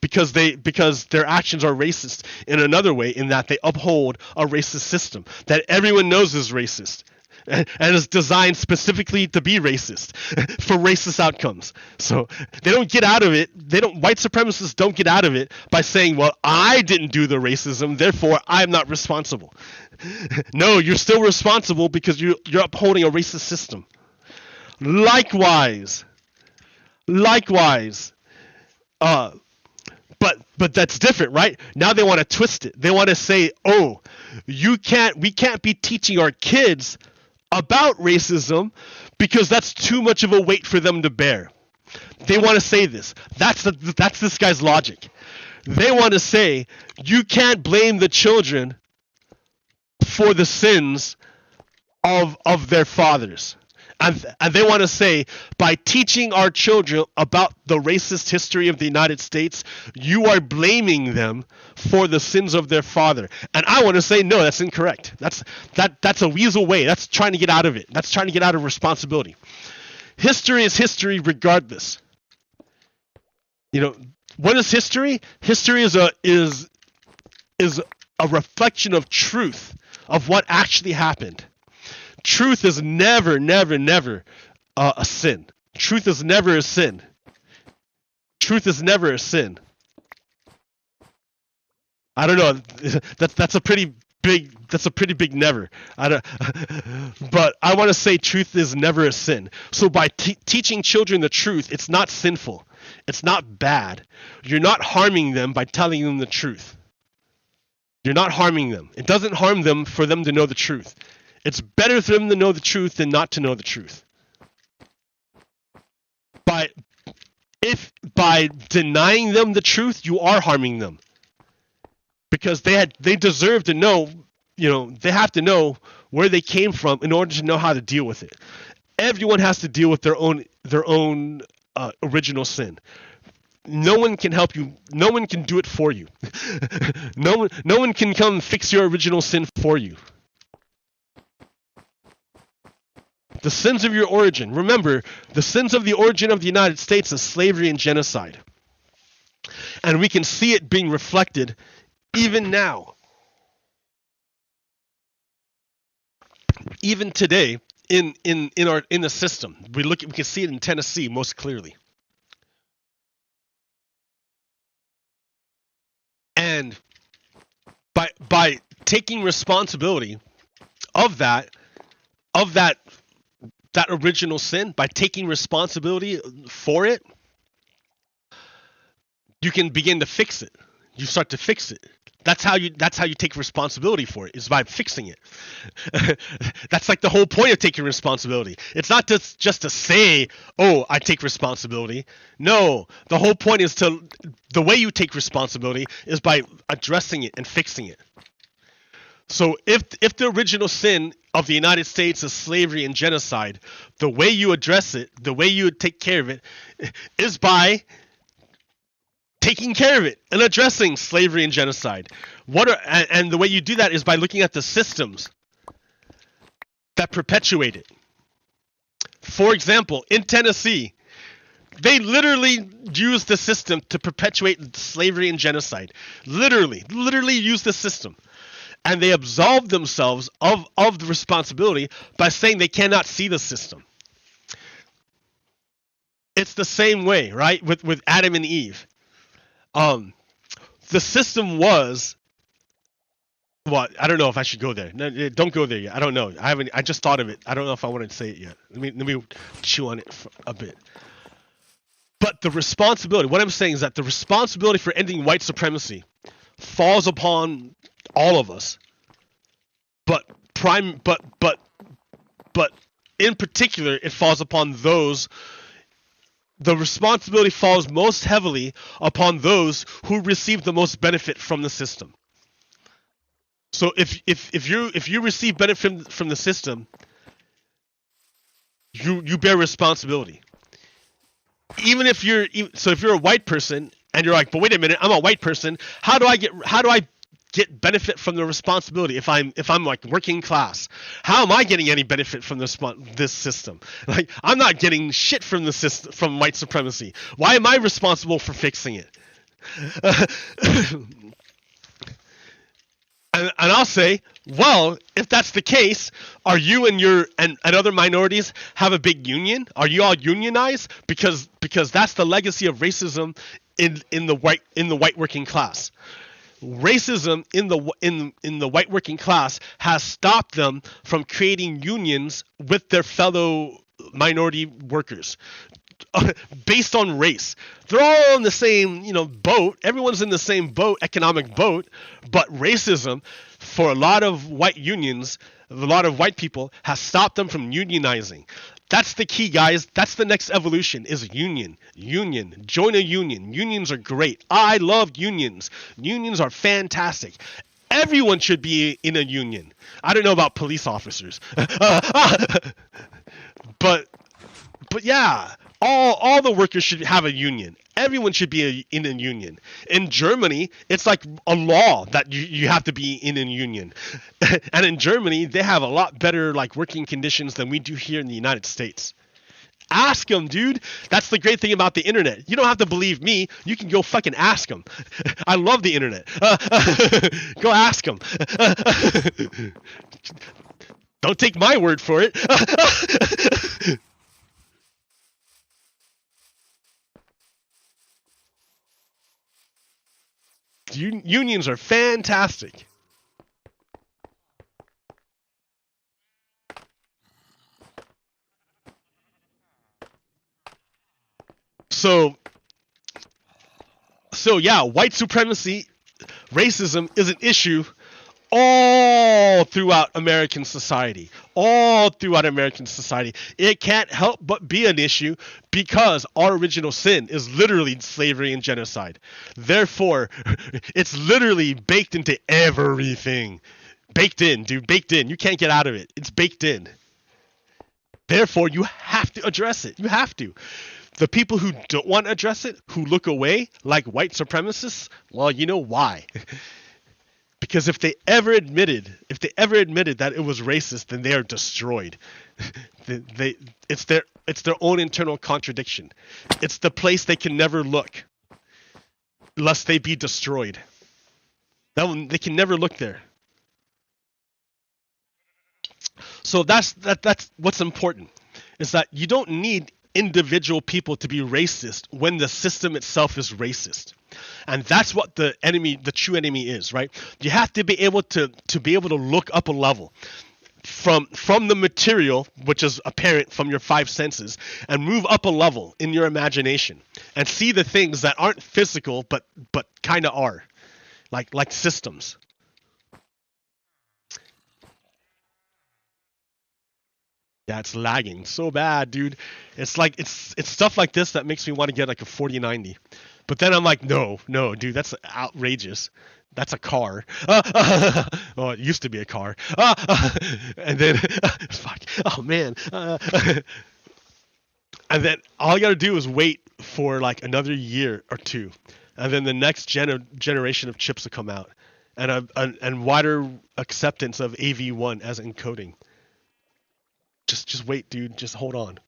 because their actions are racist in another way, in that they uphold a racist system that everyone knows is racist and is designed specifically to be racist for racist outcomes. So they don't get out of it. White supremacists don't get out of it by saying, well, I didn't do the racism, therefore I'm not responsible. No, you're still responsible because you're upholding a racist system. Likewise, but that's different, right? Now they want to twist it. They want to say, oh, we can't be teaching our kids about racism because that's too much of a weight for them to bear. They want to say this. That's this guy's logic. They want to say you can't blame the children for the sins of their fathers. And they want to say, by teaching our children about the racist history of the United States, you are blaming them for the sins of their father. And I want to say, no, that's incorrect. That's a weasel way. That's trying to get out of it. That's trying to get out of responsibility. History is history regardless. You know, what is history? History is a reflection of truth, of what actually happened. Truth is never a sin. Truth is never a sin. Truth is never a sin. I don't know. That's a pretty big never. But I want to say truth is never a sin. So by teaching children the truth, it's not sinful. It's not bad. You're not harming them by telling them the truth. You're not harming them. It doesn't harm them for them to know the truth. It's better for them to know the truth than not to know the truth. By denying them the truth, you are harming them. Because they deserve to know, they have to know where they came from in order to know how to deal with it. Everyone has to deal with their own original sin. No one can help you. No one can do it for you. No one can come fix your original sin for you. The sins of your origin. Remember, the sins of the origin of the United States is slavery and genocide. And we can see it being reflected even now. Even today in the system. We can see it in Tennessee most clearly. And by taking responsibility of that original sin, by taking responsibility for it, you can begin to fix it. You start to fix it. That's how you take responsibility for it, is by fixing it. That's like the whole point of taking responsibility. It's not just to say, oh, I take responsibility. No, the whole point is the way you take responsibility is by addressing it and fixing it. So if the original sin of the United States is slavery and genocide, the way you address it, the way you take care of it, is by taking care of it and addressing slavery and genocide. And the way you do that is by looking at the systems that perpetuate it. For example, in Tennessee, they literally use the system to perpetuate slavery and genocide. Literally use the system. And they absolve themselves of the responsibility by saying they cannot see the system. It's the same way, right? With Adam and Eve. The system was, well, I don't know if I should go there. No, don't go there yet. I don't know. I just thought of it. I don't know if I want to say it yet. Let me chew on it for a bit. But the responsibility, what I'm saying is that the responsibility for ending white supremacy falls upon all of us. But in particular, it falls upon those. The responsibility falls most heavily upon those who receive the most benefit from the system. So if you receive benefit from the system, you bear responsibility. Even if you're a white person and you're like, but wait a minute, I'm a white person. How do I get benefit from the responsibility if I'm like working class? How am I getting any benefit from this system? Like, I'm not getting shit from the system, from white supremacy. Why am I responsible for fixing it? And I'll say, well, if that's the case, are you and your and other minorities have a big union? Are you all unionized? Because that's the legacy of racism in the white working class. Racism in the white working class has stopped them from creating unions with their fellow minority workers. Based on race. They're all in the same, boat. Everyone's in the same boat, economic boat, but racism for a lot of white unions, a lot of white people has stopped them from unionizing. That's the key, guys. That's the next evolution is union. Union. Join a union. Unions are great. I love unions. Unions are fantastic. Everyone should be in a union. I don't know about police officers. But yeah, all the workers should have a union. Everyone should be in a union. In Germany, it's like a law that you have to be in a union. And in Germany, they have a lot better working conditions than we do here in the United States. Ask them, dude. That's the great thing about the internet. You don't have to believe me. You can go fucking ask them. I love the internet. Go ask them. Don't take my word for it. Unions are fantastic. So yeah, white supremacy, racism is an issue all throughout American society. All throughout American society. It can't help but be an issue because our original sin is literally slavery and genocide. Therefore, it's literally baked into everything. Baked in, dude. Baked in. You can't get out of it. It's baked in. Therefore, you have to address it. You have to. The people who don't want to address it, who look away, like white supremacists, well, you know why. Because if they ever admitted that it was racist, then they are destroyed. It's their own internal contradiction. It's the place they can never look, lest they be destroyed. They can never look there. So that's what's important, is that you don't need individual people to be racist when the system itself is racist. And that's what the true enemy is, right? You have to be able to look up a level from the material, which is apparent from your five senses, and move up a level in your imagination and see the things that aren't physical but kind of are, like systems. Yeah, it's lagging so bad, dude. It's like it's stuff like this that makes me want to get like a 4090. But then I'm like, no, dude, that's outrageous. That's a car. Oh, it used to be a car. And then, fuck. Oh man. And then all I gotta do is wait for like another year or two, and then the next generation of chips will come out, and wider acceptance of AV1 as encoding. Just wait, dude. Just hold on.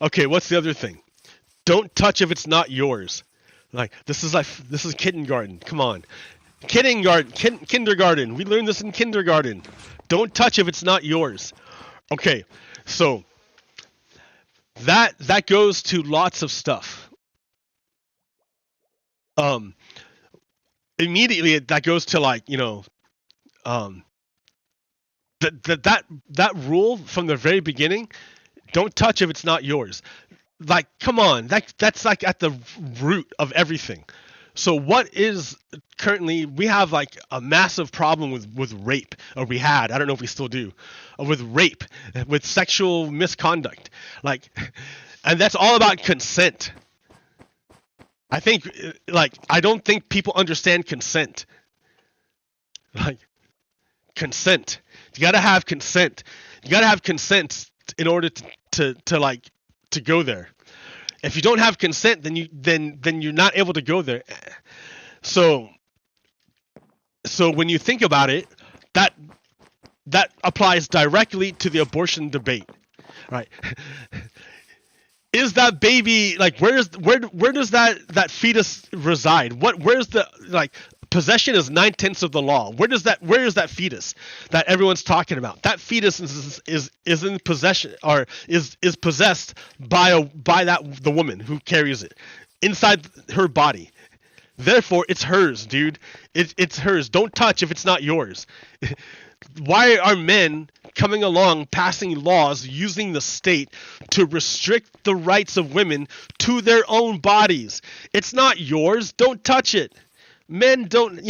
Okay, what's the other thing? Don't touch if it's not yours. This is kindergarten. Come on. Kindergarten. We learned this in kindergarten. Don't touch if it's not yours. Okay. So that goes to lots of stuff. Immediately that goes to that rule from the very beginning. Don't touch if it's not yours. Come on, that's like at the root of everything. So what is currently, we have like a massive problem with rape, or we had, I don't know if we still do, with rape, with sexual misconduct, and that's all about consent. I don't think people understand consent. Consent. You gotta have consent. You gotta have consent in order to go there. If you don't have consent, then you're not able to go there. So So when you think about it, that applies directly to the abortion debate, right? Is that baby like where does that fetus reside? Where's the like possession is 9/10 of the law. Where is that fetus that everyone's talking about? That fetus is in possession or is possessed by the woman who carries it inside her body. Therefore, it's hers, dude. It's hers. Don't touch if it's not yours. Why are men coming along passing laws using the state to restrict the rights of women to their own bodies? It's not yours. Don't touch it. Men don't,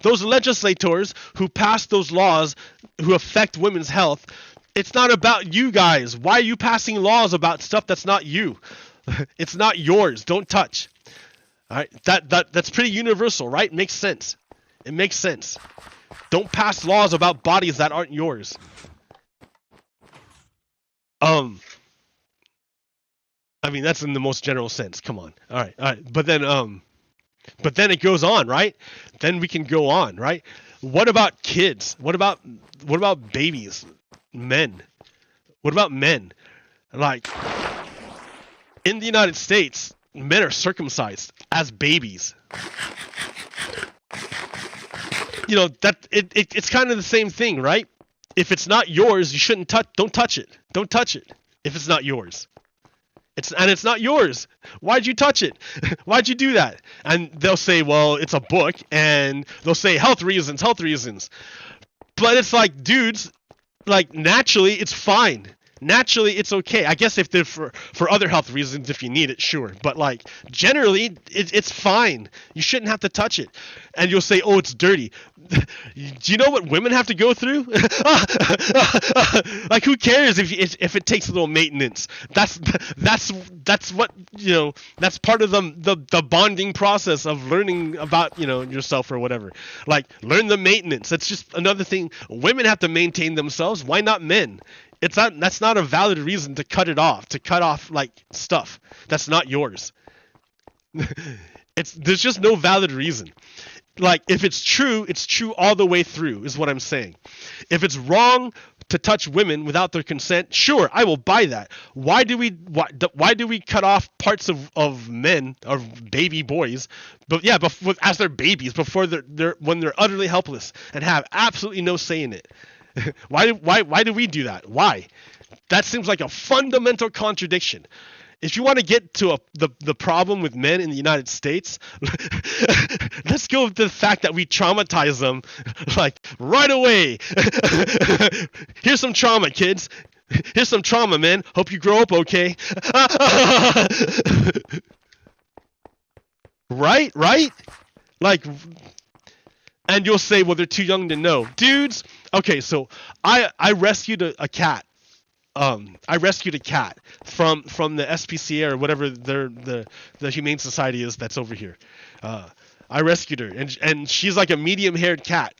those legislators who pass those laws who affect women's health, it's not about you guys. Why are you passing laws about stuff that's not you? It's not yours. Don't touch. All right, that's pretty universal, right? Makes sense. It makes sense. Don't pass laws about bodies that aren't yours. I mean, that's in the most general sense. Come on. All right. But then it goes on, right? Then we can go on, right? What about kids? What about babies? Men? What about men? Like, in the United States, men are circumcised as babies. It's kind of the same thing, right? If it's not yours, you shouldn't touch. Don't touch it. Don't touch it if it's not yours. It's not yours. Why'd you touch it? Why'd you do that? And they'll say, well, it's a book, and they'll say health reasons. But it's like, dudes, like naturally, it's fine. Naturally, it's okay. I guess if they're for other health reasons, if you need it, sure. But like generally, it's fine. You shouldn't have to touch it. And you'll say, "Oh, it's dirty." Do you know what women have to go through? Like, who cares if it takes a little maintenance? That's what That's part of the bonding process of learning about yourself or whatever. Like, learn the maintenance. That's just another thing. Women have to maintain themselves. Why not men? That's not a valid reason to cut it off. To cut off like stuff that's not yours. There's just no valid reason. Like, if it's true all the way through, is what I'm saying. If it's wrong to touch women without their consent, sure, I will buy that. Why do we cut off parts of men or baby boys, but yeah, as they're babies, before when they're utterly helpless and have absolutely no say in it? Why do we do that? Why? That seems like a fundamental contradiction. If you want to get to the problem with men in the United States, let's go with the fact that we traumatize them like right away. Here's some trauma, kids. Here's some trauma, man. Hope you grow up okay. Right? Like, and you'll say, well, they're too young to know. Dudes, okay, so I rescued a cat. I rescued a cat from the SPCA or whatever the Humane Society is that's over here. I rescued her, and she's like a medium-haired cat,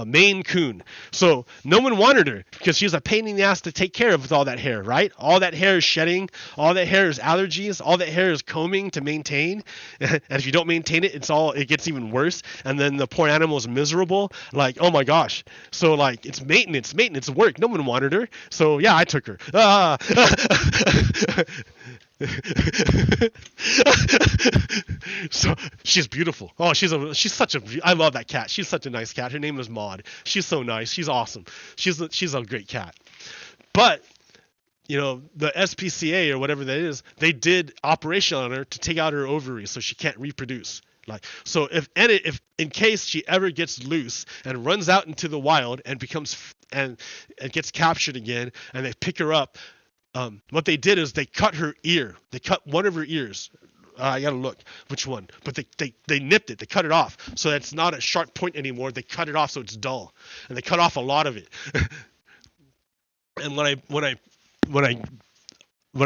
Maine Coon. So no one wanted her because she's a pain in the ass to take care of with all that hair, right? All that hair is shedding, all that hair is allergies, all that hair is combing to maintain. And if you don't maintain it, it gets even worse. And then the poor animal is miserable. Like, oh my gosh. So like, it's maintenance work. No one wanted her. So yeah, I took her. So she's beautiful. Oh, I love that cat. She's such a nice cat. Her name is Maud. She's so nice. She's awesome. She's a great cat. But the SPCA or whatever that is, they did operation on her to take out her ovaries so she can't reproduce. Like, so if in case she ever gets loose and runs out into the wild and gets captured again, and they pick her up, what they did is they cut her ear. They cut one of her ears. I gotta look which one, but they nipped it. They cut it off, so it's not a sharp point anymore. They cut it off so it's dull, and they cut off a lot of it. And when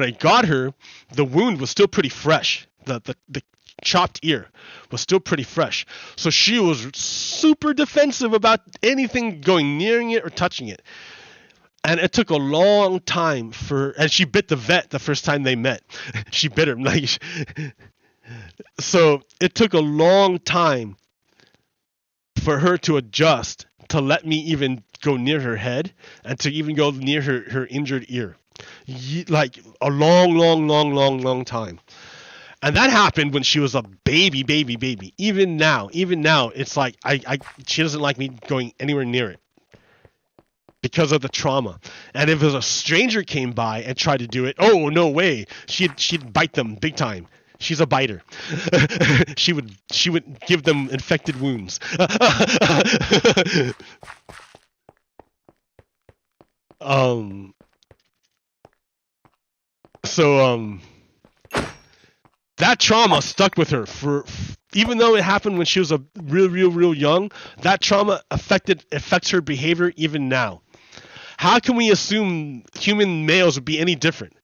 I got her, the wound was still pretty fresh. The chopped ear was still pretty fresh, so she was super defensive about anything going near it or touching it. And it took a long time and she bit the vet the first time they met. She bit him. So it took a long time for her to adjust to let me even go near her head and to even go near her injured ear. Like a long time. And that happened when she was a baby. Even now, it's like she doesn't like me going anywhere near it because of the trauma. And if a stranger came by and tried to do it, oh no way, she'd bite them big time. She's a biter. she would give them infected wounds. That trauma stuck with her for even though it happened when she was a real young. That trauma affects her behavior even now. How can we assume human males would be any different?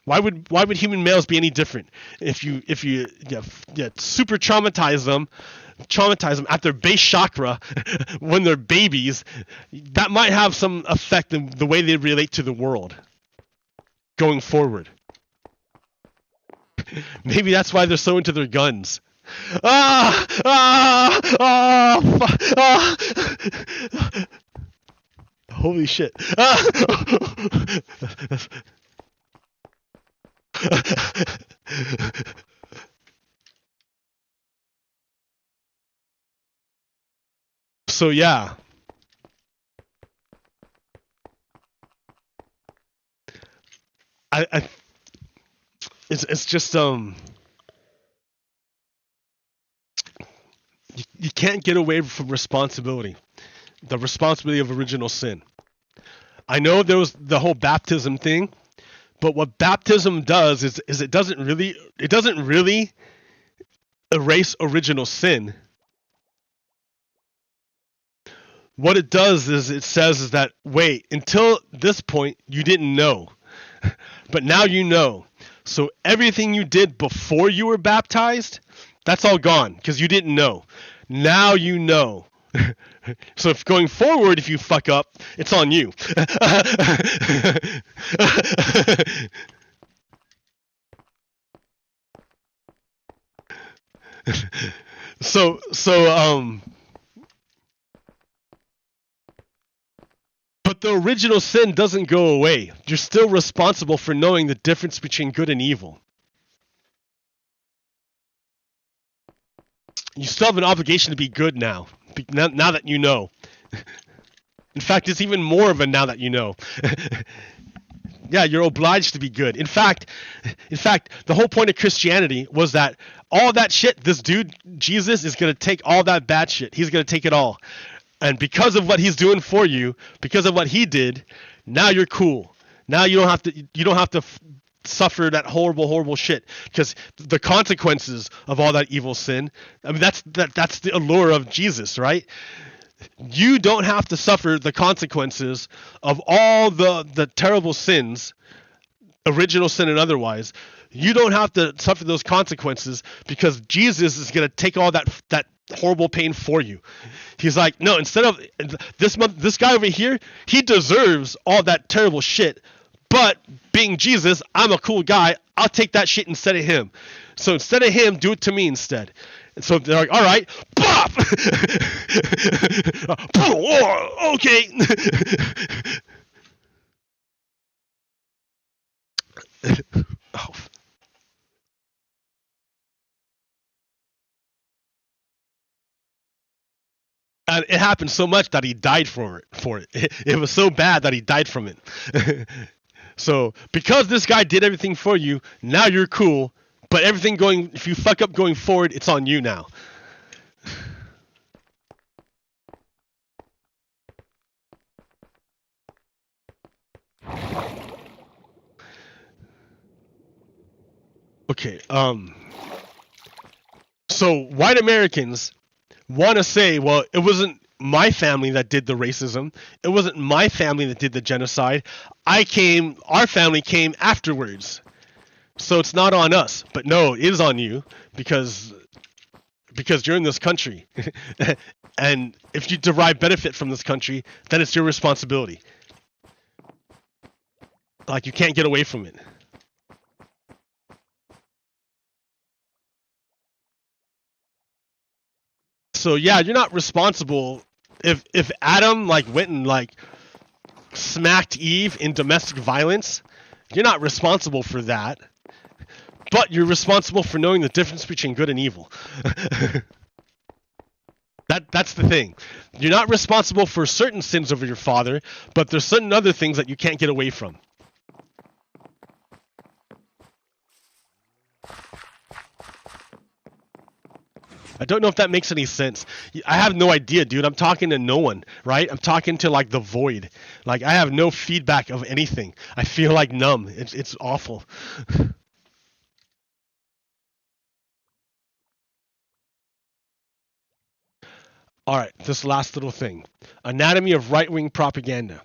Why would human males be any different if you super traumatize them at their base chakra when they're babies? That might have some effect in the way they relate to the world going forward. Maybe that's why they're so into their guns. Holy shit. So yeah. It's just you can't get away from responsibility. The responsibility of original sin. I know there was the whole baptism thing, but what baptism does is it doesn't really erase original sin. What it does is it says is that wait, until this point you didn't know. But now you know. So everything you did before you were baptized, that's all gone because you didn't know. Now you know. So if going forward, if you fuck up, it's on you. But the original sin doesn't go away. You're still responsible for knowing the difference between good and evil. You still have an obligation to be good now that you know. In fact, it's even more of a now that you know. Yeah, you're obliged to be good. In fact, the whole point of Christianity was that all that shit, this dude, Jesus, is going to take all that bad shit. He's going to take it all. And because of what he's doing for you, because of what he did, now you're cool. Now you don't have to suffer that horrible shit, because the consequences of all that evil sin, I mean, that's the allure of Jesus, right? You don't have to suffer the consequences of all the terrible sins, original sin and otherwise. You don't have to suffer those consequences because Jesus is going to take all that horrible pain for you. He's like, no, instead of this guy over here, he deserves all that terrible shit. But being Jesus, I'm a cool guy. I'll take that shit instead of him. So instead of him, do it to me instead. And so they're like, all right, pop! Okay. Oh. And it happened so much that he died for it. It was so bad that he died from it. So because this guy did everything for you, now you're cool. But if you fuck up going forward, it's on you now. Okay, so white Americans want to say, well, it wasn't my family that did the racism. It wasn't my family that did the genocide. Our family came afterwards. So it's not on us. But no, it is on you because you're in this country. And if you derive benefit from this country, then it's your responsibility. Like, you can't get away from it. So yeah, you're not responsible if Adam like went and like smacked Eve in domestic violence. You're not responsible for that. But you're responsible for knowing the difference between good and evil. That's the thing. You're not responsible for certain sins of your father, but there's certain other things that you can't get away from. I don't know if that makes any sense. I have no idea, dude. I'm talking to no one, right? I'm talking to like the void. Like I have no feedback of anything. I feel like numb. It's awful. All right, this last little thing. Anatomy of right-wing propaganda.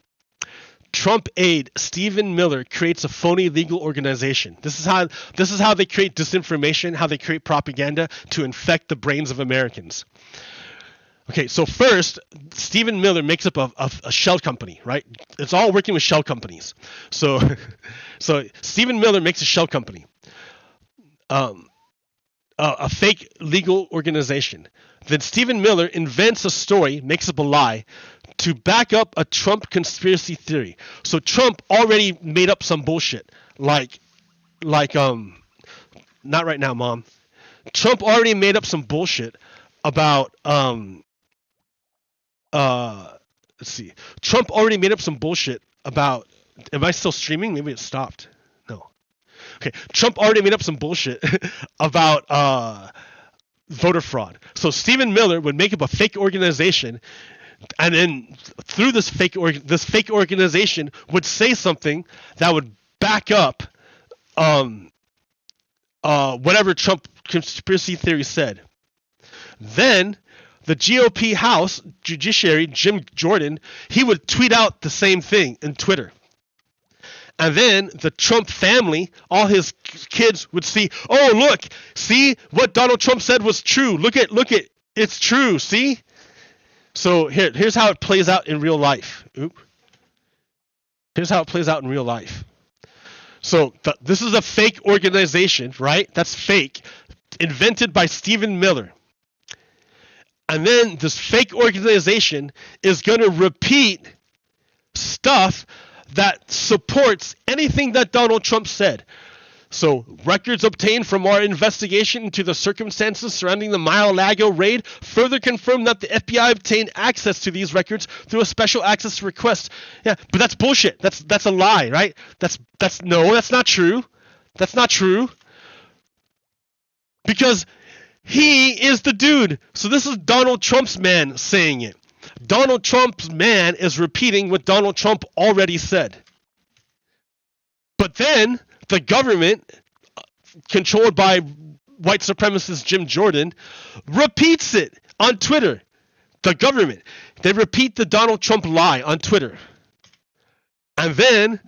Trump aide Stephen Miller creates a phony legal organization. This is how they create disinformation, how they create propaganda to infect the brains of Americans. Okay, so first, Stephen Miller makes up a shell company, right? It's all working with shell companies. So Stephen Miller makes a shell company. A fake legal organization. Then Stephen Miller invents a story, makes up a lie, to back up a Trump conspiracy theory. So Trump already made up some bullshit. Like not right now, Mom. Trump already made up some bullshit about let's see. Trump already made up some bullshit about, am I still streaming? Maybe it stopped. No. Okay, Trump already made up some bullshit about voter fraud. So Stephen Miller would make up a fake organization, and then through this fake organization would say something that would back up whatever Trump conspiracy theory said. Then the GOP House Judiciary, Jim Jordan, he would tweet out the same thing in Twitter. And then the Trump family, all his kids would see, oh, look, see what Donald Trump said was true. Look at, it's true, see? So here's how it plays out in real life. Here's how it plays out in real life. So this is a fake organization, right? That's fake, invented by Stephen Miller. And then this fake organization is going to repeat stuff that supports anything that Donald Trump said. So, records obtained from our investigation into the circumstances surrounding the Mar-a-Lago raid further confirm that the FBI obtained access to these records through a special access request. Yeah, but that's bullshit. That's a lie, right? That's not true. That's not true. Because he is the dude. So this is Donald Trump's man saying it. Donald Trump's man is repeating what Donald Trump already said. But then the government, controlled by white supremacist Jim Jordan, repeats it on Twitter. The government, they repeat the Donald Trump lie on Twitter. And then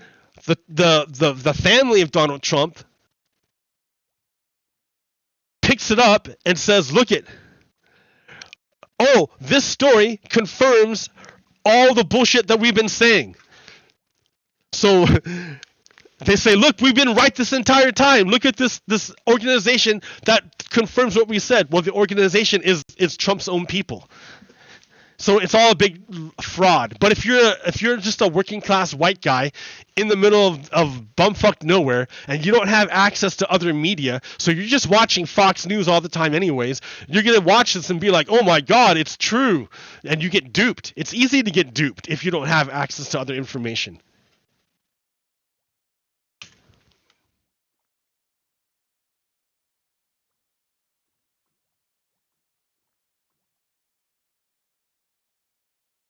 the family of Donald Trump picks it up and says, look it. Oh, this story confirms all the bullshit that we've been saying. So they say, look, we've been right this entire time. Look at this organization that confirms what we said. Well, the organization is Trump's own people. So it's all a big fraud. But if you're just a working class white guy in the middle of bumfuck nowhere and you don't have access to other media, so you're just watching Fox News all the time anyways, you're going to watch this and be like, oh my God, it's true. And you get duped. It's easy to get duped if you don't have access to other information.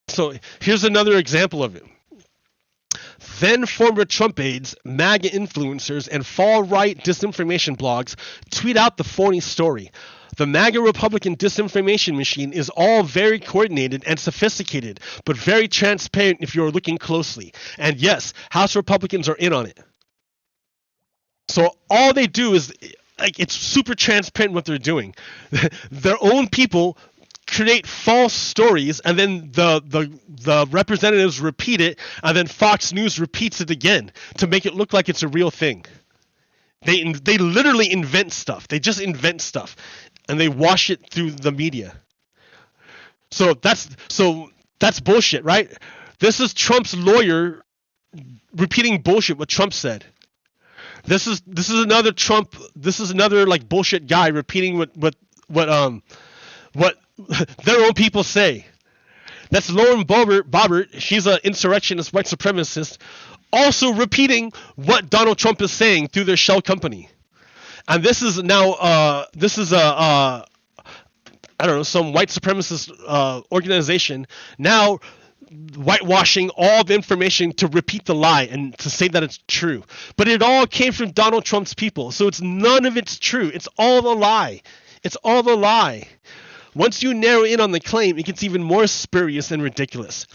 So here's another example of it. Then former Trump aides, MAGA influencers, and far-right disinformation blogs tweet out the phony story. The MAGA Republican disinformation machine is all very coordinated and sophisticated, but very transparent if you're looking closely. And yes, House Republicans are in on it. So all they do is, like, it's super transparent what they're doing. Their own people create false stories, and then the representatives repeat it, and then Fox News repeats it again to make it look like it's a real thing. They literally invent stuff. They just invent stuff, and they wash it through the media. So that's bullshit, right? This is Trump's lawyer repeating bullshit what Trump said. This is another Trump. This is another like bullshit guy repeating what their own people say. That's Lauren Boebert. She's an insurrectionist, white supremacist, also repeating what Donald Trump is saying through their shell company. And this is now I don't know, some white supremacist organization now whitewashing all the information to repeat the lie and to say that it's true. But it all came from Donald Trump's people, so none of it's true. It's all a lie. It's all a lie. Once you narrow in on the claim, it gets even more spurious and ridiculous.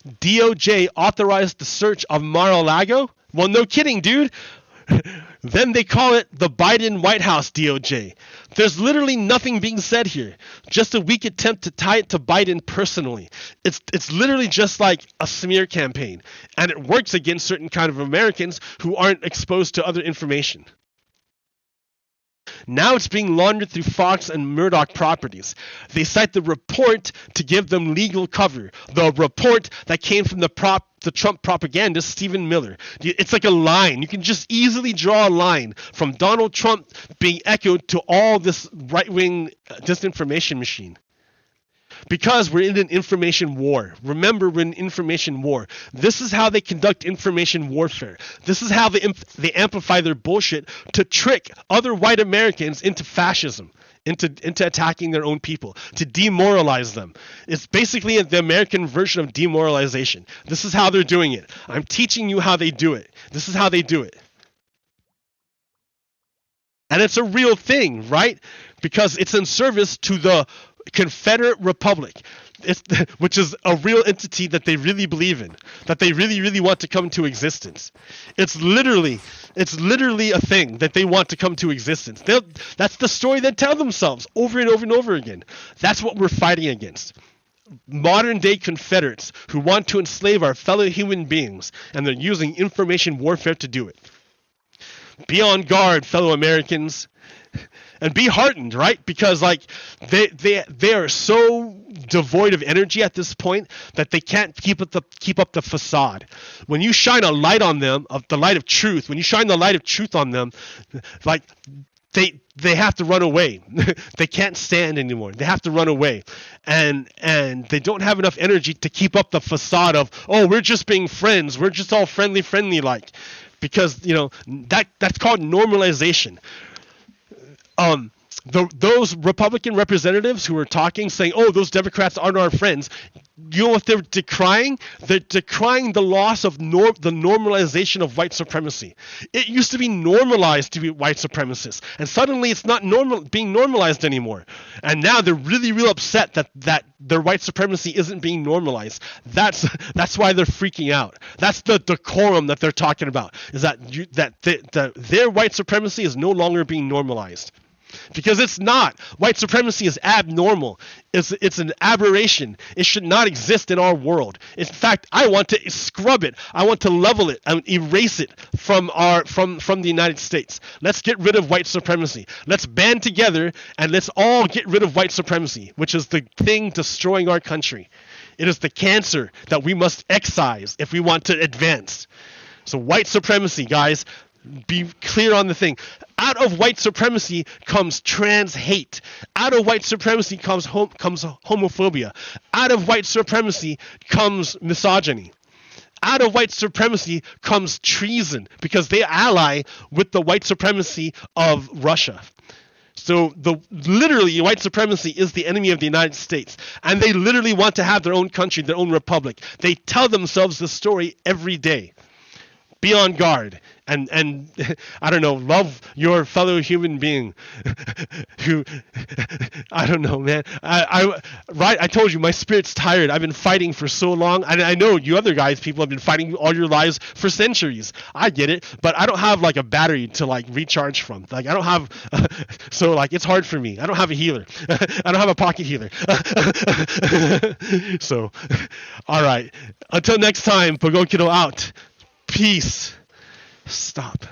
DOJ authorized the search of Mar-a-Lago? Well, no kidding, dude. Then they call it the Biden White House DOJ. There's literally nothing being said here. Just a weak attempt to tie it to Biden personally. It's literally just like a smear campaign. And it works against certain kind of Americans who aren't exposed to other information. Now it's being laundered through Fox and Murdoch properties. They cite the report to give them legal cover. The report that came from the Trump propagandist Stephen Miller. It's like a line. You can just easily draw a line from Donald Trump being echoed to all this right-wing disinformation machine. Because we're in an information war. Remember, we're in an information war. This is how they conduct information warfare. This is how they amplify their bullshit to trick other white Americans into fascism, into attacking their own people, to demoralize them. It's basically the American version of demoralization. This is how they're doing it. I'm teaching you how they do it. This is how they do it. And it's a real thing, right? Because it's in service to the Confederate Republic, which is a real entity that they really believe in, that they really, really want to come to existence. It's literally a thing that they want to come to existence. That's the story they tell themselves over and over and over again. That's what we're fighting against. Modern day Confederates who want to enslave our fellow human beings, and they're using information warfare to do it. Be on guard, fellow Americans. And be heartened, right? Because like they are so devoid of energy at this point that they can't keep up the facade. When you shine a light on them, of the light of truth, when you shine the light of truth on them, like they have to run away. They can't stand anymore. They have to run away, and they don't have enough energy to keep up the facade of, oh, we're just being friends. We're just all friendly like, because that's called normalization. Those Republican representatives who are talking, saying, oh, those Democrats aren't our friends, you know what they're decrying? They're decrying the loss of the normalization of white supremacy. It used to be normalized to be white supremacists, and suddenly it's not being normalized anymore. And now they're really, real upset that their white supremacy isn't being normalized. That's why they're freaking out. That's the decorum that they're talking about, is that their white supremacy is no longer being normalized. Because it's not. White supremacy is abnormal. It's an aberration. It should not exist in our world. In fact, I want to scrub it. I want to level it and erase it from the United States. Let's get rid of white supremacy. Let's band together and let's all get rid of white supremacy, which is the thing destroying our country. It is the cancer that we must excise if we want to advance. So white supremacy, guys, be clear on the thing. Out of white supremacy comes trans hate. Out of white supremacy comes homophobia. Out of white supremacy comes misogyny. Out of white supremacy comes treason, because they ally with the white supremacy of Russia. So literally white supremacy is the enemy of the United States, and they literally want to have their own country, their own republic. They tell themselves this story every day. Be on guard, and I don't know, love your fellow human being who, I don't know, man. I told you, my spirit's tired. I've been fighting for so long, and I know you other guys, people have been fighting all your lives for centuries. I get it, but I don't have like a battery to like recharge from. Like I don't have, so like it's hard for me. I don't have a healer. I don't have a pocket healer. So, all right. Until next time, Pagokido out. Peace. Stop.